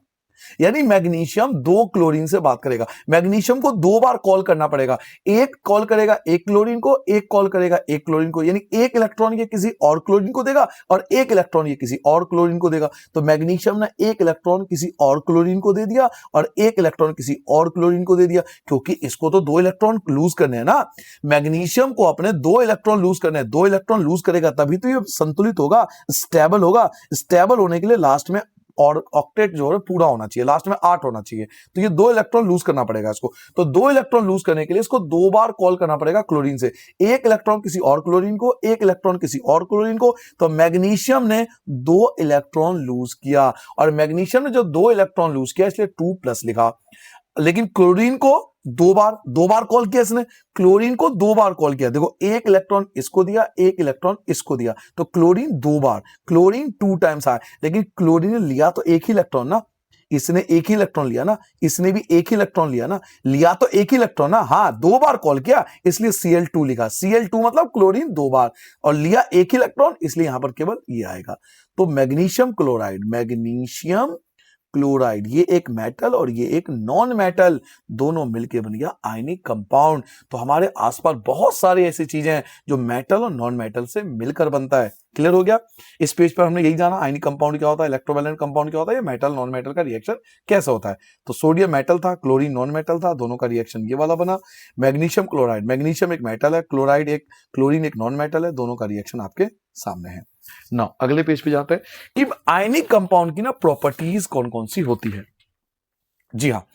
यानी मैग्नीशियम 2 क्लोरीन से बात करेगा। मैग्नीशियम को 2 बार कॉल करना पड़ेगा, एक कॉल करेगा एक क्लोरीन को, एक कॉल करेगा एक क्लोरीन को, यानी एक इलेक्ट्रॉन ये किसी और क्लोरीन को देगा और एक इलेक्ट्रॉन ये किसी और क्लोरीन को देगा। तो मैग्नीशियम ने एक इलेक्ट्रॉन किसी और क्लोरीन को दे दिया और एक इलेक्ट्रॉन किसी और क्लोरीन को दे दिया, क्योंकि इसको तो 2 इलेक्ट्रॉन लूज करने हैं ना। मैग्नीशियम को अपने 2 इलेक्ट्रॉन लूज करने हैं, 2 इलेक्ट्रॉन लूज करेगा तभी तो ये संतुलित होगा, स्टेबल होगा। स्टेबल होने के लिए लास्ट में और ऑक्टेट जो है पूरा होना चाहिए, लास्ट में 8 होना चाहिए, तो ये 2 इलेक्ट्रॉन लूज करना पड़ेगा इसको। तो 2 इलेक्ट्रॉन लूज करने के लिए इसको 2 बार कॉल करना पड़ेगा क्लोरीन से, एक इलेक्ट्रॉन किसी और क्लोरीन को, एक इलेक्ट्रॉन किसी और क्लोरीन को। तो मैग्नीशियम ने 2 इलेक्ट्रॉन लूज किया, और मैग्नीशियम ने जो 2 इलेक्ट्रॉन लूज किया इसलिए 2+ लिखा। लेकिन क्लोरीन को दो बार कॉल किया इसने, क्लोरीन को 2 बार कॉल किया। देखो एक इलेक्ट्रॉन इसको दिया, एक इलेक्ट्रॉन इसको दिया, तो क्लोरीन 2 बार, क्लोरीन 2 टाइम्स आया। लेकिन क्लोरीन ने लिया तो एक ही इलेक्ट्रॉन ना, इसने एक ही इलेक्ट्रॉन लिया ना, इसने भी एक ही इलेक्ट्रॉन लिया ना, लिया तो एक ही इलेक्ट्रॉन ना। हाँ 2 बार कॉल किया इसलिए Cl2 लिखा, Cl2 मतलब क्लोरीन 2 बार, और लिया एक ही इलेक्ट्रॉन इसलिए यहां पर केवल ये आएगा। तो मैग्नीशियम क्लोराइड ये एक मेटल और ये एक नॉन मेटल, दोनों मिलकर बन गया आयनिक कंपाउंड। तो हमारे आसपास बहुत सारी ऐसी चीजें हैं जो मेटल और नॉन मेटल से मिलकर बनता है। क्लियर हो गया? इस पेज पर हमने यही जाना आयनिक कंपाउंड क्या होता है, इलेक्ट्रोवैलेंट कंपाउंड क्या होता है, ये मेटल नॉन मेटल का रिएक्शन कैसे होता है। तो सोडियम मेटल था, क्लोरीन नॉन मेटल था, दोनों का रिएक्शन ये वाला बना। मैग्नीशियम क्लोराइड, मैग्नीशियम एक मेटल है, क्लोरीन एक नॉन मेटल है, दोनों का रिएक्शन आपके सामने है ना। अगले पेज पे जाते हैं कि आयनिक कंपाउंड की ना प्रॉपर्टीज कौन कौन सी होती है। जी हाँ,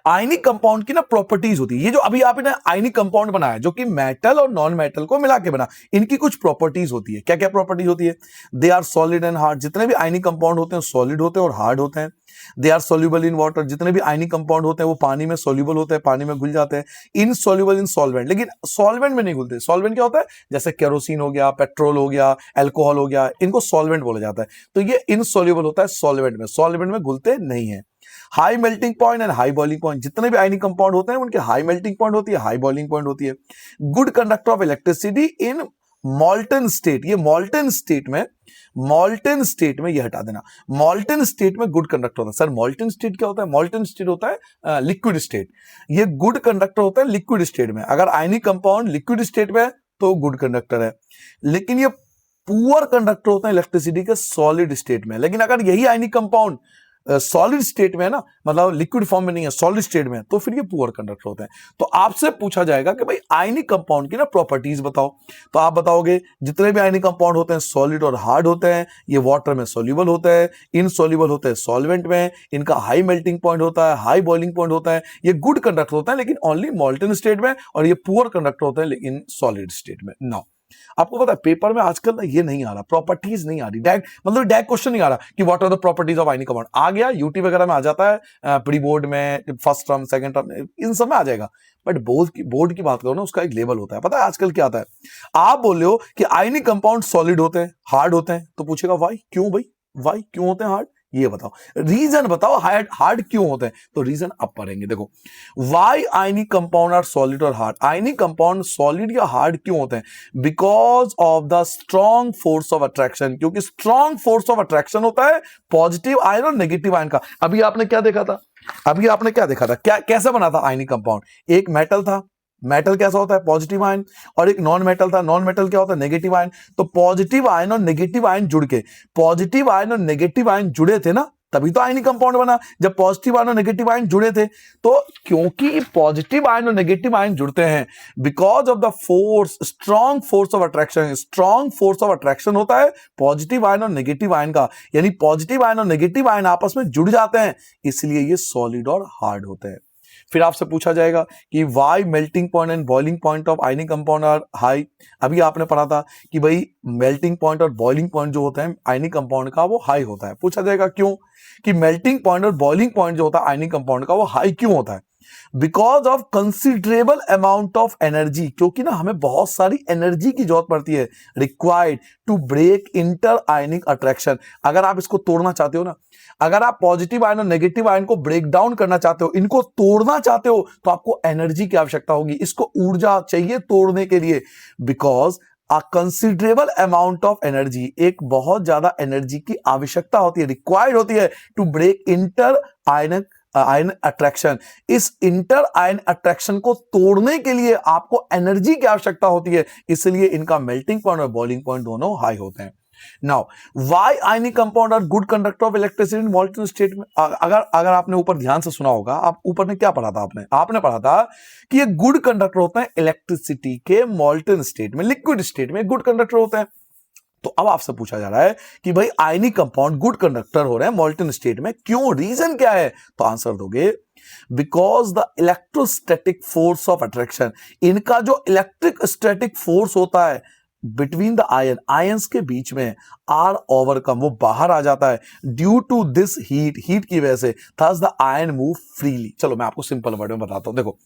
आयनिक कंपाउंड की ना प्रॉपर्टीज होती है। ये जो अभी आपने आयनिक कंपाउंड बनाया जो कि मेटल और नॉन मेटल को मिला के बना, इनकी कुछ प्रॉपर्टीज होती है। क्या क्या प्रॉपर्टीज होती है? They are solid and hard, जितने भी आयनिक कंपाउंड होते हैं सॉलिड होते हैं और हार्ड होते हैं। They are soluble in water, जितने भी आयनिक कंपाउंड होते हैं वो पानी में सोल्यूबल होते हैं, पानी में घुल जाते हैं। इनसोल्यूबल इन सॉल्वेंट, लेकिन सॉल्वेंट में नहीं घुलते। सॉल्वेंट क्या होता है? जैसे केरोसिन हो गया, पेट्रोल हो गया, अल्कोहल हो गया, इनको सॉल्वेंट बोला जाता है। तो ये इनसोल्यूबल होता है सॉल्वेंट में घुलते नहीं है। High melting point and high boiling point, जितने भी आयनिक कंपाउंड होते हैं उनके हाई मेल्टिंग पॉइंट होती है, हाई बॉइलिंग पॉइंट होती है। Good conductor of electricity in molten state, ये मॉल्टन स्टेट में ये हटा देना, मॉल्टन स्टेट में गुड कंडक्टर होता है। सर मॉल्टन स्टेट क्या होता है? मॉल्टन स्टेट होता है लिक्विड स्टेट, ये गुड कंडक्टर होता है लिक्विड स्टेट में। अगर आयनिक कंपाउंड लिक्विड स्टेट में है तो गुड कंडक्टर है, लेकिन ये पुअर कंडक्टर होता है इलेक्ट्रिसिटी के सॉलिड स्टेट में। लेकिन अगर यही आयनिक कंपाउंड सॉलिड स्टेट में है ना, मतलब लिक्विड फॉर्म में नहीं है, सॉलिड स्टेट में है, तो फिर ये पुअर कंडक्टर होते हैं। तो आपसे पूछा जाएगा कि भाई आयनिक कंपाउंड की ना प्रॉपर्टीज बताओ, तो आप बताओगे जितने भी आयनिक कंपाउंड होते हैं सॉलिड और हार्ड होते हैं, ये वाटर में सोल्यूबल होते हैं, इनसोल्यूबल होते हैं सॉल्वेंट में, इनका हाई मेल्टिंग पॉइंट होता है, हाई बॉइलिंग पॉइंट होता है, ये गुड कंडक्टर होता है लेकिन ओनली मॉल्टन स्टेट में, और ये पुअर कंडक्टर होता है लेकिन सॉलिड स्टेट में। नाउ आपको पता है पेपर में आजकल ना ये नहीं आ रहा, प्रॉपर्टीज नहीं आ रही, डायरेक्ट क्वेश्चन नहीं आ रहा कि what are the properties of ionic compound. आ गया यूटी वगैरह में आ जाता है, प्री बोर्ड में, फर्स्ट टर्म सेकंड टर्म इन सब में आ जाएगा, बट बोर्ड की बात करो ना, उसका एक लेवल होता है। पता है आजकल क्या आता है? आप बोल रहे हो कि आयनिक कंपाउंड सॉलिड होते हैं, हार्ड होते हैं, तो पूछेगा वाई, क्यों भाई, वाई क्यों होते हैं हार्ड, ये बताओ, रीजन बताओ, हार्ड क्यों होते हैं। तो रीजन अब पढ़ेंगे। देखो why ionic compound are solid और हार्ड, आयनिक कंपाउंड सॉलिड या हार्ड क्यों होते हैं? Because of the strong force of attraction, क्योंकि स्ट्रॉन्ग फोर्स ऑफ अट्रैक्शन होता है पॉजिटिव आयन और नेगेटिव आयन का। अभी आपने क्या देखा था, क्या कैसे बना था आयनिक कंपाउंड? एक मेटल था, मेटल कैसा होता है? Positive ion. और एक नॉन मेटल था, नॉन मेटल क्या होता है? Negative ion. तो पॉजिटिव आयन और नेगेटिव आयन जुड़ के, पॉजिटिव आयन और नेगेटिव आयन जुड़े थे ना, तभी तो आयनिक कंपाउंड बना, जब पॉजिटिव आयन और नेगेटिव आयन जुड़े थे। तो क्योंकि पॉजिटिव आयन और नेगेटिव आयन जुड़ते हैं, because of the force, strong force of attraction, strong force of attraction होता है पॉजिटिव आयन और नेगेटिव आयन का, यानी पॉजिटिव आयन और नेगेटिव आयन आपस में जुड़ जाते हैं, इसलिए ये सॉलिड और हार्ड होते हैं। फिर आपसे पूछा जाएगा कि why melting point and boiling point of ionic compound are high. अभी आपने पढ़ा था कि भाई मेल्टिंग पॉइंट और बॉइलिंग पॉइंट जो होता है आयनिक कंपाउंड का वो हाई होता है। पूछा जाएगा क्यों, कि मेल्टिंग पॉइंट और बॉइलिंग पॉइंट जो होता है आयनिक कंपाउंड का वो हाई क्यों होता है? Because of considerable amount of energy, क्योंकि ना हमें बहुत सारी एनर्जी की जरूरत पड़ती है, required to break inter ionic attraction. अगर आप इसको तोड़ना चाहते हो ना, अगर आप पॉजिटिव आयन और नेगेटिव आयन को ब्रेक डाउन करना चाहते हो, इनको तोड़ना चाहते हो, तो आपको एनर्जी की आवश्यकता होगी, इसको ऊर्जा चाहिए तोड़ने के लिए। Because a considerable amount of energy, एक बहुत ज्यादा एनर्जी की आवश्यकता होती है, रिक्वायर्ड होती है to break inter ion attraction. इस इंटर आयन अट्रैक्शन को तोड़ने के लिए आपको एनर्जी की आवश्यकता होती है, इसलिए इनका मेल्टिंग पॉइंट और बॉइलिंग पॉइंट दोनों हाई होते हैं। Now why ionic compound are good conductor of electricity in molten state में? अगर आपने ऊपर ध्यान से सुना होगा, आप ऊपर ने क्या पढ़ा था, आपने पढ़ा था कि ये गुड कंडक्टर होते हैं इलेक्ट्रिसिटी के मॉल्टन स्टेट में, लिक्विड स्टेट में गुड कंडक्टर होते हैं। तो अब आपसे पूछा जा रहा है कि भाई आयनिक कंपाउंड गुड कंडक्टर हो रहे हैं मॉल्टन स्टेट में, क्यों, रीजन क्या है? तो आंसर दोगे because the electrostatic force of attraction, इनका जो इलेक्ट्रिक स्टैटिक फोर्स होता है बिटवीन द आयन, आयंस के बीच में, आर ओवरकम, वो बाहर आ जाता है ड्यू टू दिस हीट की वजह से, thus the ion move freely. चलो मैं आपको सिंपल वर्ड में बताता हूं। देखो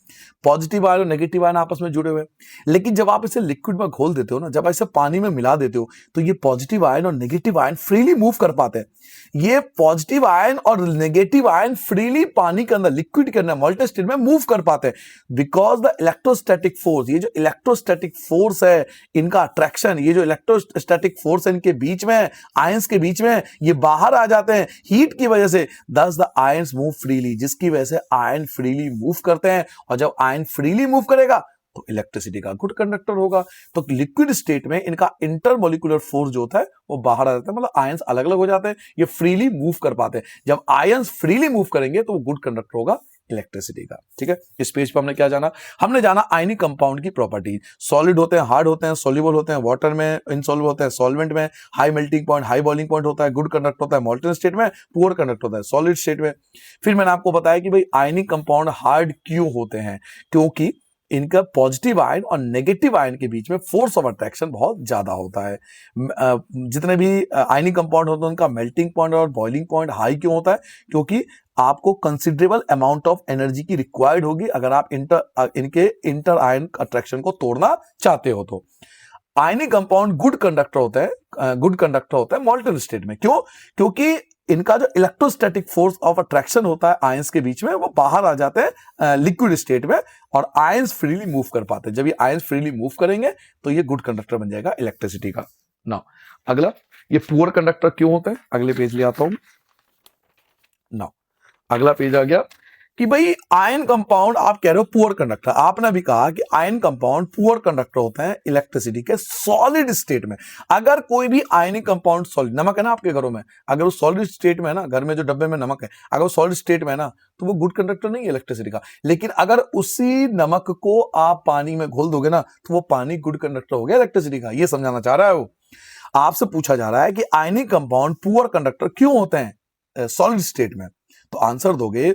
पॉजिटिव आयन और नेगेटिव आयन आपस में जुड़े हुए, लेकिन जब आप इसे लिक्विड में घोल देते हो ना, जब इसे पानी में मिला देते हो, तो ये पॉजिटिव आयन और नेगेटिव आयन फ्रीली मूव कर पाते हैं। ये पॉजिटिव आयन और नेगेटिव आयन फ्रीली पानी के अंदर, लिक्विड के अंदर, मॉल्टन स्टेट में मूव कर पाते हैं, बिकॉज द इलेक्ट्रोस्टैटिक फोर्स, ये जो इलेक्ट्रोस्टैटिक फोर्स है, इनका अट्रैक्शन, ये जो इलेक्ट्रोस्टैटिक फोर्स है इनके बीच में, आयंस के बीच में, ये बाहर आ जाते हैं हीट की वजह से, दस द आयंस मूव फ्रीली, जिसकी वजह से आयन फ्रीली मूव करते हैं, और जब आयन फ्रीली मूव करेगा तो इलेक्ट्रिसिटी का गुड कंडक्टर होगा। तो लिक्विड स्टेट में इनका इंटरमोलिकुलर फोर्स जो होता है वो बाहर आ जाता है, मतलब आयंस अलग अलग हो जाते हैं, ये फ्रीली मूव कर पाते हैं। जब आयंस फ्रीली मूव करेंगे तो वो गुड कंडक्टर होगा इलेक्ट्रिसिटी का। ठीक है, इस पेज पे हमने क्या जाना? हमने जाना आयनिक कंपाउंड की प्रॉपर्टी। सॉलिड होते हैं, हार्ड होते हैं, सोल्यूबल होते हैं वाटर में, इनसॉल्युबल होते हैं सॉल्वेंट में, high melting point, high boiling point होता है, गुड कंडक्ट होता है मॉल्टन स्टेट में, पुअर कंडक्ट होता है सॉलिड स्टेट में। फिर मैंने आपको बताया कि भाई आयनिक कंपाउंड हार्ड क्यों होते हैं, क्योंकि इनका पॉजिटिव आयन और नेगेटिव आयन के बीच में फोर्स ऑफ अट्रैक्शन बहुत ज्यादा होता है। जितने भी आयनिक कंपाउंड होते हैं उनका मेल्टिंग पॉइंट और बॉइलिंग पॉइंट हाई क्यों होता है? क्योंकि आपको कंसिडरेबल अमाउंट ऑफ एनर्जी की रिक्वायर्ड होगी अगर आप इनके इंटर आयन अट्रैक्शन को तोड़ना चाहते हो। तो आयनिक कंपाउंड गुड कंडक्टर होता है मॉल्टन स्टेट में। क्यों? क्योंकि इनका जो इलेक्ट्रोस्टैटिक फोर्स ऑफ अट्रैक्शन होता है आयंस के बीच में, वो बाहर आ जाते हैं लिक्विड स्टेट में, और आयंस फ्रीली मूव कर पाते हैं। जब ये आयंस फ्रीली मूव करेंगे तो ये गुड कंडक्टर बन जाएगा इलेक्ट्रिसिटी का। नाउ अगला, ये पुअर कंडक्टर क्यों होते हैं? अगले पेज ले आता हूं। नाउ अगला पेज आ गया कि भाई आयन कंपाउंड, आप कह रहे हो पुअर कंडक्टर, आपने भी कहा कि आयन कंपाउंड पुअर कंडक्टर होते हैं इलेक्ट्रिसिटी के सॉलिड स्टेट में। अगर कोई भी आयनिक कंपाउंड, सॉलिड नमक है ना आपके घरों में, अगर वो सॉलिड स्टेट में है ना, घर में जो डब्बे में नमक है, अगर वो सॉलिड स्टेट में है ना, तो वो गुड कंडक्टर नहीं है इलेक्ट्रिसिटी का। लेकिन अगर उसी नमक को आप पानी में घोल दोगे ना, तो वो पानी गुड कंडक्टर हो गया इलेक्ट्रिसिटी का। ये समझाना चाह रहा है वो। आपसे पूछा जा रहा है कि आयनिक कंपाउंड पुअर कंडक्टर क्यों होते हैं सॉलिड स्टेट में? तो आंसर दोगे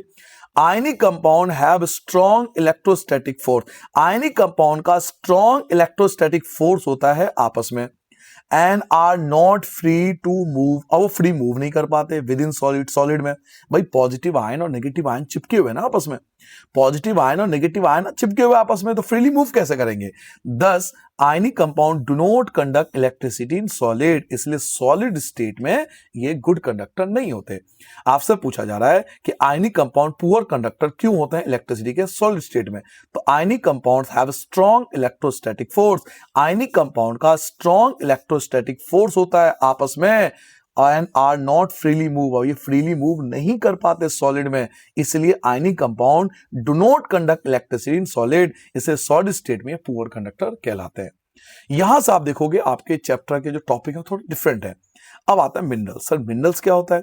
ionic compound have strong electrostatic force. Ionic compound का स्ट्रॉन्ग इलेक्ट्रोस्टैटिक फोर्स होता है आपस में, and are not free to move, और वो फ्री मूव नहीं कर पाते विद इन सॉलिड में। भाई पॉजिटिव आयन और नेगेटिव आयन चिपके हुए ना आपस में, पॉजिटिव आयन और नेगेटिव आयन चिपके हुए आपस में, तो फ्रीली मूव कैसे करेंगे? दस ionic compound do not conduct electricity in solid, इसलिए सॉलिड स्टेट में ये गुड कंडक्टर नहीं होते। आपसे पूछा जा रहा है कि आयनिक कंपाउंड पुअर कंडक्टर क्यों होते हैं इलेक्ट्रिसिटी के सॉलिड स्टेट में? तो ionic compounds have strong electrostatic force. Ionic compound का स्ट्रॉन्ग इलेक्ट्रोस्टैटिक फोर्स होता है आपस में, and are not freely move, और ये फ्रीली मूव नहीं कर पाते सॉलिड में, इसलिए ionic compound do not conduct electricity in solid, इसे सॉलिड स्टेट में पुअर कंडक्टर कहलाते हैं। यहां से आप देखोगे आपके चैप्टर के जो टॉपिक है थोड़े डिफरेंट है। अब आता है मिनरल्स। सर मिनरल्स क्या होता है?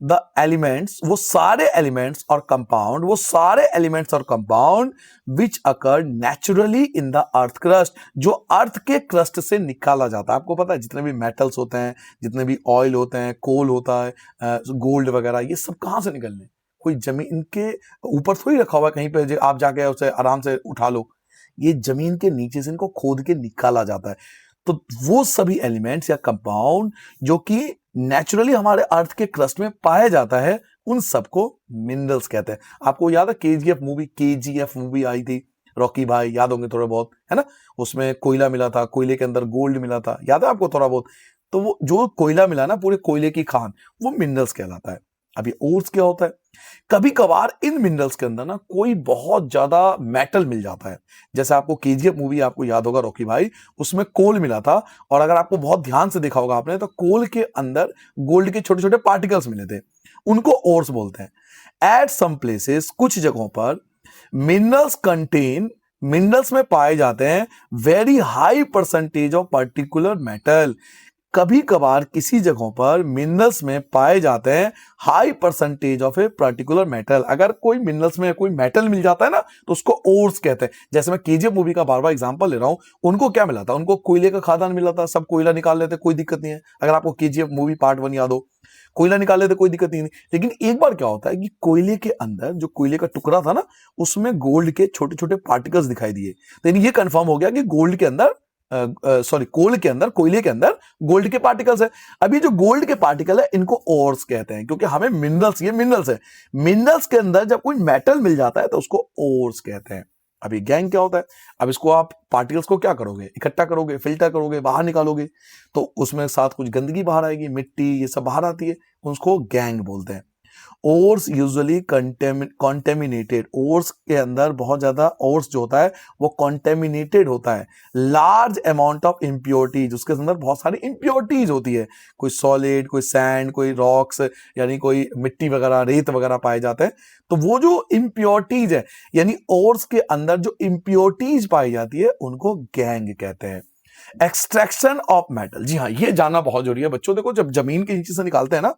द एलिमेंट्स, वो सारे एलिमेंट्स और कंपाउंड, वो सारे एलिमेंट्स और compound which occur naturally in the earth crust, जो अर्थ के क्रस्ट से निकाला जाता है। आपको पता है जितने भी मेटल्स होते हैं, जितने भी ऑयल होते हैं, कोल होता है, गोल्ड वगैरह, ये सब कहां से निकलने? कोई जमीन के ऊपर थोड़ी रखा हुआ है कहीं पे आप जाके उसे आराम से उठा लो। ये जमीन के नीचे से इनको खोद के निकाला जाता है। तो वो सभी एलिमेंट्स या कंपाउंड जो कि नेचुरली हमारे अर्थ के क्रस्ट में पाया जाता है, उन सबको मिनरल्स कहते हैं। आपको याद है केजीएफ मूवी आई थी, रॉकी भाई, याद होंगे थोड़ा बहुत, है ना? उसमें कोयला मिला था, कोयले के अंदर गोल्ड मिला था, याद है आपको थोड़ा बहुत? तो वो जो कोयला मिला ना, पूरे कोयले की खान, वो मिनरल्स कहलाता है। अब ये ओर्स क्या होता है? कभी कभार इन मिनरल्स के अंदर ना कोई बहुत ज्यादा मेटल मिल जाता है। जैसे आपको केजीएफ मूवी आपको याद होगा, रॉकी भाई, उसमें कोल मिला था, और अगर आपको बहुत ध्यान से देखा होगा आपने, तो कोल के अंदर गोल्ड के छोटे छोटे पार्टिकल्स मिले थे, उनको ओर्स बोलते हैं। एट सम प्लेसेस, कुछ जगहों पर मिनरल्स में पाए जाते हैं very high percentage of particular metal. कभी कभार किसी जगहों पर मिनरल्स में पाए जाते हैं high percentage of a particular metal. अगर कोई मिनरल्स में कोई मेटल मिल जाता है ना, तो उसको ओर्स कहते हैं। जैसे मैं केजीएफ मूवी का बार बार एग्जांपल ले रहा हूं, उनको क्या मिला था? उनको कोयले का खादान मिला था, सब कोयला निकाल लेते, कोई दिक्कत नहीं है। अगर आपको केजीएफ मूवी पार्ट 1 याद हो, कोयला निकाल लेते, कोई दिक्कत नहीं। लेकिन एक बार क्या होता है कि कोयले के अंदर जो कोयले का टुकड़ा था ना, उसमें गोल्ड के छोटे छोटे पार्टिकल्स दिखाई दिए। तो ये कंफर्म हो गया कि गोल्ड के अंदर कोयले के अंदर गोल्ड के पार्टिकल्स है। अभी जो गोल्ड के पार्टिकल है, इनको ओर्स कहते हैं, क्योंकि हमें मिनरल्स, ये मिनरल्स है, मिनरल्स के अंदर जब कोई मेटल मिल जाता है तो उसको ओर्स कहते हैं। अभी गैंग क्या होता है? अब इसको आप पार्टिकल्स को क्या करोगे? इकट्ठा करोगे, फिल्टर करोगे, बाहर निकालोगे, तो उसमें साथ कुछ गंदगी बाहर आएगी, मिट्टी, ये सब बाहर आती है, उसको गैंग बोलते हैं। ओर्स यूजुअली कॉन्टेमिनेटेड, ओर्स के अंदर बहुत ज्यादा ओर्स जो होता है वो कॉन्टेमिनेटेड होता है। लार्ज अमाउंट ऑफ इम्प्योरिटीज, उसके अंदर बहुत सारी इम्प्योरिटीज होती है, कोई सॉलिड, कोई सैंड, कोई रॉक्स, यानी कोई मिट्टी वगैरह, रेत वगैरह पाए जाते हैं। तो वो जो इम्प्योरिटीज है, यानी ओर्स के अंदर जो इम्प्योरिटीज पाई जाती है, उनको गैंग कहते हैं। एक्सट्रैक्शन ऑफ मेटल, जी हाँ, ये जानना बहुत जरूरी है बच्चों। देखो, जब जमीन के नीचे से निकालते हैं ना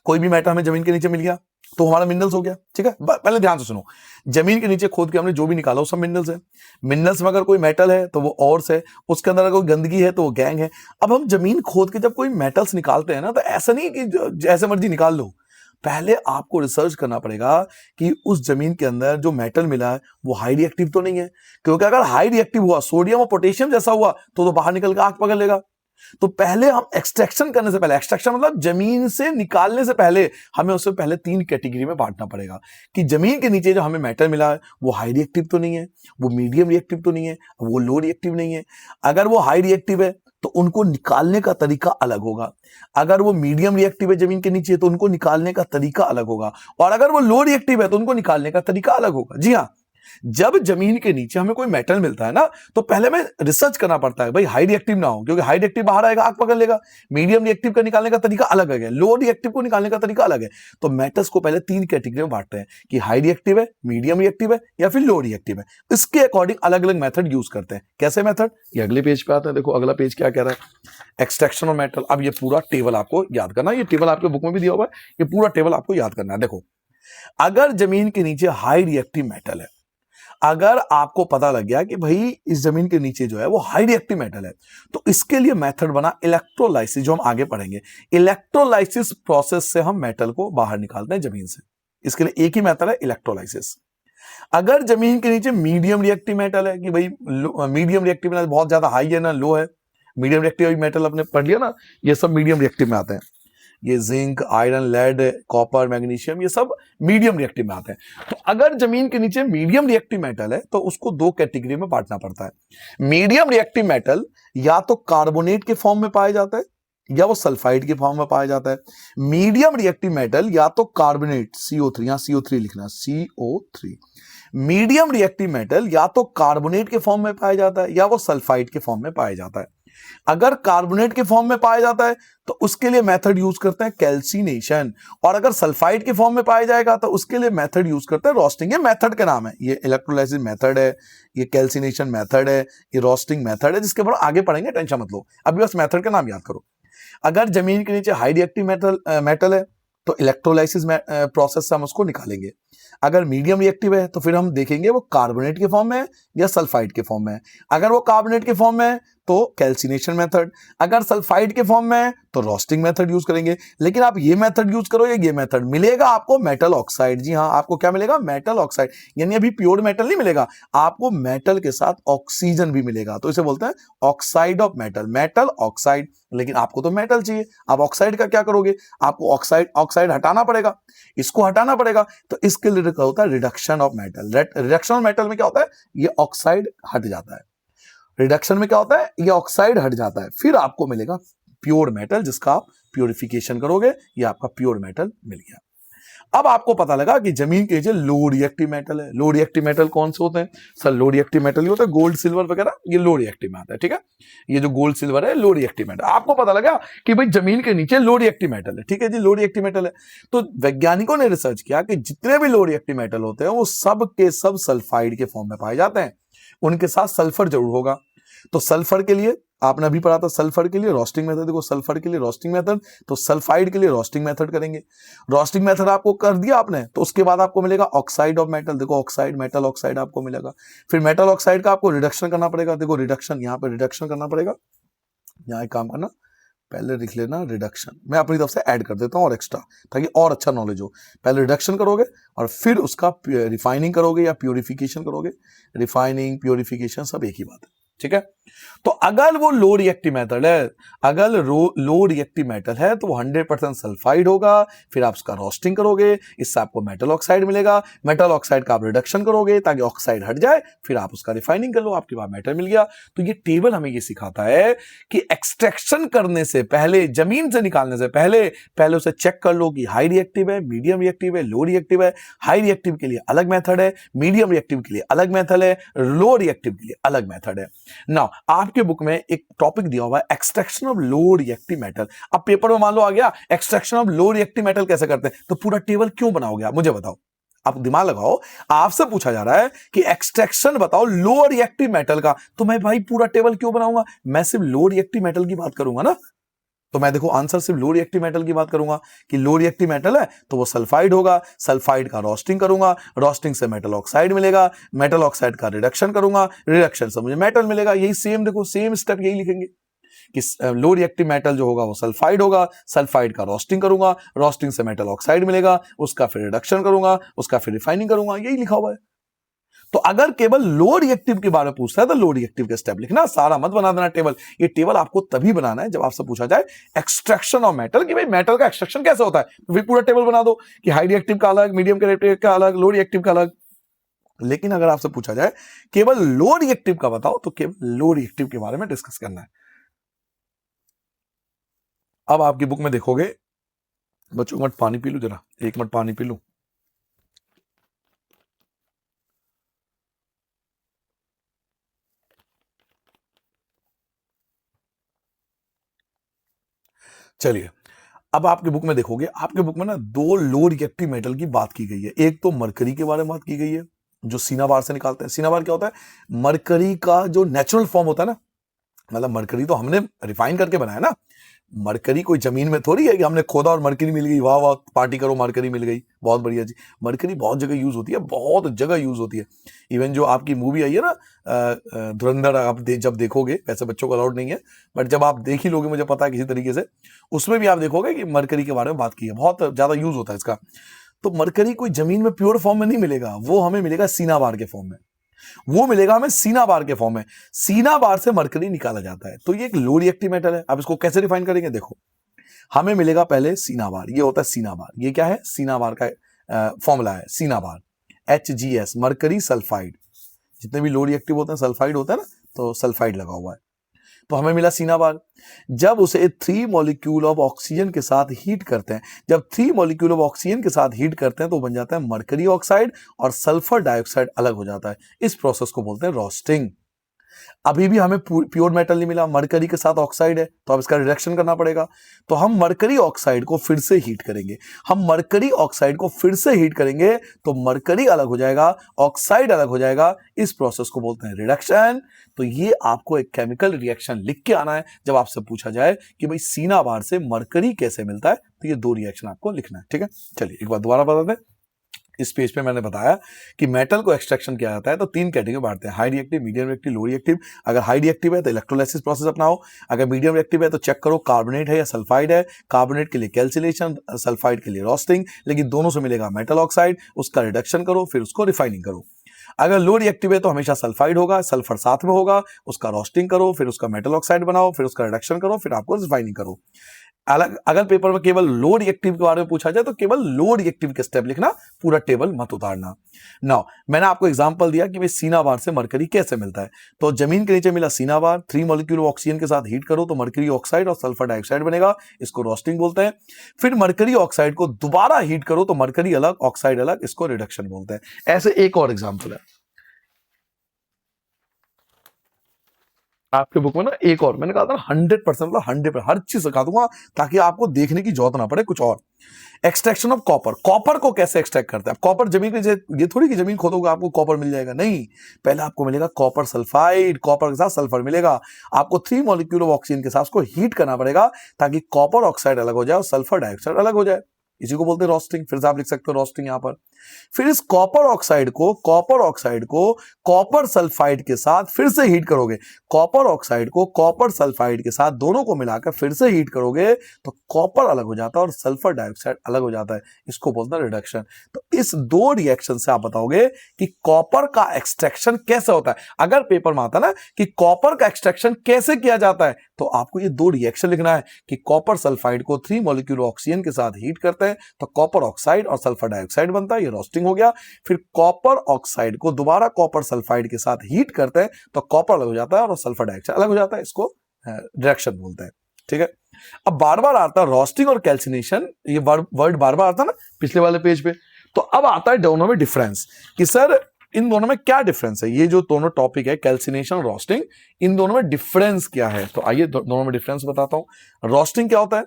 कोई भी मेटल, हमें जमीन के नीचे मिल गया तो हमारा मिनरल्स हो गया, ठीक है? पहले ध्यान से सुनो, जमीन के नीचे खोद के हमने जो भी निकाला वो सब मिनरल्स है। मिनरल्स में अगर कोई मेटल है तो वो ओर्स है, उसके अंदर अगर कोई गंदगी है तो वो गैंग है। अब हम जमीन खोद के जब कोई मेटल्स निकालते हैं ना, तो ऐसा नहीं कि जैसे मर्जी निकाल लो, पहले आपको रिसर्च करना पड़ेगा कि उस जमीन के अंदर जो मेटल मिला है वो हाई रिएक्टिव तो नहीं है, क्योंकि अगर हाई रिएक्टिव हुआ, सोडियम और पोटेशियम जैसा हुआ, तो बाहर निकल के आग पकड़ लेगा। तो पहले हम एक्सट्रैक्शन करने से पहले, एक्सट्रैक्शन मतलब जमीन से निकालने से पहले, हमें उससे पहले 3 कैटेगरी में बांटना पड़ेगा कि जमीन के नीचे जो हमें मेटल मिला है वो हाई रिएक्टिव तो नहीं है, वो मीडियम रिएक्टिव तो नहीं है, वो लो रिएक्टिव नहीं है। अगर वो हाई रिएक्टिव है तो उनको निकालने का तरीका अलग होगा। अगर वो मीडियम रिएक्टिव है जमीन के नीचे, तो उनको निकालने का तरीका अलग होगा। और अगर वो लो रिएक्टिव है तो उनको निकालने का तरीका अलग होगा। जी हाँ, जब जमीन के नीचे हमें कोई मेटल मिलता है ना, तो पहले हमें रिसर्च करना पड़ता है, भाई हाई रिएक्टिव ना हो, क्योंकि हाई रिएक्टिव बाहर आएगा, आग पकड़ लेगा। मीडियम रिएक्टिव का निकालने का तरीका अलग है, लो रिएक्टिव को निकालने का तरीका अलग है। तो मेटल्स को पहले 3 कैटेगरी में बांटते हैं कि हाई रिएक्टिव है, मीडियम रिएक्टिव है, या फिर लो रिएक्टिव है। इसके अकॉर्डिंग अलग अलग मेथड यूज करते हैं। कैसे मेथड? ये अगले पेज पे आता है। देखो अगला पेज क्या कह रहा है, एक्सट्रैक्शन ऑफ मेटल। अब ये पूरा टेबल आपको याद करना, ये टेबल आपके बुक में भी दिया हुआ है, ये पूरा टेबल आपको याद करना है। देखो, अगर जमीन के नीचे हाई रिएक्टिव मेटल है, अगर आपको पता लग गया कि भाई इस जमीन के नीचे जो है वो हाई रिएक्टिव मेटल है, तो इसके लिए मेथड बना इलेक्ट्रोलाइसिस, जो हम आगे पढ़ेंगे। इलेक्ट्रोलाइसिस प्रोसेस से हम मेटल को बाहर निकालते हैं जमीन से। इसके लिए एक ही मेथड है, इलेक्ट्रोलाइसिस। अगर जमीन के नीचे मीडियम रिएक्टिव मेटल है कि भाई मीडियम रिएक्टिव मेटल बहुत ज्यादा हाई है ना लो है, मीडियम रिएक्टिव मेटल अपने पढ़ लिया ना, ये सब मीडियम रिएक्टिव में आते हैं। ये zinc, iron, lead, copper, magnesium, ये सब मीडियम रिएक्टिव में आते हैं। तो अगर जमीन के नीचे मीडियम रिएक्टिव मेटल है तो उसको 2 कैटेगरी में बांटना पड़ता है। मीडियम रिएक्टिव मेटल या तो कार्बोनेट के फॉर्म में पाया जाता है या वो सल्फाइड के फॉर्म में पाया जाता है। मीडियम रिएक्टिव मेटल या तो कार्बोनेट, CO3, यहां CO3 लिखना, CO3। मीडियम रिएक्टिव मेटल या तो कार्बोनेट के फॉर्म में पाया जाता है या वो सल्फाइड के फॉर्म में पाया जाता है। अगर कार्बोनेट के फॉर्म में पाया जाता है तो उसके लिए मेथड यूज करते हैं कैल्सिनेशन, और अगर सल्फाइड के फॉर्म में पाया जाएगा तो उसके लिए मेथड यूज करते हैं रोस्टिंग। ये मेथड का नाम है, ये इलेक्ट्रोलाइसिस मेथड है, ये कैल्सिनेशन मेथड है, ये रोस्टिंग मेथड है, जिसके बारे में आगे पढ़ेंगे, टेंशन मत लो, अभी बस मेथड का नाम याद करो। अगर जमीन के नीचे हाई रिएक्टिव मेटल है तो इलेक्ट्रोलाइसिस प्रोसेस से हम उसको निकालेंगे। अगर मीडियम रिएक्टिव है तो फिर हम देखेंगे वो कार्बोनेट के फॉर्म में है या सल्फाइड के फॉर्म में है। अगर वो कार्बोनेट के फॉर्म में है तो कैल्सिनेशन मेथड, अगर सल्फाइड के फॉर्म में है तो रोस्टिंग मेथड यूज करेंगे। लेकिन आप ये मेथड यूज करो या ये मेथड, मिलेगा आपको मेटल ऑक्साइड। जी हाँ, आपको क्या मिलेगा? Metal oxide. यानी अभी प्योर मेटल नहीं मिलेगा, आपको मेटल के साथ ऑक्सीजन भी मिलेगा, तो इसे बोलते हैं oxide of metal, metal oxide. लेकिन आपको तो मेटल चाहिए, आप ऑक्साइड का क्या करोगे? आपको ऑक्साइड हटाना पड़ेगा, इसको हटाना पड़ेगा, तो इसके लिए होता है reduction of metal. Reduction of metal में क्या होता है? ये ऑक्साइड हट जाता है। रिडक्शन में क्या होता है? ये ऑक्साइड हट जाता है, फिर आपको मिलेगा प्योर मेटल, जिसका आप प्योरिफिकेशन करोगे, ये आपका प्योर मेटल मिल गया। अब आपको पता लगा कि जमीन के नीचे लो रिएक्टिव मेटल है। लो रिएक्टिव मेटल कौन से होते हैं? सर लो रिएक्टिव मेटल ये होता है गोल्ड सिल्वर वगैरह, ये लो रिएक्टिव में आता है, ठीक है। ये जो गोल्ड सिल्वर है लो रिएक्टिव मेटल। आपको पता लगा कि भाई जमीन के नीचे लो रिएक्टिव मेटल है, ठीक है जी, लो रिएक्टिव मेटल है। तो वैज्ञानिकों ने रिसर्च किया कि जितने भी लो रिएक्टिव मेटल होते हैं वो सब के सब सल्फाइड के फॉर्म में पाए जाते हैं, उनके साथ सल्फर जरूर होगा। तो सल्फर के लिए आपने अभी पढ़ा था, सल्फर के लिए रोस्टिंग मेथड, देखो सल्फर के लिए रोस्टिंग मेथड, तो सल्फाइड के लिए रोस्टिंग मेथड करेंगे। रोस्टिंग मेथड आपको कर दिया आपने, तो उसके बाद आपको मिलेगा ऑक्साइड ऑफ मेटल, देखो ऑक्साइड, मेटल ऑक्साइड आपको मिलेगा। फिर मेटल ऑक्साइड का आपको रिडक्शन करना पड़ेगा, देखो रिडक्शन, यहां पे रिडक्शन करना पड़ेगा। यहां एक काम करना, पहले लिख लेना रिडक्शन, मैं अपनी तरफ से ऐड कर देता हूं और एक्स्ट्रा, ताकि और अच्छा नॉलेज हो। पहले रिडक्शन करोगे और फिर उसका रिफाइनिंग करोगे या प्योरिफिकेशन करोगे। रिफाइनिंग प्योरिफिकेशन सब एक ही बात है, ठीक है। तो अगर वो लो रिएक्टिव मेटल है, अगर लो रिएक्टिव मेटल है तो वो 100% सल्फाइड होगा। फिर आप उसका रोस्टिंग करोगे, इससे आपको मेटल ऑक्साइड मिलेगा। मेटल ऑक्साइड का आप रिडक्शन करोगे ताकि ऑक्साइड हट जाए, फिर आप उसका रिफाइनिंग कर लो, आपके पास मेटल मिल गया। तो ये टेबल हमें ये सिखाता है कि एक्सट्रैक्शन करने से पहले, जमीन से निकालने से पहले उसे चेक कर लो कि हाई रिएक्टिव है, मीडियम रिएक्टिव है, लो रिएक्टिव है। हाई रिएक्टिव के लिए अलग मेथड है, मीडियम रिएक्टिव के लिए अलग मेथड है, लो रिएक्टिव के लिए अलग मेथड है। नाउ आपके बुक में एक टॉपिक दिया हुआ है extraction of low reactive metal. अब पेपर में मान लो आ गया extraction of low reactive metal कैसे करते हैं, तो पूरा टेबल क्यों बनाओगे आप मुझे बताओ। आप दिमाग लगाओ, आपसे पूछा जा रहा है कि एक्सट्रैक्शन बताओ लो रिएक्टिव मेटल का, तो मैं भाई पूरा टेबल क्यों बनाऊंगा? मैं सिर्फ लो रिएक्टिव मेटल की बात करूंगा ना। तो मैं देखो आंसर सिर्फ लो रिएक्टिव मेटल की बात करूंगा कि लो रिएक्टिव मेटल है तो वो सल्फाइड होगा, सल्फाइड का रोस्टिंग करूंगा, रोस्टिंग से मेटल ऑक्साइड मिलेगा, मेटल ऑक्साइड का रिडक्शन करूंगा, रिडक्शन से मुझे मेटल मिलेगा। यही सेम, देखो सेम स्टेप यही लिखेंगे कि लो रिएक्टिव मेटल जो होगा वो सल्फाइड होगा, सल्फाइड का रोस्टिंग करूंगा, रोस्टिंग से मेटल ऑक्साइड मिलेगा, उसका फिर रिडक्शन करूंगा, उसका फिर रिफाइनिंग करूंगा, यही लिखा हुआ है। तो अगर केवल लो रिएक्टिव के बारे में पूछता है तो लो रिएक्टिव के स्टेप लिखना, सारा मत बना देना टेबल। ये टेबल आपको तभी बनाना है जब आपसे पूछा जाए एक्सट्रैक्शन ऑफ मेटल, कि भाई मेटल का एक्सट्रैक्शन कैसे होता है, तो फिर पूरा टेबल बना दो कि हाई रिएक्टिव का अलग, मीडियम रिएक्टिव का अलग, लो रिएक्टिव का अलग। लेकिन अगर आपसे पूछा जाए केवल लो रिएक्टिव का बताओ, तो केवल लो रिएक्टिव के बारे में डिस्कस करना है। अब आपकी बुक में देखोगे, बच्चों मत पानी पी लू जरा, एक मिनट पानी पी लू। चलिए, अब आपके बुक में देखोगे, आपके बुक में ना दो लो रिएक्टिव मेटल की बात की गई है। एक तो मरकरी के बारे में बात की गई है जो सीनाबार से निकालते हैं। सीनाबार क्या होता है? मरकरी का जो नेचुरल फॉर्म होता है ना, मतलब मरकरी तो हमने रिफाइन करके बनाया ना, मरकरी कोई जमीन में थोड़ी है कि हमने खोदा और मरकरी मिल गई, वाह वाह पार्टी करो मरकरी मिल गई, बहुत बढ़िया जी। मरकरी बहुत जगह यूज होती है, बहुत जगह यूज होती है। इवन जो आपकी मूवी आई है ना धुरंधर, आप जब देखोगे, वैसे बच्चों को अलाउड नहीं है, बट जब आप देख ही लोगे मुझे पता है किसी तरीके से, उसमें भी आप देखोगे कि मरकरी के बारे में बात की है, बहुत ज्यादा यूज होता है इसका। तो मरकरी कोई जमीन में प्योर फॉर्म में नहीं मिलेगा, वो हमें मिलेगा सीनाबार के फॉर्म में, वो मिलेगा हमें सीनाबार के फॉर्म में। सीनाबार से मरकरी निकाला जाता है, तो ये एक लो रिएक्टिव मेटल है। अब इसको कैसे डिफाइन करेंगे, देखो हमें मिलेगा पहले सीनाबार, ये होता है सीनाबार। ये क्या है? सीनाबार का फॉर्मूला है सीनाबार, HgS, मरकरी सल्फाइड। जितने भी लो रिएक्टिव होते हैं सल्फाइड होता है ना, तो सल्फाइड लगा हुआ है, तो हमें मिला सीनाबार। जब उसे 3 मॉलिक्यूल ऑफ ऑक्सीजन के साथ हीट करते हैं, जब 3 मॉलिक्यूल ऑफ ऑक्सीजन के साथ हीट करते हैं तो बन जाता है मरकरी ऑक्साइड और सल्फर डाइऑक्साइड अलग हो जाता है। इस प्रोसेस को बोलते हैं रोस्टिंग। अभी भी हमें प्योर मेटल नहीं मिला, मरकरी के साथ ऑक्साइड है, तो अब इसका रिडक्शन करना पड़ेगा। तो हम मरकरी ऑक्साइड को फिर से हीट करेंगे। हम मरकरी ऑक्साइड को फिर से हीट करेंगे तो मरकरी अलग हो जाएगा, ऑक्साइड अलग हो जाएगा। इस प्रोसेस को बोलते हैं रिडक्शन। तो ये आपको एक केमिकल रिएक्शन लिख के आना है जब आपसे पूछा जाए कि भाई सीना बार से मरकरी कैसे मिलता है, तो ये 2 रिएक्शन आपको लिखना है। ठीक है, चलिए एक बार दोबारा बता दें। इस पेज पे मैंने बताया कि मेटल को एक्सट्रैक्शन किया जाता है तो 3 कैटेगरी बांटते हैं, high reactive, medium reactive, low reactive. अगर हाई रिएक्टिव है तो इलेक्ट्रोलाइसिस प्रोसेस अपनाओ। अगर मीडियम रिएक्टिव है तो चेक करो कार्बोनेट है या सल्फाइड है। कार्बोनेट के लिए कैल्सिनेशन, सल्फाइड के लिए रोस्टिंग, लेकिन दोनों से मिलेगा मेटल ऑक्साइड, उसका रिडक्शन करो, फिर उसको रिफाइनिंग करो। अगर लो रिएक्टिव है तो हमेशा सल्फाइड होगा, सल्फर साथ में होगा, उसका रोस्टिंग करो, फिर उसका मेटल ऑक्साइड बनाओ, फिर उसका रिडक्शन करो, फिर आपको रिफाइनिंग करो। अलग अगर पेपर में केवल लो रिएक्टिव के बारे में पूछा जाए तो केवल लो रिएक्टिव के स्टेप लिखना, पूरा टेबल मत उतारना। नाउ मैंने आपको एग्जांपल दिया कि भाई सीना बार से मरकरी कैसे मिलता है। तो जमीन के नीचे मिला सीना बार, 3 मॉलिक्यूल ऑक्सीजन के साथ हीट करो तो मरकरी ऑक्साइड और सल्फर डाइऑक्साइड बनेगा, इसको रोस्टिंग बोलते हैं। फिर मरकरी ऑक्साइड को दोबारा हीट करो तो मरकरी अलग, ऑक्साइड अलग, इसको रिडक्शन बोलते हैं। ऐसे एक और एग्जाम्पल है आपके बुक में ना, एक और मैंने कहा था 100%, मतलब 100%, हर चीज सिखा दूंगा ताकि आपको देखने की जरूरत ना पड़े कुछ और। एक्सट्रैक्शन ऑफ कॉपर, कॉपर को कैसे एक्सट्रैक्ट करते हैं। कॉपर जमीन के, ये थोड़ी कि जमीन खोदोगे आपको कॉपर मिल जाएगा, नहीं। पहले आपको मिलेगा कॉपर सल्फाइड, कॉपर के साथ सल्फर मिलेगा। आपको 3 मॉलिक्यूल ऑफ ऑक्सीजन के साथ उसको हीट करना पड़ेगा ताकि कॉपर ऑक्साइड अलग हो जाए और सल्फर डाइऑक्साइड अलग हो जाए। इसी को बोलते हैं रोस्टिंग। फिर से आप लिख सकते हो रोस्टिंग यहां पर। फिर इस कॉपर ऑक्साइड को कॉपर सल्फाइड के साथ फिर से हीट करोगे। कॉपर ऑक्साइड को कॉपर सल्फाइड के साथ दोनों को मिलाकर फिर से हीट करोगे तो कॉपर अलग हो जाता है और सल्फर डाइऑक्साइड अलग हो जाता है, इसको बोलते हैं रिडक्शन। तो इस 2 रिएक्शन से आप बताओगे कि कॉपर का एक्सट्रैक्शन कैसे होता है। अगर पेपर में आता ना कि कॉपर का एक्सट्रैक्शन कैसे किया जाता है तो आपको ये 2 रिएक्शन लिखना है कि कॉपर सल्फाइड को 3 मॉलिक्यूल ऑक्सीजन के साथ हीट करते हैं तो कॉपर ऑक्साइड और सल्फर डाइऑक्साइड बनता है, ये रोस्टिंग हो गया। फिर कॉपर ऑक्साइड को दोबारा कॉपर सल्फाइड के साथ हीट करते हैं तो कॉपर अलग हो जाता है और सल्फर डाइऑक्साइड अलग हो जाता है, इसको रिडक्शन बोलते हैं। ठीक है, अब बार बार आता है रोस्टिंग और कैल्सिनेशन, ये वर्ड बार बार आता है ना पिछले वाले पेज पे। तो अब आता है दोनों में डिफरेंस कि सर इन दोनों में क्या डिफरेंस है। ये जो दोनों टॉपिक है कैल्सिनेशन, रोस्टिंग, इन दोनों में डिफरेंस क्या है। तो आइए दोनों में डिफरेंस बताता हूं। रोस्टिंग क्या होता है,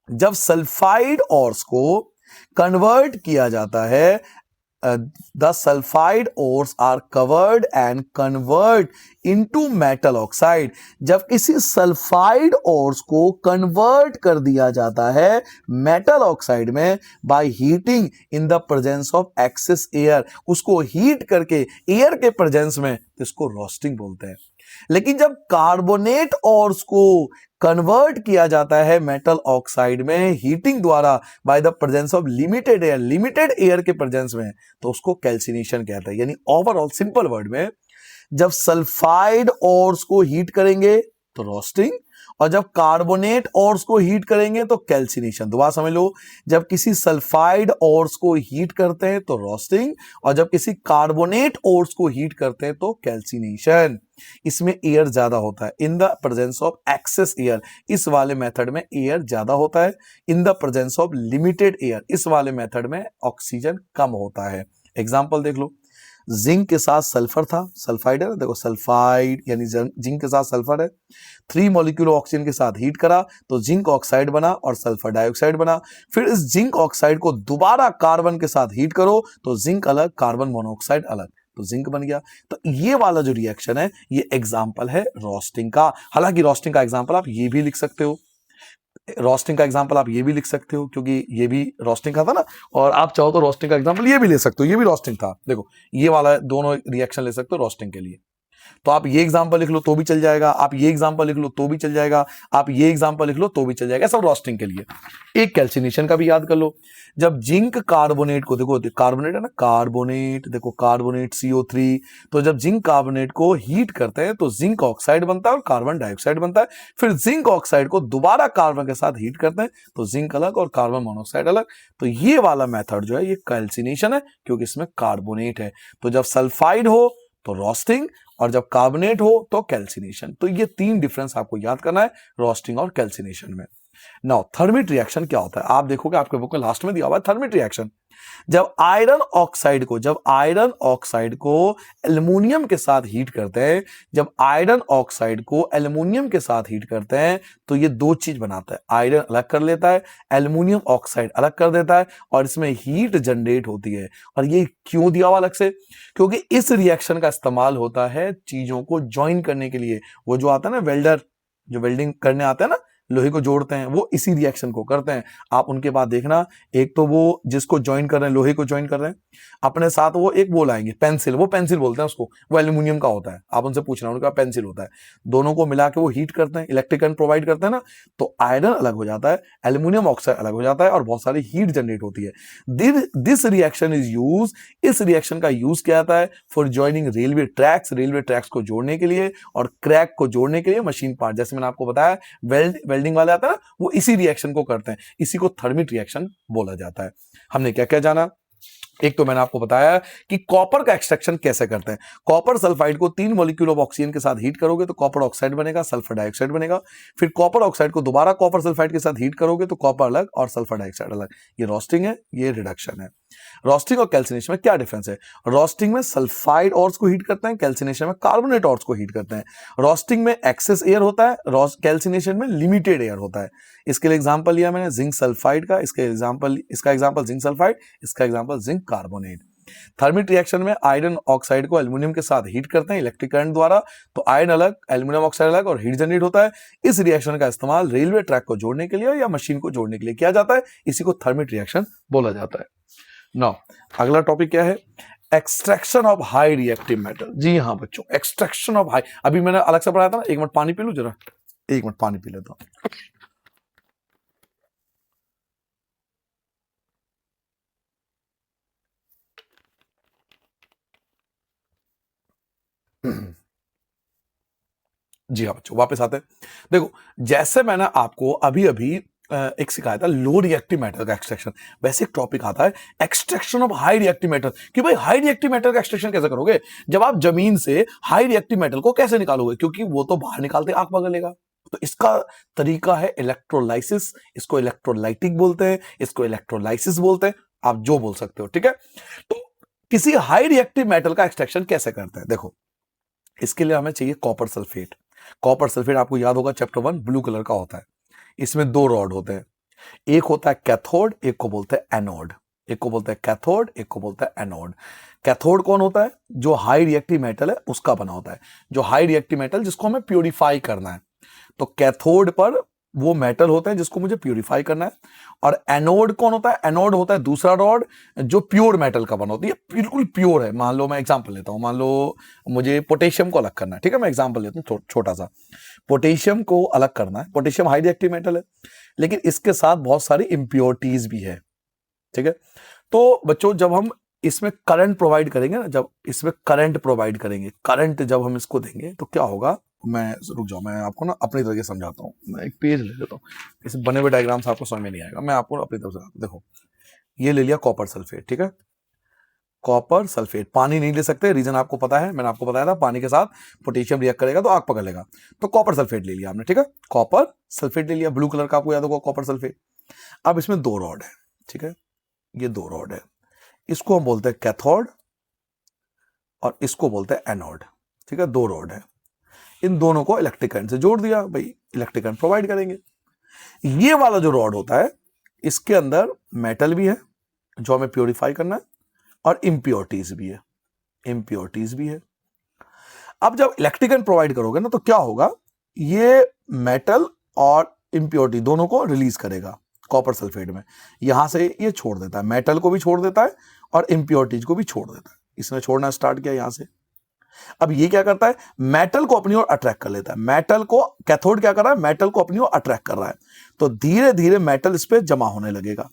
जब सल्फाइड ऑर्स को कन्वर्ट किया जाता है, the sulfide ores are covered and convert into metal oxide। जब किसी सल्फाइड ओर्स को कन्वर्ट कर दिया जाता है मेटल ऑक्साइड में by heating in the presence of excess air, उसको हीट करके एयर के प्रेजेंस में, इसको रोस्टिंग बोलते हैं। लेकिन जब कार्बोनेट ओर्स को कन्वर्ट किया जाता है मेटल ऑक्साइड में हीटिंग द्वारा by the presence of limited air के प्रेजेंस में, तो उसको कैल्सिनेशन कहता है। यानी ओवरऑल सिंपल वर्ड में, जब सल्फाइड ओर्स को हीट करेंगे तो रोस्टिंग, और जब कार्बोनेट ओर्स को हीट करेंगे तो कैल्सिनेशन। दोबारा समझ लो, जब किसी सल्फाइड ओर्स को हीट करते हैं तो रोस्टिंग, और जब किसी कार्बोनेट ओर्स को हीट करते हैं तो कैल्सिनेशन। इसमें एयर ज्यादा होता है, in the presence of excess air, इस वाले मेथड में एयर ज्यादा होता है। In the presence of limited air, इस वाले मेथड में ऑक्सीजन कम होता है। एग्जाम्पल देख लो, जिंक के साथ सल्फर था, सल्फाइड है ना, देखो सल्फाइड यानी जिंक के साथ सल्फर है। 3 मॉलिक्यूल ऑक्सीजन के साथ हीट करा तो जिंक ऑक्साइड बना और सल्फर डाइऑक्साइड बना। फिर इस जिंक ऑक्साइड को दोबारा कार्बन के साथ हीट करो तो जिंक अलग, कार्बन मोनोऑक्साइड अलग, तो जिंक बन गया। तो ये वाला जो रिएक्शन है ये एग्जाम्पल है रोस्टिंग का। हालांकि रोस्टिंग का एग्जाम्पल आप ये भी लिख सकते हो, रोस्टिंग का एग्जांपल आप ये भी लिख सकते हो क्योंकि ये भी रोस्टिंग का था ना, और आप चाहो तो रोस्टिंग का एग्जांपल ये भी ले सकते हो, ये भी रोस्टिंग था। देखो ये वाला दोनों रिएक्शन ले सकते हो रोस्टिंग के लिए। तो आप ये एग्जांपल लिख लो तो भी चल जाएगा, आप ये एग्जांपल लिख लो तो भी चल जाएगा, आप ये एग्जांपल लिख लो तो भी चल जाएगा, सब रोस्टिंग के लिए। एक कैल्सिनेशन का भी याद कर लो, जब जिंक कार्बोनेट को, देखो कार्बोनेट है ना, कार्बोनेट, देखो कार्बोनेट CO3, तो जब जिंक कार्बोनेट को हीट करते हैं तो जिंक ऑक्साइड बनता है और कार्बन डाइऑक्साइड बनता है। फिर जिंक ऑक्साइड को दोबारा कार्बन के साथ हीट करते हैं तो जिंक अलग और कार्बन मोनोऑक्साइड अलग। तो ये वाला मेथड जो है ये कैल्सिनेशन है क्योंकि इसमें कार्बोनेट है। तो जब सल्फाइड हो तो रोस्टिंग, और जब कार्बोनेट हो तो कैल्सिनेशन। तो ये 3 डिफरेंस आपको याद करना है रोस्टिंग और कैल्सिनेशन में। नाउ थर्मिट रिएक्शन क्या होता है, आप देखोगे आपके बुक में लास्ट में दिया हुआ है थर्मिट रिएक्शन। जब आयरन ऑक्साइड को एल्युमिनियम के साथ हीट करते हैं, जब आयरन ऑक्साइड को एल्युमिनियम के साथ हीट करते हैं तो ये दो चीज बनाता है, आयरन अलग कर लेता है, एल्युमिनियम ऑक्साइड अलग कर देता है और इसमें हीट जनरेट होती है। और ये क्यों दिया हुआ अलग से? क्योंकि इस रिएक्शन का इस्तेमाल होता है चीजों को ज्वाइन करने के लिए। वो जो आता है ना वेल्डर, जो वेल्डिंग करने आता है ना, लोहे को जोड़ते हैं, वो इसी रिएक्शन को करते हैं। आप उनके बाद देखना, एक तो वो जिसको ज्वाइन कर रहे हैं, लोहे को ज्वाइन कर रहे हैं, अपने साथ वो एक वो लाएंगे पेंसिल, वो पेंसिल बोलते हैं उसको, वो एल्यूमिनियम का होता है, आप उनसे पूछना, उनका पेंसिल होता है। दोनों को मिला के वो हीट करते हैं, इलेक्ट्रिक करंट प्रोवाइड करते हैं ना, तो आयरन अलग हो जाता है, एल्यूमिनियम ऑक्साइड अलग हो जाता है और बहुत सारी हीट जनरेट होती है। दिस रिएक्शन इज यूज, इस रिएक्शन का यूज किया जाता है फॉर ज्वाइनिंग रेलवे ट्रैक्स को जोड़ने के लिए और क्रैक को जोड़ने के लिए मशीन पार्ट। जैसे मैंने आपको बताया वेल्डिंग वाले आता है ना, वो इसी रिएक्शन को करते हैं, इसी को थर्मिक रिएक्शन बोला जाता है। हमने क्या क्या जाना? एक तो मैंने आपको बताया कि कॉपर का एक्सट्रैक्शन कैसे करते हैं। कॉपर सल्फाइड को 3 मॉलिक्यूल ऑफ ऑक्सीजन के साथ हीट करोगे तो कॉपर ऑक्साइड बनेगा, सल्फर डाइऑक्साइड बनेगा। फिर कॉपर ऑक्साइड को दोबारा कॉपर सल्फाइड के साथ हीट करोगे तो कॉपर अलग और सल्फर डाइऑक्साइड अलग। ये रोस्टिंग है, ये रिडक्शन है। रोस्टिंग और कैल्सिनेशन में क्या डिफरेंस है? रोस्टिंग में सल्फाइड ऑर्स को हीट करते हैं, कैल्सिनेशन में कार्बोनेट ऑर्स को हीट करते हैं। रोस्टिंग में एक्सेस एयर होता है, कैल्सिनेशन में लिमिटेड एयर होता है। इसके लिए एग्जांपल लिया मैंने जिंक सल्फाइड का, इसका एग्जांपल जिंक सल्फाइड, इसका example zinc carbonate. Thermic reaction में आयरन ऑक्साइड को एल्युमिनियम के साथ हीट करते हैं इलेक्ट्रिक करंट द्वारा, तो आयरन अलग, एल्युमिनियम ऑक्साइड अलग और हीट जनरेट होता है। इस रिएक्शन का इस्तेमाल रेलवे ट्रैक को जोड़ने के लिए या मशीन को जोड़ने के लिए किया जाता है, इसी को थर्मिक रिएक्शन बोला जाता है। नाउ अगला टॉपिक क्या है? Extraction of high reactive metal. जी हाँ बच्चों, एक्सट्रैक्शन ऑफ हाई, अभी मैंने अलग से पढ़ाया था ना। एक मिनट पानी पी लूं जरा, एक मिनट पानी पी लेता हूं। जी हाँ बच्चों, वापस आते हैं। देखो, जैसे मैंने आपको अभी अभी एक सिखाया था लो रिएक्टिव मेटल का एक्सट्रैक्शन, वैसे एक टॉपिक आता है extraction of high reactive metal, कि भाई हाई रिएक्टिव मेटल का एक्सट्रैक्शन कैसे करोगे? जब आप जमीन से हाई रिएक्टिव मेटल को कैसे निकालोगे? क्योंकि वो तो बाहर निकालते आग पकड़। तो इसका तरीका है इलेक्ट्रोलाइसिस, इसको इलेक्ट्रोलाइटिक बोलते हैं, इसको इलेक्ट्रोलाइसिस बोलते हैं, आप जो बोल सकते हो, ठीक है। तो किसी हाई रिएक्टिव मेटल का एक्सट्रैक्शन कैसे करते हैं? देखो, इसके लिए हमें चाहिए कॉपर सल्फेट। कॉपर सल्फेट आपको याद होगा चैप्टर 1 ब्लू कलर का होता है। इसमें 2 रॉड होते हैं, एक होता है कैथोड, एक को बोलते हैं एनोड। एक को बोलते हैं कैथोड, एक को बोलते हैं एनोड। कैथोड कौन होता है? जो हाई रिएक्टिव मेटल है उसका बना होता है, जो हाई रिएक्टिव मेटल जिसको हमें प्यूरिफाई करना है। तो कैथोड पर वो मेटल होते हैं जिसको मुझे प्यूरिफाई करना है। और एनोड कौन होता है? एनोड होता है दूसरा रॉड जो प्योर मेटल का बना होती है, बिल्कुल प्योर है। मान लो मैं एग्जांपल लेता हूं, मान लो मुझे पोटेशियम को अलग करना है, ठीक है, मैं एग्जांपल लेता हूं छोटा सा। पोटेशियम को अलग करना है, पोटेशियम हाई रिएक्टिव मेटल है, लेकिन इसके साथ बहुत सारी इंप्योरिटीज भी है, ठीक है। तो बच्चों, जब हम इसमें करंट प्रोवाइड करेंगे ना, जब इसमें करंट प्रोवाइड करेंगे, करंट जब हम इसको देंगे तो क्या होगा? मैं रुक जाओ, मैं आपको ना अपनी तरीके से समझाता हूँ। मैं एक पेज ले लेता हूँ, इस बने हुए डायग्राम से आपको समझ में नहीं आएगा, मैं आपको अपनी तरफ से देखो। ये ले लिया कॉपर सल्फेट, ठीक है। कॉपर सल्फेट, पानी नहीं ले सकते, रीजन आपको पता है, मैंने आपको बताया था पानी के साथ पोटेशियम रिएक्ट करेगा तो आग पकड़ लेगा। तो कॉपर सल्फेट ले लिया आपने, ठीक है, कॉपर सल्फेट ले लिया, ब्लू कलर का आपको याद होगा कॉपर सल्फेट। अब इसमें 2 रॉड है, ठीक है, ये 2 रॉड है, इसको हम बोलते हैं कैथोड और इसको बोलते हैं एनोड, ठीक है। 2 रॉड है, इन दोनों को इलेक्ट्रिक करंट से जोड़ दिया, भाई इलेक्ट्रिक करंट प्रोवाइड करेंगे। ये वाला जो रॉड होता है इसके अंदर मेटल भी है जो हमें प्योरीफाई करना है और इंप्योरिटीज भी है, इंप्योरिटीज भी है। अब जब इलेक्ट्रिक करंट प्रोवाइड करोगे ना तो क्या होगा? ये मेटल और इंप्योरिटी दोनों को रिलीज करेगा कॉपर सल्फेट में, यहां से ये छोड़ देता है, मेटल को भी छोड़ देता है और इंप्योरिटीज को भी छोड़ देता है। इसने छोड़ना स्टार्ट किया यहां से। अब ये क्या करता है? मेटल को अपनी ओर अट्रैक्ट कर लेता है, मेटल को, कैथोड क्या कर रहा है? मेटल को अपनी ओर अट्रैक्ट कर रहा है। तो धीरे धीरे मेटल इस पे जमा होने लगेगा,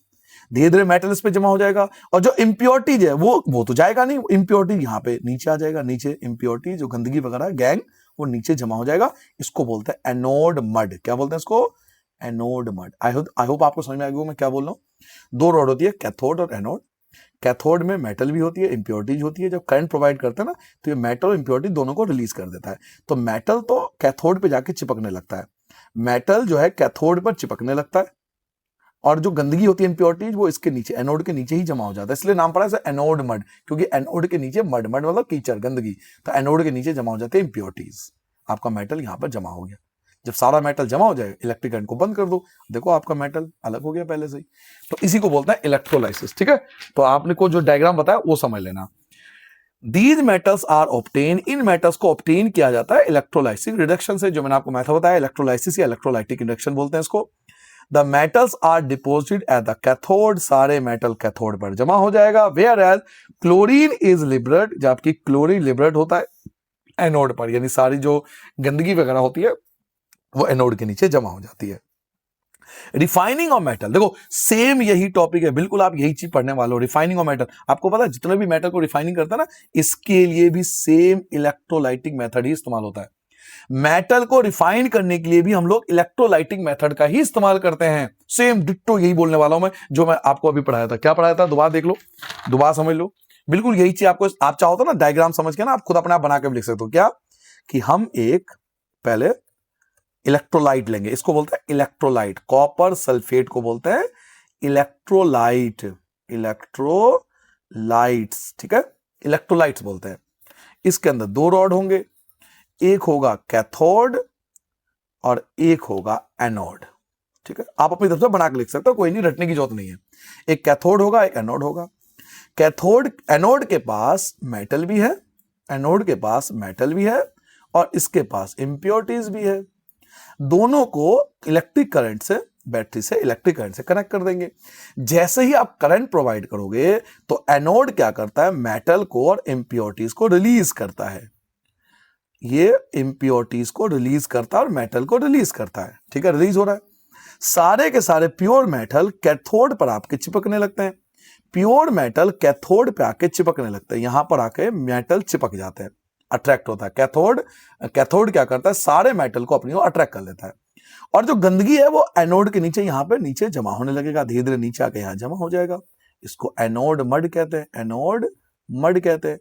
धीरे धीरे मेटल इस पे जमा हो जाएगा और जो इंप्योरिटीज है वो तो जाएगा नहीं, इंप्योरिटी यहाँ पे नीचे आ जाएगा, नीचे इंप्योरिटी जो गंदगी वगैरह गैंग वो नीचे जमा हो जाएगा। इसको बोलते हैं एनोड मड। क्या बोलते हैं इसको? Anode mud. आई होप आपको समझ में आ गया मैं क्या बोल रहा हूँ। 2 रॉड होती है, कैथोड और एनोड। कैथोड में मेटल भी होती है, इंप्योरिटीज होती है। जब करंट प्रोवाइड करते हैं ना तो ये मेटल और इंप्योरिटी दोनों को रिलीज कर देता है। तो मेटल तो कैथोड पे जाके चिपकने लगता है, मेटल जो है कैथोड पर चिपकने लगता है और जो गंदगी होती है इंप्योरिटीज वो इसके नीचे एनोड के नीचे ही जमा हो जाता है, इसलिए नाम पड़ा है एनोड मड, क्योंकि एनोड के नीचे मड मतलब कीचड़ गंदगी, तो एनोड के नीचे जमा हो जाते हैं इंप्योरिटीज। आपका मेटल यहाँ पर जमा हो गया। जब सारा मेटल जमा हो जाए इलेक्ट्रिक करंट को बंद कर दो, देखो आपका मेटल अलग हो गया पहले से ही। तो इसी को बोलते हैं इलेक्ट्रोलाइसिस। ठीक है, तो आपने को जो डायग्राम बताया वो समझ लेना। These metals are obtained, in metals को ऑब्टेन किया जाता है इलेक्ट्रोलाइसिस रिडक्शन से, जो मैंने आपको मेथड बताया इलेक्ट्रोलाइसिस या इलेक्ट्रोलाइटिक रिडक्शन बोलते हैं इसको। The metals are deposited at the cathode, सारे मेटल कैथोड पर जमा हो जाएगा। Whereas chlorine is liberate, जबकि क्लोरीन लिबरेट होता है एनोड पर, यानी सारी जो गंदगी वगैरह होती है वो एनोड के नीचे जमा हो जाती है। रिफाइनिंग ऑफ मेटल, देखो सेम यही टॉपिक है, बिल्कुल आप यही चीज पढ़ने वाले हो। रिफाइनिंग ऑफ मेटल, आपको पता है जितने भी मेटल को रिफाइनिंग करता है ना, इसके लिए भी सेम इलेक्ट्रोलाइटिक मेथड ही इस्तेमाल होता है। मेटल को रिफाइन करने के लिए भी हम लोग इलेक्ट्रोलाइटिक मेथड का ही इस्तेमाल करते हैं। सेम डिट्टो यही बोलने वाला हूं मैं, जो मैं आपको अभी पढ़ाया था। क्या पढ़ाया था दोबारा देख लो, दोबारा समझ लो, बिल्कुल यही चीज आपको, आप चाहो तो ना डायग्राम समझ के ना आप खुद अपने आप बना के भी लिख सकते हो। क्या कि हम एक पहले इलेक्ट्रोलाइट लेंगे, इसको बोलते हैं इलेक्ट्रोलाइट, कॉपर सल्फेट को बोलते हैं इलेक्ट्रोलाइट, इलेक्ट्रोलाइट्स। ठीक है, इलेक्ट्रोलाइट्स बोलते हैं। इसके अंदर दो रॉड होंगे, एक होगा कैथोड और एक होगा एनोड। ठीक है, आप अपनी तरफ से बना के लिख सकते हो, कोई नहीं, रटने की जरूरत नहीं है। एक कैथोड होगा, एक एनोड होगा। कैथोड एनोड के पास मेटल भी है, एनोड के पास मेटल भी है और इसके पास इंप्योरिटीज भी है। दोनों को इलेक्ट्रिक करंट से, बैटरी से इलेक्ट्रिक करंट से कनेक्ट कर देंगे। जैसे ही आप करंट प्रोवाइड करोगे तो एनोड क्या करता है, मेटल को और इंप्योरिटीज को रिलीज करता है। ये इंप्योरिटीज को रिलीज करता है और मेटल को रिलीज करता है। ठीक है, रिलीज हो रहा है। सारे के सारे प्योर मेटल कैथोड पर आपके चिपकने लगते हैं। प्योर मेटल कैथोड पे आके चिपकने लगते हैं, यहां पर आके मेटल चिपक जाते हैं, अट्रैक्ट होता है। कैथोड क्या करता है, सारे मेटल को अपनी ओर अट्रैक्ट कर लेता है। और जो गंदगी है वो एनोड के नीचे, यहां पे नीचे जमा होने लगेगा, धीरे धीरे नीचे आके यहां जमा हो जाएगा। इसको एनोड मड कहते हैं, एनोड मड कहते हैं।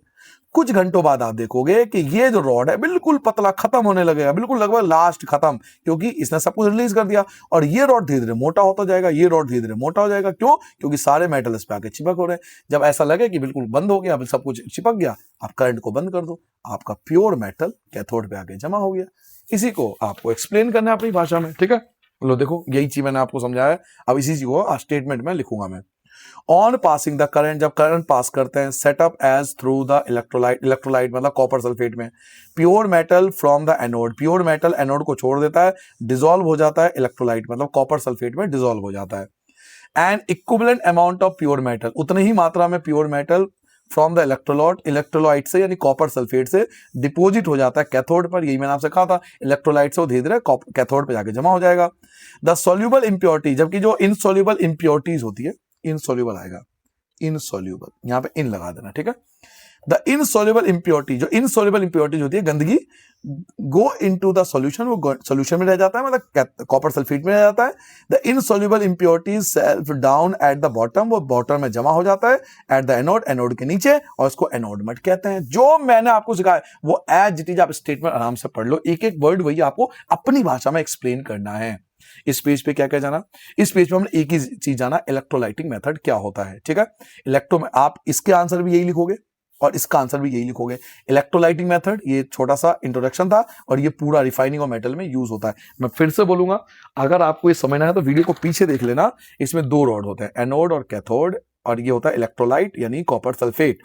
कुछ घंटों बाद आप देखोगे कि ये जो रॉड है बिल्कुल पतला, खत्म होने लगेगा, बिल्कुल लगभग लास्ट खत्म, क्योंकि इसने सब कुछ रिलीज कर दिया। और ये रॉड धीरे धीरे मोटा होता जाएगा, ये रॉड धीरे धीरे मोटा हो जाएगा। क्यों? क्योंकि सारे मेटल इस पे आके चिपक हो रहे हैं। जब ऐसा लगे कि बिल्कुल बंद हो गया, अब सब कुछ चिपक गया, आप करंट को बंद कर दो, आपका प्योर मेटल कैथोड पे आके जमा हो गया। इसी को आपको एक्सप्लेन करना है अपनी भाषा में। ठीक है, लो देखो यही चीज मैंने आपको समझाया है, अब इसी चीज को स्टेटमेंट में लिखूंगा मैं। ऑन पासिंग द करंट, जब करंट पास करते हैं, setup as through the electrolyte, electrolyte मतलब कॉपर सल्फेट में, pure metal from the anode, pure metal anode को छोड़ देता है, डिसॉल्व हो जाता है, इलेक्ट्रोलाइट मतलब कॉपर सल्फेट में डिसॉल्व हो जाता है। And equivalent amount of pure metal, उतनी ही मात्रा में pure metal from the electrolyte से यानी कॉपर सल्फेट से डिपोजिट हो जाता है कैथोड पर। यही मैंने आपसे कहा था, इलेक्ट्रोलाइट से वो धीरे धीरे कैथोड पर जाके जमा हो जाएगा। द सोल्यूबल इंप्योरिटी, जबकि जो इनसोल्यूबल इंप्योरिटीज होती है, इनसोल्यूबल आएगा, इनसोल्यूबल यहां पे इन लगा देना। ठीक है, द इनसोल्यूबल इंप्योरिटी, जो इनसोल्यूबल इंप्योरिटीज होती है, गंदगी, गो इनटू द सॉल्यूशन, वो सॉल्यूशन में रह जाता है, मतलब कॉपर सल्फेट में रह जाता है। The insoluble impurities self down at the bottom, वो बॉटम में जमा हो जाता है एट द एनोड, एनोड के नीचे, और इसको एनोड मड कहते हैं। जो मैंने आपको सिखाया वो एज इट इज, आप स्टेटमेंट आराम से पढ़ लो, एक एक वर्ड वही आपको अपनी भाषा में एक्सप्लेन करना है। इस पेज पे क्या क्या जाना, इस पेज पे हमने एक ही चीज जाना, इलेक्ट्रोलाइटिक मेथड क्या होता है। ठीक है, इलेक्ट्रो में आप इसके आंसर भी यही लिखोगे और इसका आंसर भी यही लिखोगे। इलेक्ट्रोलाइटिक मेथड, ये छोटा सा इंट्रोडक्शन था और ये पूरा रिफाइनिंग ऑफ मेटल में यूज होता है। मैं फिर से बोलूंगा, अगर आपको ये समझना है तो वीडियो को पीछे देख लेना। इसमें दो रॉड होते हैं, एनोड और कैथोड, और ये होता है इलेक्ट्रोलाइट यानी कॉपर सल्फेट।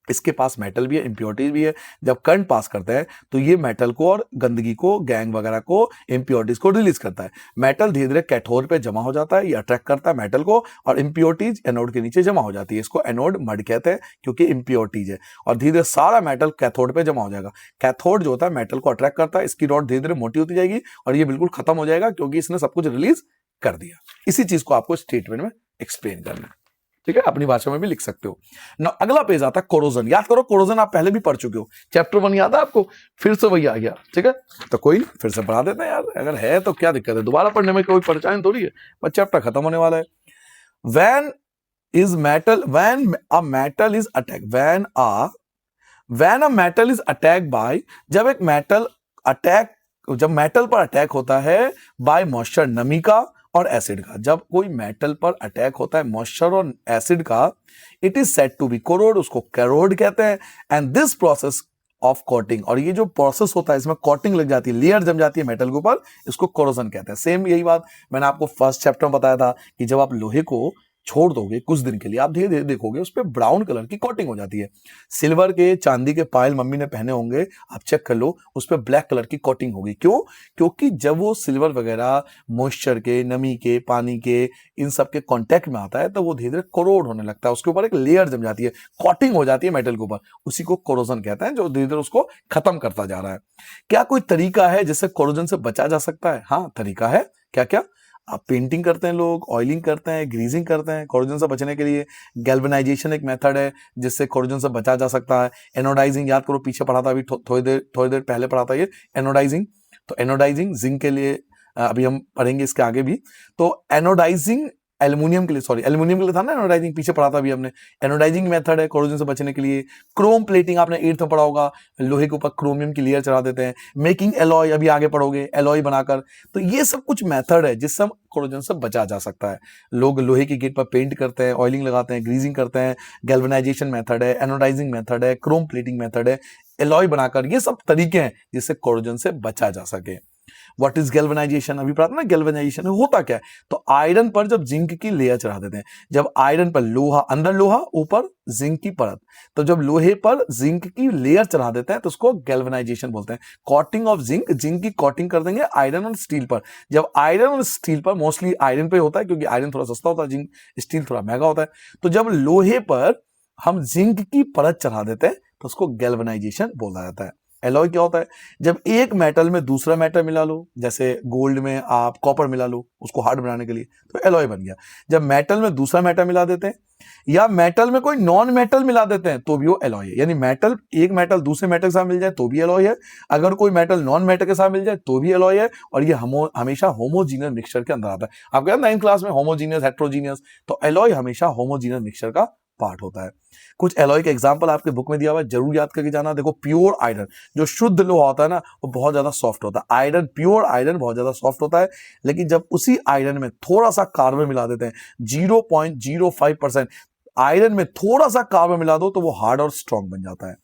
इसके पास मेटल भी है, इंप्योरिटीज भी है। जब करंट पास करता है तो ये मेटल को और गंदगी को, गैंग वगैरह को, इंप्योरिटीज को रिलीज करता है। मेटल धीरे धीरे कैथोड पे जमा हो जाता है, ये अट्रैक्ट करता है मेटल को, और इंप्योरिटीज एनोड के नीचे जमा हो जाती है। इसको एनोड मड कहते हैं क्योंकि इंप्योरिटीज है। और धीरे धीरे सारा मेटल कैथोड पे जमा हो जाएगा। कैथोड जो होता है मेटल को अट्रैक्ट करता है, इसकी रॉड धीरे धीरे मोटी होती जाएगी और ये बिल्कुल खत्म हो जाएगा क्योंकि इसने सब कुछ रिलीज कर दिया। इसी चीज को आपको स्टेटमेंट में एक्सप्लेन करना है। ठीक है, अपनी भाषा में भी लिख सकते हो ना। अगला पेज आता है कोरोजन। याद करो, कोरोजन आप पहले भी पढ़ चुके हो, चैप्टर 1 याद है आपको, फिर से वही आ गया। ठीक है, तो कोई नहीं, फिर से पढ़ा देते हैं यार, अगर है तो क्या दिक्कत है, दोबारा पढ़ने में कोई परेशानी थोड़ी है, बस चैप्टर खत्म होने वाला है। When a metal is attack, when a metal is attack by, जब एक मेटल अटैक, जब मेटल पर अटैक होता है बाय मॉइस्चर, नमी का, और एसिड का। जब कोई मेटल पर अटैक होता है मॉइस्चर और एसिड का, it is said to be corrode, उसको कैरोड कहते हैं। And this process of coating, और ये जो प्रोसेस होता है इसमें कोटिंग लग जाती है, लेयर जम जाती है मेटल के ऊपर, इसको कोरोजन कहते हैं। सेम यही बात मैंने आपको फर्स्ट चैप्टर में बताया था कि जब आप लोहे को छोड़ दोगे कुछ दिन के लिए, आप धीरे धीरे देखोगे उस पर ब्राउन कलर की कोटिंग हो जाती है। सिल्वर के, चांदी के पायल मम्मी ने पहने होंगे, आप चेक कर लो, उस पर ब्लैक कलर की कोटिंग होगी। क्यों? क्योंकि जब वो सिल्वर वगैरह मॉइस्चर के, नमी के, पानी के, इन सब के कांटेक्ट में आता है तो वो धीरे धीरे कोरोड होने लगता है, उसके ऊपर एक लेयर जम जाती है, कोटिंग हो जाती है मेटल के ऊपर, उसी को कोरोजन कहते हैं, जो धीरे धीरे उसको खत्म करता जा रहा है। क्या कोई तरीका है जिससे कोरोजन से बचा जा सकता है? हाँ, तरीका है। क्या क्या? आप पेंटिंग करते हैं, लोग ऑयलिंग करते हैं, ग्रीजिंग करते हैं कोरोजन से बचने के लिए। गैल्वेनाइजेशन एक मेथड है जिससे कोरोजन से बचा जा सकता है। एनोडाइजिंग, याद करो पीछे पढ़ा था, अभी थोड़ी देर पहले पढ़ा था ये एनोडाइजिंग। तो एनोडाइजिंग जिंक के लिए, अभी हम पढ़ेंगे इसके आगे भी। तो एनोडाइजिंग एल्युमिनियम के लिए, सॉरी एल्युमिनियम के लिए था ना एनोडाइजिंग, पीछे पढ़ा था अभी हमने। एनोडाइजिंग मेथड है कोरोजन से बचने के लिए। क्रोम प्लेटिंग, आपने 8th में पढ़ा होगा, लोहे के ऊपर क्रोमियम की लेयर चढ़ा देते हैं। मेकिंग एलॉय, अभी आगे पढ़ोगे, एलॉय बनाकर। तो ये सब कुछ मेथड है जिससे कोरोजन से बचा जा सकता है। लोग लोहे की गेट पर पेंट करते हैं, ऑयलिंग लगाते हैं, ग्रीजिंग करते हैं। गैल्वेनाइजेशन मेथड है, एनोडाइजिंग मेथड है, क्रोम प्लेटिंग मेथड है, एलॉय बनाकर। ये सब तरीके हैं जिससे कोरोजन से बचा जा सके। What is galvanisation? अभी पढ़ा था ना गैल्वेनाइजेशन होता क्या है। तो आयरन पर जब जिंक की लेयर चढ़ा देते हैं, जब आयरन पर लोहा, अंदर लोहा, ऊपर जिंक की परत, तो जब लोहे पर जिंक की लेयर चढ़ा देते हैं तो उसको गैल्वेनाइजेशन बोलते हैं। कॉटिंग ऑफ जिंक, जिंक की कॉटिंग कर देंगे आयरन और स्टील पर। जब आयरन और स्टील पर, मोस्टली आयरन पे होता है क्योंकि आयरन थोड़ा सस्ता होता है, जिंक स्टील थोड़ा महंगा होता है। तो जब लोहे पर हम जिंक की परत चढ़ा देते हैं तो उसको गैल्वेनाइजेशन बोला जाता है। एलॉय क्या होता है? जब एक मेटल में दूसरा मेटल मिला लो, जैसे गोल्ड में आप कॉपर मिला लो उसको हार्ड बनाने के लिए, तो एलॉय बन गया। जब मेटल में दूसरा मेटल मिला देते हैं या मेटल में कोई नॉन मेटल मिला देते हैं तो भी वो एलॉय है। यानी मेटल, एक मेटल दूसरे मेटल के साथ मिल जाए तो भी एलॉय है, अगर कोई मेटल नॉन मेटल के साथ मिल जाए तो भी एलॉय है। और ये हमेशा होमोजीनियस मिक्सचर के अंदर आता है। आप कहते हैं 9th क्लास में होमोजीनियस, हेट्रोजीनियस, तो एलॉय हमेशा होमोजीनियस मिक्सचर का पार्ट होता है। कुछ एलॉय के एग्जांपल आपके बुक में दिया हुआ है, जरूर याद करके जाना। देखो, प्योर आयरन, जो शुद्ध लोहा होता है ना, वो बहुत ज्यादा सॉफ्ट होता है। आयरन, प्योर आयरन बहुत ज्यादा सॉफ्ट होता है, लेकिन जब उसी आयरन में थोड़ा सा कार्बन मिला देते हैं, 0.05% आयरन में थोड़ा सा कार्बन मिला दो तो वो हार्ड और स्ट्रॉन्ग बन जाता है।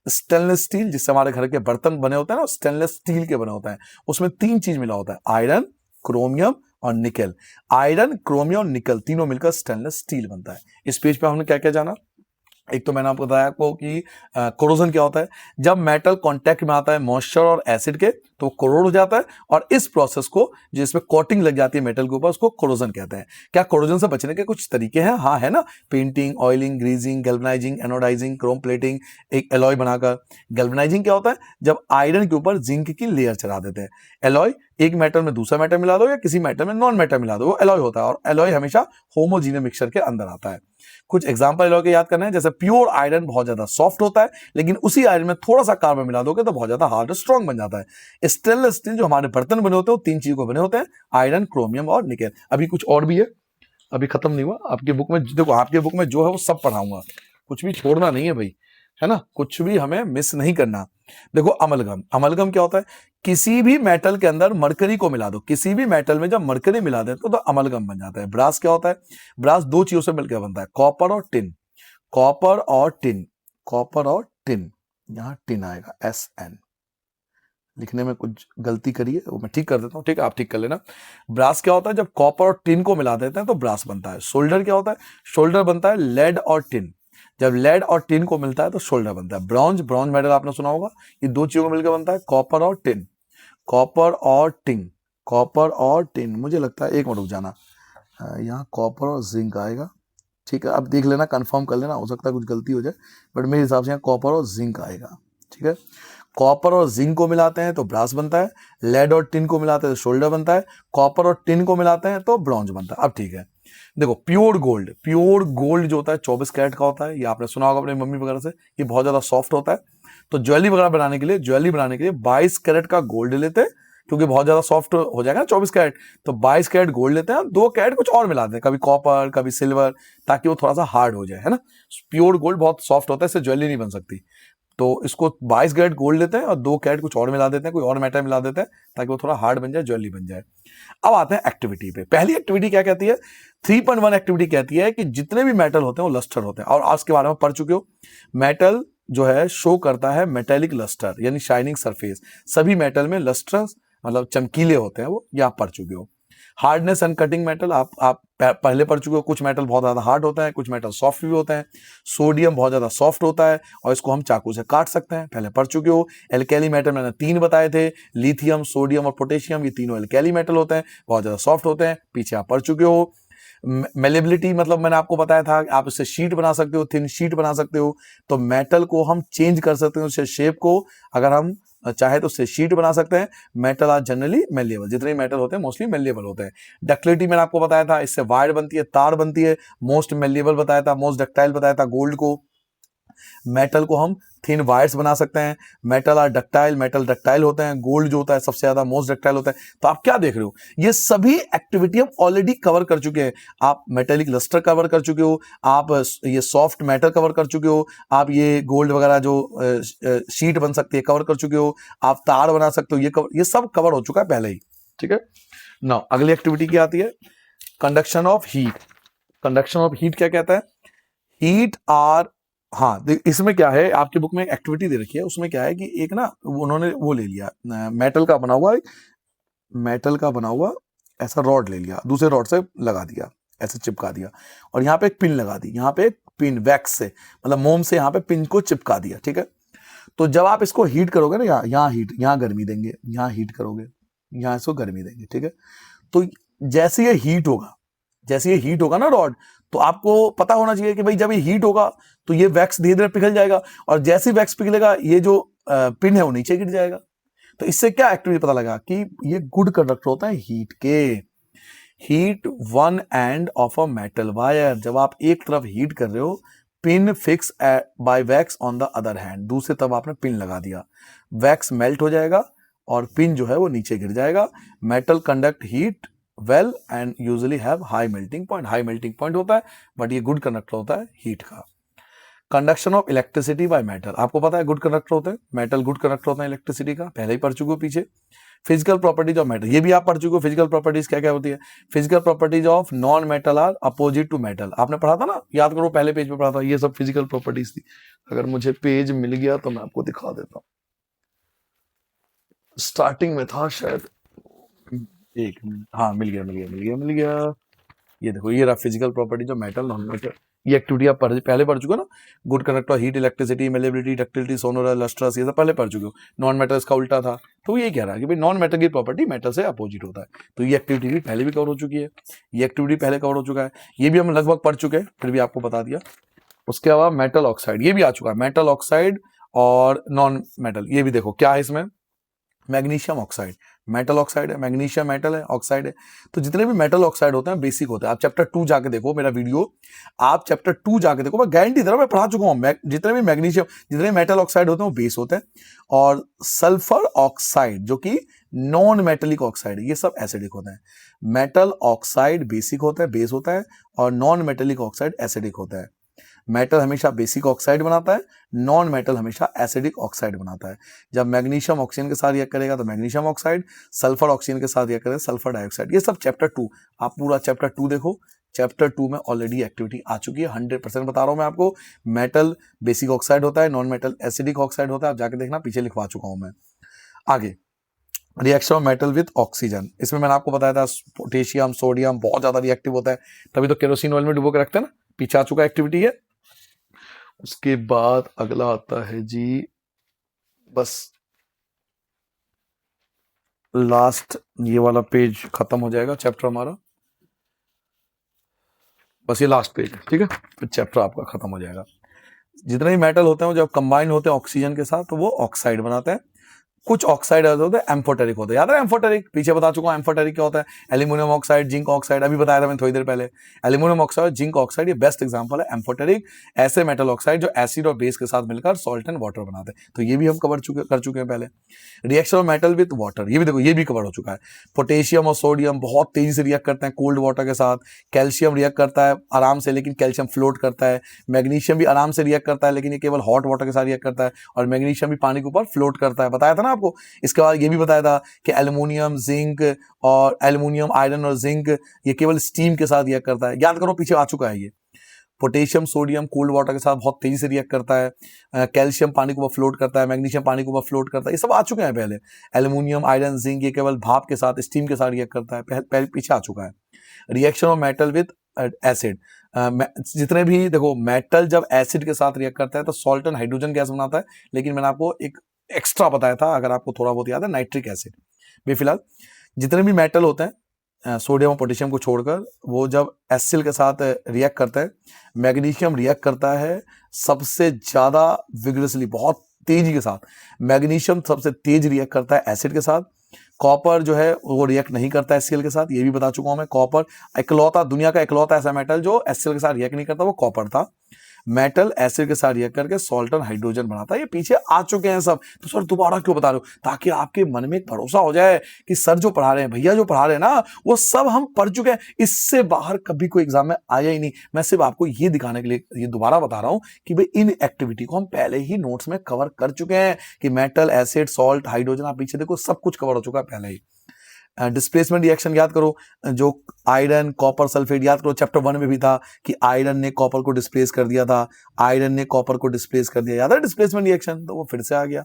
स्टेनलेस स्टील, जिससे हमारे घर के बर्तन बने होते हैं ना, स्टेनलेस स्टील के बने होते हैं, उसमें 3 चीज मिला होता है, आयरन, क्रोमियम और निकल। आयरन, क्रोमियम और निकल तीनों मिलकर स्टेनलेस स्टील बनता है। इस पेज पे हमने क्या क्या जाना? एक तो मैंने आपको बताया आपको कि कोरोजन क्या होता है। जब मेटल कांटेक्ट में आता है मॉइस्चर और एसिड के तो कोरोड हो जाता है, और इस प्रोसेस को जिसमें कोटिंग लग जाती है मेटल के ऊपर, उसको कोरोजन कहते हैं। क्या कोरोजन से बचने के कुछ तरीके हैं? हाँ, है ना। Painting, oiling, greasing, galvanizing, anodizing, chrome plating, एक एलॉय बनाकर। गैल्वेनाइजिंग क्या होता है? जब आयरन के ऊपर जिंक की लेयर चढ़ा देते हैं। एलॉय, एक मेटल में दूसरा मेटल मिला दो या किसी मेटल में नॉन मेटल मिला दो, वो एलॉय होता है। और एलॉय हमेशा होमोजीनियस मिक्सचर के अंदर आता है। कुछ एग्जांपल एलॉय के याद करना है, जैसे प्योर आयरन बहुत ज्यादा सॉफ्ट होता है, लेकिन उसी आयरन में थोड़ा सा कार्बन मिला दोगे तो बहुत ज्यादा हार्ड और स्ट्रॉन्ग बन जाता है। स्टेनलेस स्टील, जो हमारे बर्तन बने होते हैं, वो 3 चीजों को बने होते हैं, आयरन, क्रोमियम और निकेल। अभी कुछ और भी है, अभी खत्म नहीं हुआ। आपकी बुक में देखो, आपके बुक में जो है वो सब पढ़ाऊंगा, कुछ भी छोड़ना नहीं है भाई, है ना, कुछ भी हमें मिस नहीं करना। देखो, अमलगम, अमलगम क्या होता है? किसी भी मेटल के अंदर मरकरी को मिला दो, किसी भी मेटल में जब मरकरी मिला देते तो अमलगम बन जाता है। ब्रास क्या होता है? ब्रास 2 चीजों से मिलकर बनता है, कॉपर और टिन। कॉपर और टिन, कॉपर और टिन, यहां टिन आएगा, SN। लिखने में कुछ गलती करी है, वो मैं ठीक कर देता हूं, ठीक है, आप ठीक कर लेना। ब्रास क्या होता है? जब कॉपर और टिन को मिला देते हैं तो ब्रास बनता है। शोल्डर क्या होता है? शोल्डर बनता है लेड और टिन, जब लेड और टिन को मिलता है तो शोल्डर बनता है। ब्रॉन्ज, ब्रॉन्ज मेटल आपने सुना होगा, ये 2 चीजों को मिलकर बनता है, कॉपर और टिन। कॉपर और टिन, कॉपर और टिन, मुझे लगता है, एक मिनट रुक जाना, यहाँ कॉपर और जिंक आएगा, ठीक है, अब देख लेना, कंफर्म कर लेना, हो सकता है कुछ गलती हो जाए, बट मेरे हिसाब से यहाँ कॉपर और जिंक आएगा, ठीक है। कॉपर और जिंक को मिलाते हैं तो ब्रास बनता है, लेड और टिन को मिलाते हैं तो शोल्डर बनता है, कॉपर और टिन को मिलाते हैं तो ब्रॉन्ज बनता है। अब ठीक है, देखो, प्योर गोल्ड, प्योर गोल्ड जो होता है 24 कैरेट का होता है, ये आपने सुना होगा अपनी मम्मी वगैरह से, ये बहुत ज्यादा सॉफ्ट होता है। तो ज्वेलरी वगैरह बनाने के लिए, ज्वेलरी बनाने के लिए 22 कैरेट का गोल्ड लेते हैं, क्योंकि बहुत ज्यादा सॉफ्ट हो जाएगा 24 कैरेट, तो 22 कैरेट गोल्ड लेते हैं, 2 कैरेट कुछ और मिलाते हैं, कभी कॉपर कभी सिल्वर, ताकि वो थोड़ा सा हार्ड हो जाए, है ना। प्योर गोल्ड बहुत सॉफ्ट होता है, इससे ज्वेलरी नहीं बन सकती। तो इसको 22 कैरेट गोल्ड लेते हैं और 2 कैरेट कुछ और मिला देते हैं, कोई और मेटल मिला देते हैं ताकि वो थोड़ा हार्ड बन जाए, ज्वेलरी बन जाए। अब आते हैं एक्टिविटी पे। पहली एक्टिविटी क्या कहती है? 3.1 एक्टिविटी कहती है कि जितने भी मेटल होते हैं वो लस्टर होते हैं, और आज के बारे में पढ़ चुके हो। मेटल जो है शो करता है मेटेलिक लस्टर यानी शाइनिंग सरफेस। सभी मेटल में लस्टर मतलब चमकीले होते हैं, वो ये आप पढ़ चुके हो। हार्डनेस एंड कटिंग मेटल आप पहले पढ़ चुके हो। कुछ मेटल बहुत ज्यादा हार्ड होता है, कुछ मेटल सॉफ्ट भी होते हैं। सोडियम बहुत ज्यादा सॉफ्ट होता है और इसको हम चाकू से काट सकते हैं, पहले पढ़ चुके हो। एल्केली मेटल मैंने 3 बताए थे, लिथियम, सोडियम और पोटेशियम, ये तीनों एल्केली मेटल होते हैं, बहुत ज्यादा सॉफ्ट होते हैं, पीछे आप पढ़ चुके हो। मेलेबिलिटी मतलब मैंने आपको बताया था आप इससे शीट बना सकते हो, थिन शीट बना सकते हो। तो मेटल को हम चेंज कर सकते हैं उससे शेप को, अगर हम चाहे तो उससे शीट बना सकते हैं। मेटल आर जनरली मेलेबल, जितने मेटल होते हैं मोस्टली मेलेबल होते हैं। डक्टिलिटी मैंने आपको बताया था, इससे वायर बनती है, तार बनती है। मोस्ट मेलेबल बताया था, मोस्ट डक्टाइल बताया था गोल्ड को। मेटल को हम थिन वायर्स बना सकते हैं। Metal are ductile, metal ductile होते हैं। गोल्ड जो होता है सबसे ज्यादा मोस्ट डक्टाइल होता है। तो आप क्या देख रहे हो, ये सभी एक्टिविटी हम ऑलरेडी कवर कर चुके हैं। आप मेटेलिक लस्टर कवर कर चुके हो, आप ये सॉफ्ट मेटल कवर कर चुके हो, आप ये गोल्ड वगैरह जो शीट बन सकती है कवर कर चुके हो, आप तार बना सकते हो, ये सब कवर हो चुका है पहले ही। ठीक है ना। अगली एक्टिविटी क्या आती है? Conduction of heat. Conduction of heat क्या कहता है? हीट आर, हाँ इसमें क्या है, आपकी बुक में एक एक्टिविटी दे रखी है, उसमें क्या है कि एक ना उन्होंने वो ले लिया मेटल का बना हुआ ऐसा रॉड ले लिया, दूसरे रॉड से लगा दिया, ऐसे चिपका दिया, और यहाँ पे एक पिन लगा दी, यहाँ पे एक पिन वैक्स से मतलब मोम से यहाँ पे पिन को चिपका दिया। ठीक है, तो जब आप इसको हीट करोगे ना, यहाँ हीट, यहाँ गर्मी देंगे, यहाँ हीट करोगे, यहाँ इसको गर्मी देंगे। ठीक है, तो जैसे ये हीट होगा ना रॉड, तो आपको पता होना चाहिए कि भाई जब ये हीट होगा तो ये वैक्स धीरे धीरे पिघल जाएगा, और जैसे ही वैक्स पिघलेगा ये जो पिन है वो नीचे गिर जाएगा। तो इससे क्या एक्टिविटी पता लगा कि ये गुड कंडक्टर होता है हीट के। Heat one end of a metal wire, जब आप एक तरफ हीट कर रहे हो, pin fix by wax on the other hand, दूसरे तरफ आपने पिन लगा दिया, वैक्स मेल्ट हो जाएगा और पिन जो है वो नीचे गिर जाएगा। Metal conduct heat well and usually have high melting point. High melting point होता है बट ये गुड कंडक्टर होता है हीट का। Conduction of electricity by metal, आपको पता है गुड कंडक्टर होते हैं, मेटल गुड कंडक्टर होता है इलेक्ट्रिसिटी का, पहले ही पढ़ चुके हो पीछे। फिजिकल प्रॉपर्टीज ऑफ मेटल, ये भी आप पढ़ चुके हो। फिजिकल प्रॉपर्टीज क्या क्या होती है? Physical properties of non metal are opposite to metal, आपने पढ़ा था ना, याद करो पहले पेज पे पढ़ा था, ये सब फिजिकल प्रॉपर्टीज थी। अगर मुझे पेज मिल गया तो मैं आपको दिखा देता हूँ, स्टार्टिंग में था शायद, एक मिनट, हाँ मिल गया। ये देखो, ये रहा physical properties of metal non metal. ये एक्टिविटी आप पहले पढ़ चुके हो ना, good conductor, heat, electricity, malleability, ductility, sonorous, lustrous, ये सब पहले पढ़ चुके हो। नॉन मेटल इसका उल्टा था, तो ये कह रहा है कि भाई नॉन मेटल की प्रॉपर्टी मेटल से अपोजिट होता है। तो ये एक्टिविटी भी पहले भी कवर हो चुकी है, ये एक्टिविटी पहले कवर हो चुका है, ये भी हम लगभग पढ़ चुके हैं, फिर भी आपको बता दिया। उसके अलावा मेटल ऑक्साइड, ये भी आ चुका है, मेटल ऑक्साइड और नॉन मेटल। ये भी देखो क्या है इसमें, मैग्नीशियम ऑक्साइड, मेटल ऑक्साइड है, मैग्नीशियम मेटल है, ऑक्साइड है। तो जितने भी मेटल ऑक्साइड होते हैं बेसिक होते हैं। आप चैप्टर 2 जाके देखो मेरा वीडियो, आप चैप्टर 2 जाके देखो, मैं गारंटी दे रहा हूं, मैं पढ़ा चुका हूं। जितने भी मैग्नीशियम, जितने मेटल ऑक्साइड होते हैं वो बेस होते हैं, और सल्फर ऑक्साइड जो कि नॉन मेटेलिक ऑक्साइड है, ये सब एसिडिक होते हैं। मेटल ऑक्साइड बेसिक होता है, बेस होता है, और नॉन मेटेलिक ऑक्साइड एसिडिक होता है। मेटल हमेशा बेसिक ऑक्साइड बनाता है, नॉन मेटल हमेशा एसिडिक ऑक्साइड बनाता है। जब मैग्नीशियम ऑक्सीजन के साथ रिएक्ट करेगा तो मैग्नीशियम ऑक्साइड, सल्फर ऑक्सीजन के साथ रिएक्ट करेगा सल्फर डाइऑक्साइड। ये सब चैप्टर 2, आप पूरा चैप्टर 2 देखो, चैप्टर 2 में ऑलरेडी एक्टिविटी आ चुकी है। 100% बता रहा हूं मैं आपको, मेटल बेसिक ऑक्साइड होता है, नॉन मेटल एसिडिक ऑक्साइड होता है, आप जाके देखना, पीछे लिखवा चुका हूं मैं। आगे reaction of metal with oxygen, इसमें मैंने आपको बताया था पोटेशियम, सोडियम बहुत ज्यादा रिएक्टिव होता है, तभी तो केरोसिन ऑयल में डुबो के रखते हैं ना, पीछे आ चुका एक्टिविटी है। उसके बाद अगला आता है जी, बस लास्ट ये वाला पेज खत्म हो जाएगा चैप्टर हमारा, बस ये लास्ट पेज है, ठीक है, फिर चैप्टर आपका खत्म हो जाएगा। जितने भी मेटल होते हैं जब कंबाइन होते हैं ऑक्सीजन के साथ तो वो ऑक्साइड बनाते हैं। कुछ ऑक्साइड होते हैं एम्फोटेरिक होते हैं। याद है एम्फोटेरिक, पीछे बता चुका हूं एम्फोटेरिक क्या होता है। एल्यूमिनियम ऑक्साइड, जिंक ऑक्साइड, अभी बताया था मैंने थोड़ी देर पहले। एल्यूमिनियम ऑक्साइड, जिंक ऑक्साइड, ये बेस्ट एग्जांपल है एम्फोटेरिक, ऐसे मेटल ऑक्साइड जो एसिड और बेस के साथ मिलकर सॉल्ट एंड वाटर बनाते हैं। तो ये भी हम कर चुके हैं पहले। Reaction of metal with water, ये भी देखो ये भी कवर हो चुका है। पोटेशियम और सोडियम बहुत तेजी से रिएक्ट करते हैं कोल्ड वाटर के साथ। कैल्शियम रिएक्ट करता है आराम से, लेकिन कैल्शियम फ्लोट करता है। मैग्नीशियम भी आराम से रिएक्ट करता है, लेकिन ये केवल हॉट वाटर के साथ रिएक्ट करता है। और मैग्नीशियम भी पानी के ऊपर फ्लोट करता है, बताया था ना आपको। इसके बाद ये भी बताया था कि एल्युमिनियम, जिंक और एल्युमिनियम, आयरन और जिंक ये केवल स्टीम के साथ रिएक्ट करता है। याद करो पीछे आ चुका है ये। पोटेशियम, सोडियम कोल्ड वाटर के साथ बहुत तेजी से रिएक्ट करता है। कैल्शियम पानी के ऊपर फ्लोट करता है, मैग्नीशियम पानी के ऊपर फ्लोट करता है, ये सब आ चुके हैं पहले। एल्युमिनियम, आयरन, जिंक ये केवल भाप के साथ, स्टीम के साथ रिएक्ट करता है, पहले पीछे आ चुका है। Reaction of metal with acid, जितने भी देखो मेटल जब एसिड के साथ रिएक्ट करता है तो सॉल्ट एंड हाइड्रोजन गैस बनाता है। लेकिन मैंने आपको एक एक्स्ट्रा बताया था, अगर आपको थोड़ा बहुत याद है, नाइट्रिक एसिड। बेफिलहाल जितने भी मेटल होते हैं सोडियम और पोटेशियम को छोड़कर, वो जब एसिड के साथ रिएक्ट करता है, मैग्नीशियम रिएक्ट करता है सबसे ज्यादा विग्रेसली, बहुत तेजी के साथ। मैग्नीशियम सबसे तेज रिएक्ट करता है एसिड के साथ। कॉपर जो है वो रिएक्ट नहीं करता HCl के साथ, ये भी बता चुका हूं मैं। कॉपर इकलौता, दुनिया का इकलौता ऐसा मेटल जो HCl के साथ रिएक्ट नहीं करता, वो कॉपर था। मेटल एसिड के साथ रिएक्ट करके सॉल्ट और हाइड्रोजन बनाता है। ये पीछे आ चुके हैं सब, तो सर दोबारा क्यों बता रहे हो? ताकि आपके मन में एक भरोसा हो जाए कि सर जो पढ़ा रहे हैं, भैया जो पढ़ा रहे हैं ना, वो सब हम पढ़ चुके हैं। इससे बाहर कभी कोई एग्जाम में आया ही नहीं। मैं सिर्फ आपको ये दिखाने के लिए ये दोबारा बता रहा हूं कि भाई इन एक्टिविटी को हम पहले ही नोट्स में कवर कर चुके हैं कि मेटल, एसिड, सॉल्ट, हाइड्रोजन, आप पीछे देखो सब कुछ कवर हो चुका है पहले ही। डिस्प्लेसमेंट रिएक्शन याद करो, जो आयरन कॉपर सल्फेट, याद करो चैप्टर 1 में भी था कि आयरन ने कॉपर को डिस्प्लेस कर दिया था, आयरन ने कॉपर को डिस्प्लेस कर दिया, याद है डिस्प्लेसमेंट रिएक्शन, तो वो फिर से आ गया।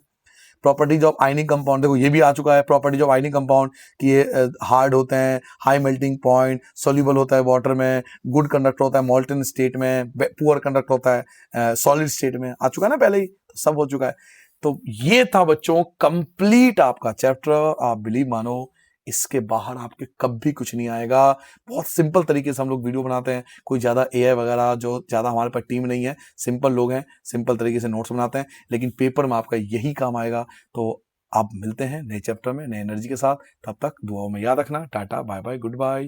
प्रॉपर्टीज ऑफ आयनिक कंपाउंड, देखो ये भी आ चुका है। प्रॉपर्टीज ऑफ आयनिक कंपाउंड कि ये हार्ड होते हैं, हाई मेल्टिंग पॉइंट, सोल्यूबल होता है वाटर में, गुड कंडक्टर होता है मॉल्टन स्टेट में, पुअर कंडक्टर होता है सॉलिड स्टेट में, आ चुका है ना पहले ही, तो सब हो चुका है। तो ये था बच्चों कंप्लीट आपका चैप्टर। आप बिलीव मानो इसके बाहर आपके कभी कुछ नहीं आएगा। बहुत सिंपल तरीके से हम लोग वीडियो बनाते हैं, कोई ज़्यादा AI वगैरह जो ज़्यादा हमारे पास टीम नहीं है, सिंपल लोग हैं, सिंपल तरीके से नोट्स बनाते हैं, लेकिन पेपर में आपका यही काम आएगा। तो आप मिलते हैं नए चैप्टर में नए एनर्जी के साथ, तब तक दुआओं में याद रखना। Tata, bye bye, good bye.